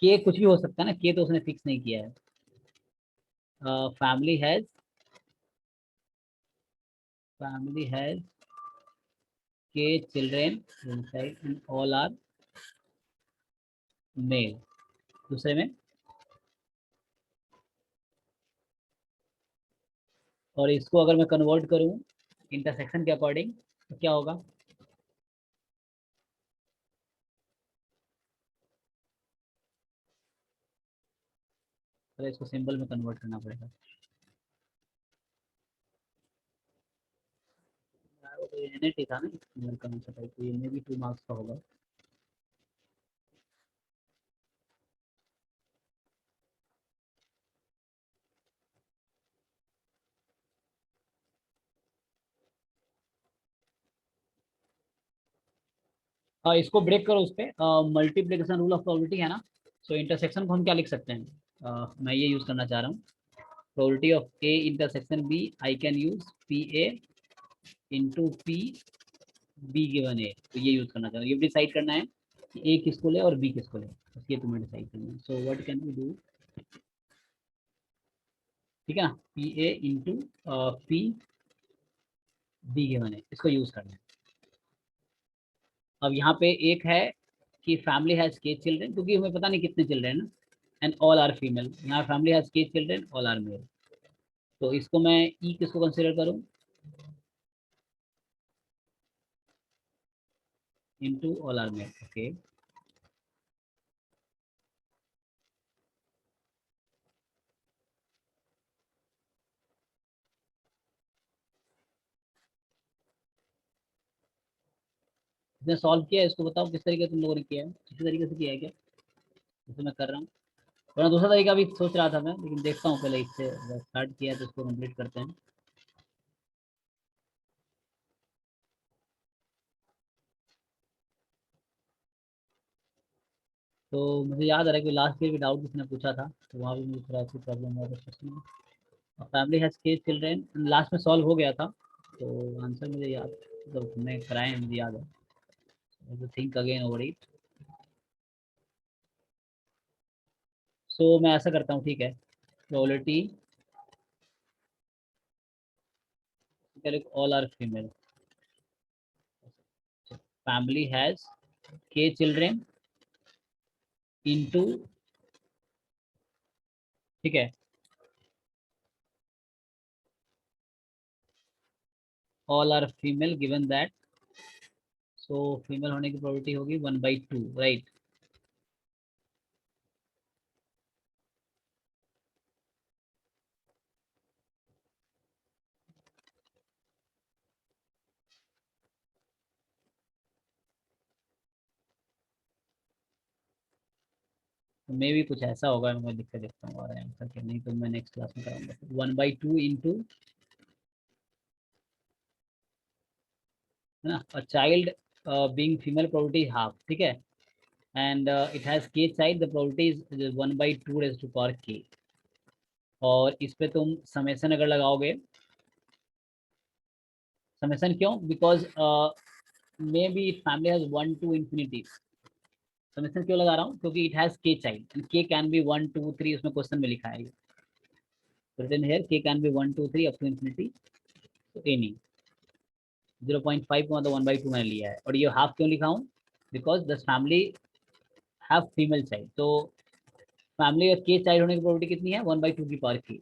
के कुछ भी हो सकता है ना, के तो उसने फिक्स नहीं किया है। Family has K children and all are male. दूसरे में, और इसको अगर मैं कन्वर्ट करूं इंटरसेक्शन के अकॉर्डिंग तो क्या होगा, तो इसको सिंबल में कन्वर्ट करना पड़ेगा। वो तो यूनिट ही था ना, सिंबल का मतलब है, तो ये में भी 2 मार्क्स का होगा। हाँ, इसको ब्रेक करो उस पे, मल्टीप्लिकेशन रूल ऑफ प्रोबेबिलिटी है ना, सो इंटरसेक्शन को हम क्या लिख सकते हैं, मैं ये यूज करना चाह रहा हूँ, probability of A intersection B, I can use P A into P B given A, तो ये यूज करना चाह रहा हूँ। ये डिसाइड करना है कि ए किसको ले और बी किसको ले, बस ये तुम्हें डिसाइड करना है। So what can we do, ठीक है ना, P A into P B given A, इसको यूज करना है। अब यहाँ पे एक है कि फैमिली हैज के चिल्ड्रन, क्योंकि हमें पता नहीं कितने चिल्ड्रन है, एंड ऑल आर फीमेल, यहाँ family has K children, all are male, तो इसको मैं ई किसको कंसिडर करूँ, into all are male, okay. इसने सॉल्व किया है, इसको बताओ किस तरीके से तुम लोगों ने किया है, किसी तरीके से किया है क्या, जैसे मैं कर रहा हूँ, वरना दूसरा तरीका भी सोच रहा था मैं, लेकिन देखता हूँ पहले इससे स्टार्ट किया है तो इसको कंप्लीट करते हैं। तो मुझे याद आ रहा है कि लास्ट ईयर भी डाउट किसी ने पूछा था, तो वहाँ भी मुझे थोड़ा सी प्रॉब्लम हुआ था। Family has K children, last में सॉल्व हो गया था, तो आंसर मुझे याद, तो मैं कराए हैं, मुझे याद है, think again over it. So मैं ऐसा करता हूँ, ठीक है, probability all are female, family has K children into, ठीक है, all are female given that, so female होने की प्रोबेबिलिटी होगी 1/2, राइट। मे भी कुछ ऐसा होगा, मैं लिख कर देखता हूँ और आंसर क्या, नहीं तो मैं नेक्स्ट क्लास में कराऊंगा। 1/2 इंटू, है ना, a child being female probability half, ठीक है, and it has K child, the probability is 1/2 raise to power K, और इस पे तुम समेशन अगर लगाओगे, समेशन क्यों, because may be family has 1 to infinity, summation क्यों लगा रहा हूँ, क्योंकि इट हैज के चाइल्ड, के कैन बी 1 2 3, उसमें क्वेश्चन में लिखा है written here, k can be 1 2 3 up to infinity, तो any 0.5 को मतलब 1/2 मैंने लिया है। और ये हाफ क्यों लिखा हूँ, because the family have female child, तो फैमिली का के चाइल्ड होने की प्रोबेबिलिटी कितनी है 1/2 की पावर के,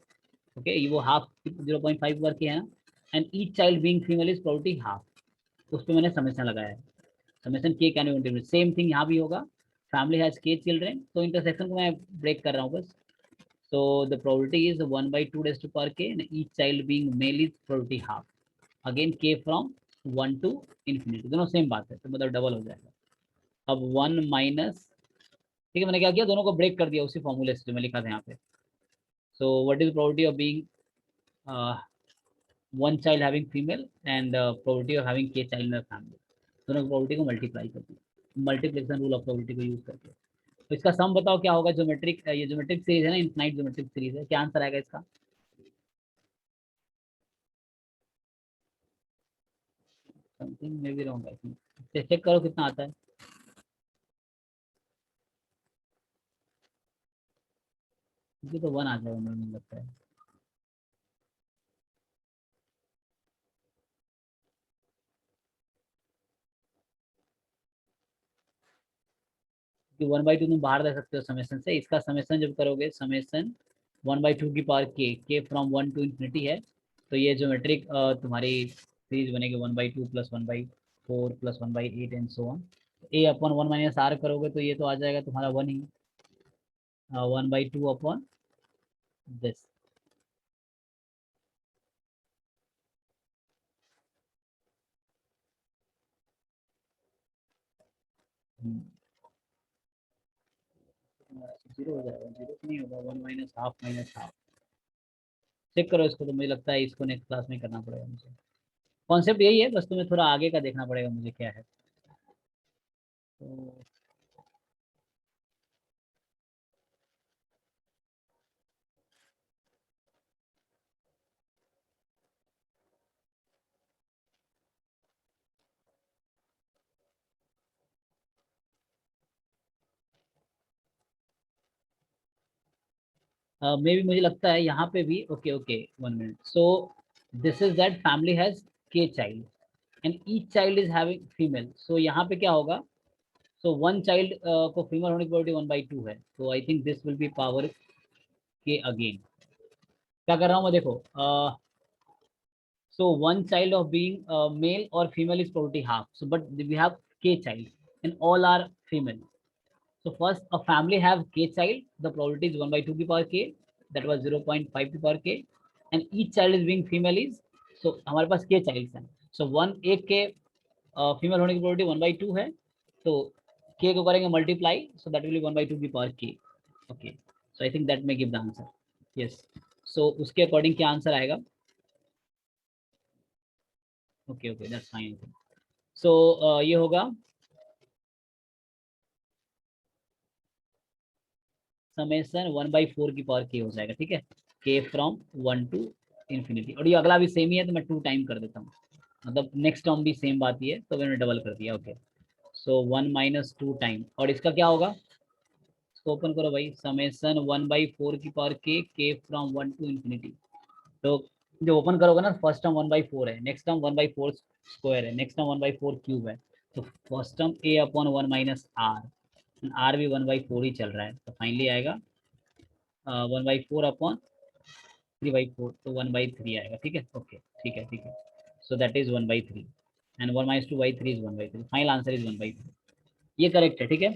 ओके, ये वो हाफ 0.5 पावर के है ना, and each child being female is probability half, उस पर मैंने समेशन लगाया है, समेशन के कैन बी, सेम थिंग यहाँ भी होगा, फैमिली हैज के चिल्ड्रन, तो इंटरसेक्शन को मैं ब्रेक कर रहा हूँ बस, so the probability is 1/2 raised to power k and each child being male is probability half, again k from 1 to infinity, दोनों सेम बात है, तो मतलब डबल हो जाएगा। अब 1 माइनस, ठीक है, मैंने क्या किया, दोनों को ब्रेक कर दिया उसी फॉर्मूले से जो मैं लिखा था यहाँ पे। So what is probability of being one child having female and probability of having के चाइल्ड इन द फैमिली, दोनों की प्रोबेबिलिटी को मल्टीप्लाई कर दिया, मल्टीप्लिकेशन रूल ऑफ प्रोबेबिलिटी को यूज करके। तो इसका सम बताओ क्या होगा, ज्योमेट्रिक, ये ज्योमेट्रिक सीरीज है ना, इनफाइनाइट ज्योमेट्रिक सीरीज है, क्या आंसर आएगा इसका? Something may be wrong, I think, check करो कितना आता है। मुझे तो 1 आ जाएगा, मुझे लगता है। कि 1/2 तुम बाहर दे सकते हो समेशन से, इसका समेशन जब करोगे, समेशन 1/2 की पावर के फ्रॉम 1 टू इन्फिनिटी है, तो ये ज्योमेट्रिक तुम्हारी सीरीज बनेगी 1/2 plus 1/4 plus 1/8 and so on, a upon 1 minus R करोगे तो ये तो आ जाएगा तुम्हारा 1 ही, 1/2 अपॉन दिस, जीरो हो जाएगा, जीरो तो नहीं होगा, 1 माइनस हाफ, चेक करो इसको, तो मुझे लगता है इसको नेक्स्ट क्लास में करना पड़ेगा मुझे, कॉन्सेप्ट यही है, बस तुम्हें थोड़ा आगे का देखना पड़ेगा मुझे क्या है। तो मे भी मुझे लगता है यहाँ पे भी, okay okay 1 minute, so this is that family has K child and each child is having female, so यहाँ पे क्या होगा, सो वन चाइल्ड को फीमेल होने की प्रोबेबिलिटी 1/2 है, तो I think this will be power K again, क्या कर रहा हूँ मैं, देखो, so one child of being male or female is probability half, so but we have k child and all are female, so first a family have k child, the probability is 1/2 की power k, that was 0.5 की power k, and each child is being female is, so हमारे पास k childs हैं, so one एक के female होने की probability 1/2 है, तो k को करेंगे multiply, so that will be 1/2 की power k, okay, so I think that may give the answer, yes, so उसके अकॉर्डिंग क्या आंसर आएगा, ओके ओके दैट्स फाइन, सो ये होगा समेशन 1/4 की पावर के हो जाएगा, ठीक है, के फ्रॉम 1 टू इन्फिनिटी, और ये अगला भी सेम ही है, तो मैं 2 टाइम कर देता हूँ, मतलब नेक्स्ट टर्म भी सेम बात ही है, तो मैंने डबल कर दिया, ओके, सो 1 माइनस 2 टाइम, और इसका क्या होगा, इसको ओपन करो भाई, समेशन 1/4 की पावर के फ्रॉम 1 टू इन्फिनिटी, तो जो ओपन करोगे ना, फर्स्ट टर्म 1/4 है, नेक्स्ट टर्म 1/4 स्क्वायर है, नेक्स्ट टर्म 1/4 क्यूब है, तो first term a upon 1 minus R, R भी 1/4 ही चल रहा है, तो फाइनली आएगा 1/4 अपॉन 3/4, तो 1/3 आएगा, ठीक है, ओके, ठीक है, ठीक है, so that is 1/3 and 1 minus 2/3 is 1/3, final answer is 1/3, ये करेक्ट है, ठीक है।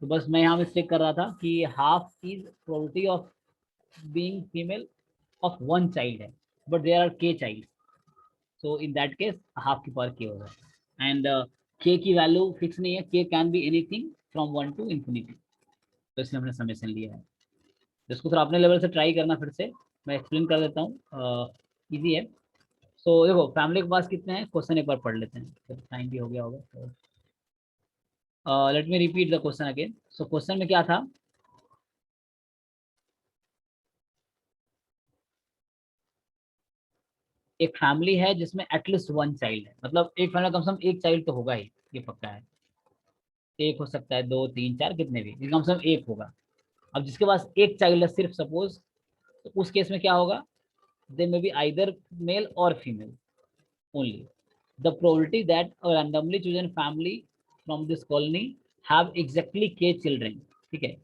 तो बस मैं यहाँ मिस्टेक कर रहा था कि half is probability of being female of one child है, बट देयर आर के child, so in that case half की पावर के होगा, एंड के की वैल्यू फिक्स नहीं है, K can be anything from 1 to infinity, तो इसलिए हमने समेशन लिया है, इसको थोड़ा अपने लेवल से ट्राई करना, फिर से मैं एक्सप्लेन कर देता हूँ, इजी है। सो देखो फैमिली के पास कितने हैं, क्वेश्चन एक बार पढ़ लेते हैं, तो टाइम भी हो गया होगा, तो let me repeat the question again. So question में क्या था, एक फैमिली है जिसमें एटलीस्ट वन चाइल्ड है, मतलब एक फैमिली कम से कम एक चाइल्ड तो होगा ही, ये पक्का है, एक हो सकता है, 2 3 4 कितने भी, कम से कम एक होगा। अब जिसके पास एक चाइल्ड है सिर्फ सपोज, तो उस केस में क्या होगा, दे may be either male or female only, the probability that a randomly chosen family from this colony have exactly के चिल्ड्रन, ठीक है।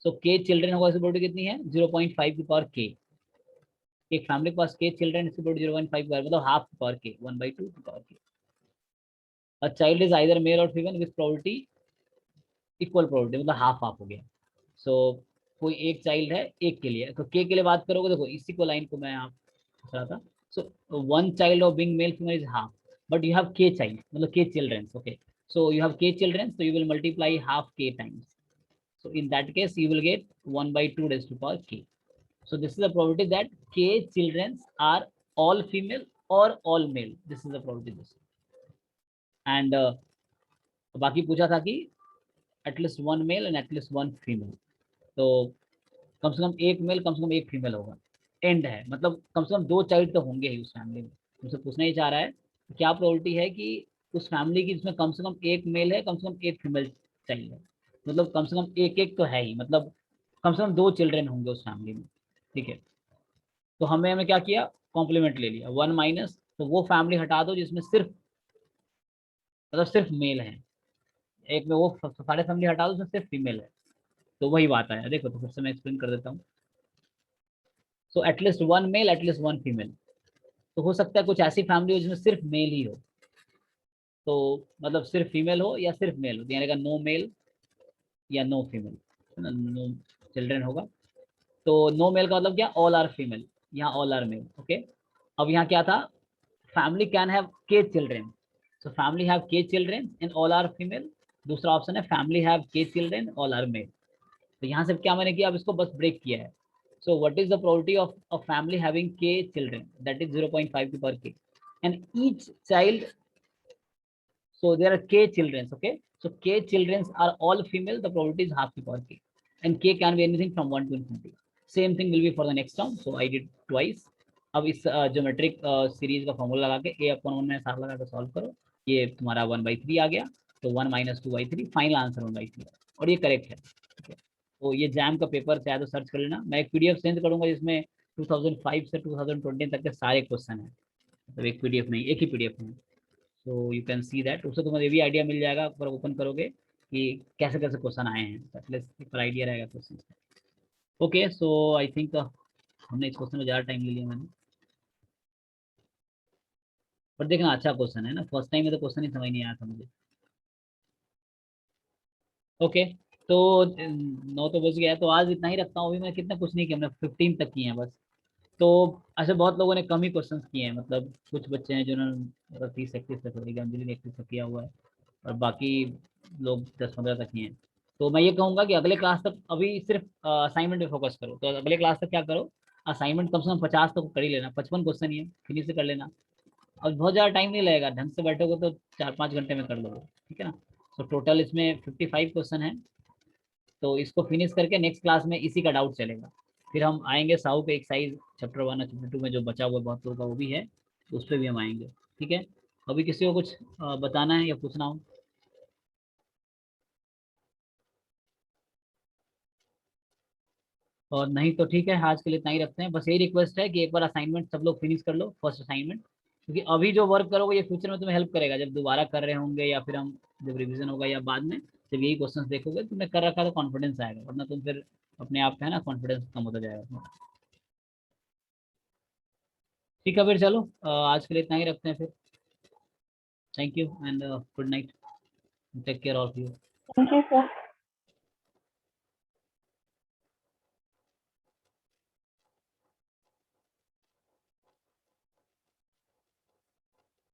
सो के चिल्ड्रन होगा, इसकी प्रोबेबिलिटी कितनी है 0.5 की पावर के। एक फैमिली के पास के चिल्ड्रन, इसकी प्रोबेबिलिटी 0.5 की पावर मतलब हाफ की पावर के, 1/2 की power K. A child is either male or female with probability equal probability, मतलब हाफ हाफ हो गया। सो कोई एक चाइल्ड है एक के लिए, तो के लिए बात करोगे, देखो इसी को लाइन को मैं आप रहा था। सो one child of being male female is half, but you have के चाइल्ड मतलब के children, okay. So you have k children, so you will multiply half k times. So in that case, you will get 1/2 raised to power k. So this is the probability that k children are all female or all male. This is the probability. And बाकी पूछा था कि at least one male and at least one female. तो कम से कम एक mail, कम से कम एक female होगा। एंड है मतलब कम से कम 2 चाइल्ड तो होंगे ही उस फैमिली में। मुझसे पूछना ही चाह रहा है क्या प्रोबेबिलिटी है कि उस फैमिली की जिसमें कम से कम एक मेल है, कम से कम एक फीमेल चाइल्ड है, मतलब कम से कम एक एक तो है ही, मतलब कम से कम 2 चिल्ड्रन होंगे उस फैमिली में, ठीक है। तो हमें क्या किया, कॉम्प्लीमेंट ले लिया 1 माइनस, तो वो फैमिली हटा दो जिसमें सिर्फ मतलब सिर्फ मेल है, एक में वो सारे फैमिली हटा दो जिसमें सिर्फ फीमेल है, तो वही बात आया। देखो तो फिर से मैं एक्सप्लेन कर देता हूँ। So at least one male, at least one female. तो हो सकता है कुछ ऐसी फैमिली हो जिसमें सिर्फ मेल ही हो, तो मतलब सिर्फ फीमेल हो या सिर्फ मेल हो, यानी का नो मेल या नो फीमेल, नो चिल्ड्रन होगा। तो नो मेल का मतलब क्या, ऑल आर फीमेल, यहाँ ऑल आर मेल, ओके। अब यहाँ क्या था, family can have K children, so family have K children and all are female. दूसरा ऑप्शन है family have K children all are male. तो यहाँ से क्या मैंने किया, अब इसको बस ब्रेक किया है। So what is the probability of a family having k children? That is 0.5 per k, and each child, so there are k children, okay. So k children are all female, the probability is half per k, and k can be anything from 1 to infinity. Same thing will be for the next term, so I did twice. अब इस geometric series का formula लगा के a/1 में साथ लगा के solve करो, ये तुम्हारा 1/3 आ गया, तो 1 - 2/3, फाइनल आंसर 1/3, और ये करेक्ट है, ठीक है। तो ये जैम का पेपर चाहे तो सर्च कर लेना, मैं एक पीडीएफ सेंड करूंगा जिसमें 2005 से 2020 तक के सारे क्वेश्चन हैं, मतलब एक पीडीएफ नहीं, एक ही पीडीएफ में। सो यू कैन सी दैट, उससे तुम्हें ये भी आइडिया मिल जाएगा अगर ओपन करोगे कि कैसे कैसे क्वेश्चन आए हैं, एटलीस्ट एक आइडिया रहेगा क्वेश्चन का। ओके, सो आई थिंक हमने इस क्वेश्चन में ज़्यादा टाइम ले लिया मैंने, पर देखना अच्छा क्वेश्चन है ना, फर्स्ट टाइम में तो क्वेश्चन ही समझ नहीं आया था मुझे। ओके, तो 9 तो बज गया है, तो आज इतना ही रखता हूँ। अभी मैं कितना कुछ नहीं किया, हमने 15 तक किए हैं बस। तो ऐसे बहुत लोगों ने कम ही क्वेश्चंस किए हैं, मतलब कुछ बच्चे हैं जिन्होंने 30-31 तक, अंजलि ने 31 तक किया हुआ है, और बाकी लोग 10-15 तक किए हैं। तो मैं ये कहूँगा कि अगले क्लास तक अभी सिर्फ असाइनमेंट पे फोकस करो, तो अगले क्लास तक क्या करो, असाइनमेंट कम से कम 50 तक कर ही लेना, 55 क्वेश्चन ही है, फिनिश से कर लेना। और बहुत ज़्यादा टाइम नहीं लगेगा, ढंग से बैठोगे तो 4-5 घंटे में कर लोगे, ठीक है ना। तो टोटल इसमें 55 क्वेश्चन है, तो इसको फिनिश करके नेक्स्ट क्लास में इसी का डाउट चलेगा। फिर हम आएंगे साहू के एक्सरसाइज चैप्टर 1 और चैप्टर 2 में जो बचा हुआ बहुत लोगों का वो भी है, तो उस पर भी हम आएंगे, ठीक है। अभी किसी को कुछ बताना है या पूछना हो? और नहीं तो ठीक है, आज के लिए इतना ही रखते हैं। बस यही रिक्वेस्ट है कि एक बार असाइनमेंट सब लोग फिनिश कर लो, फर्स्ट असाइनमेंट, क्योंकि अभी जो वर्क करोगे ये फ्यूचर में तुम्हें हेल्प करेगा, जब दोबारा कर रहे होंगे या फिर हम जब रिवीजन होगा या बाद में जब यही क्वेश्चन देखोगे तुमने कर रखा तो कॉन्फिडेंस आएगा, वरना तुम फिर अपने आप का है ना कॉन्फिडेंस कम होता जाएगा। ठीक है, फिर चलो आज के लिए इतना ही रखते हैं फिर। Thank you and good night, take care of you. Thank you sir.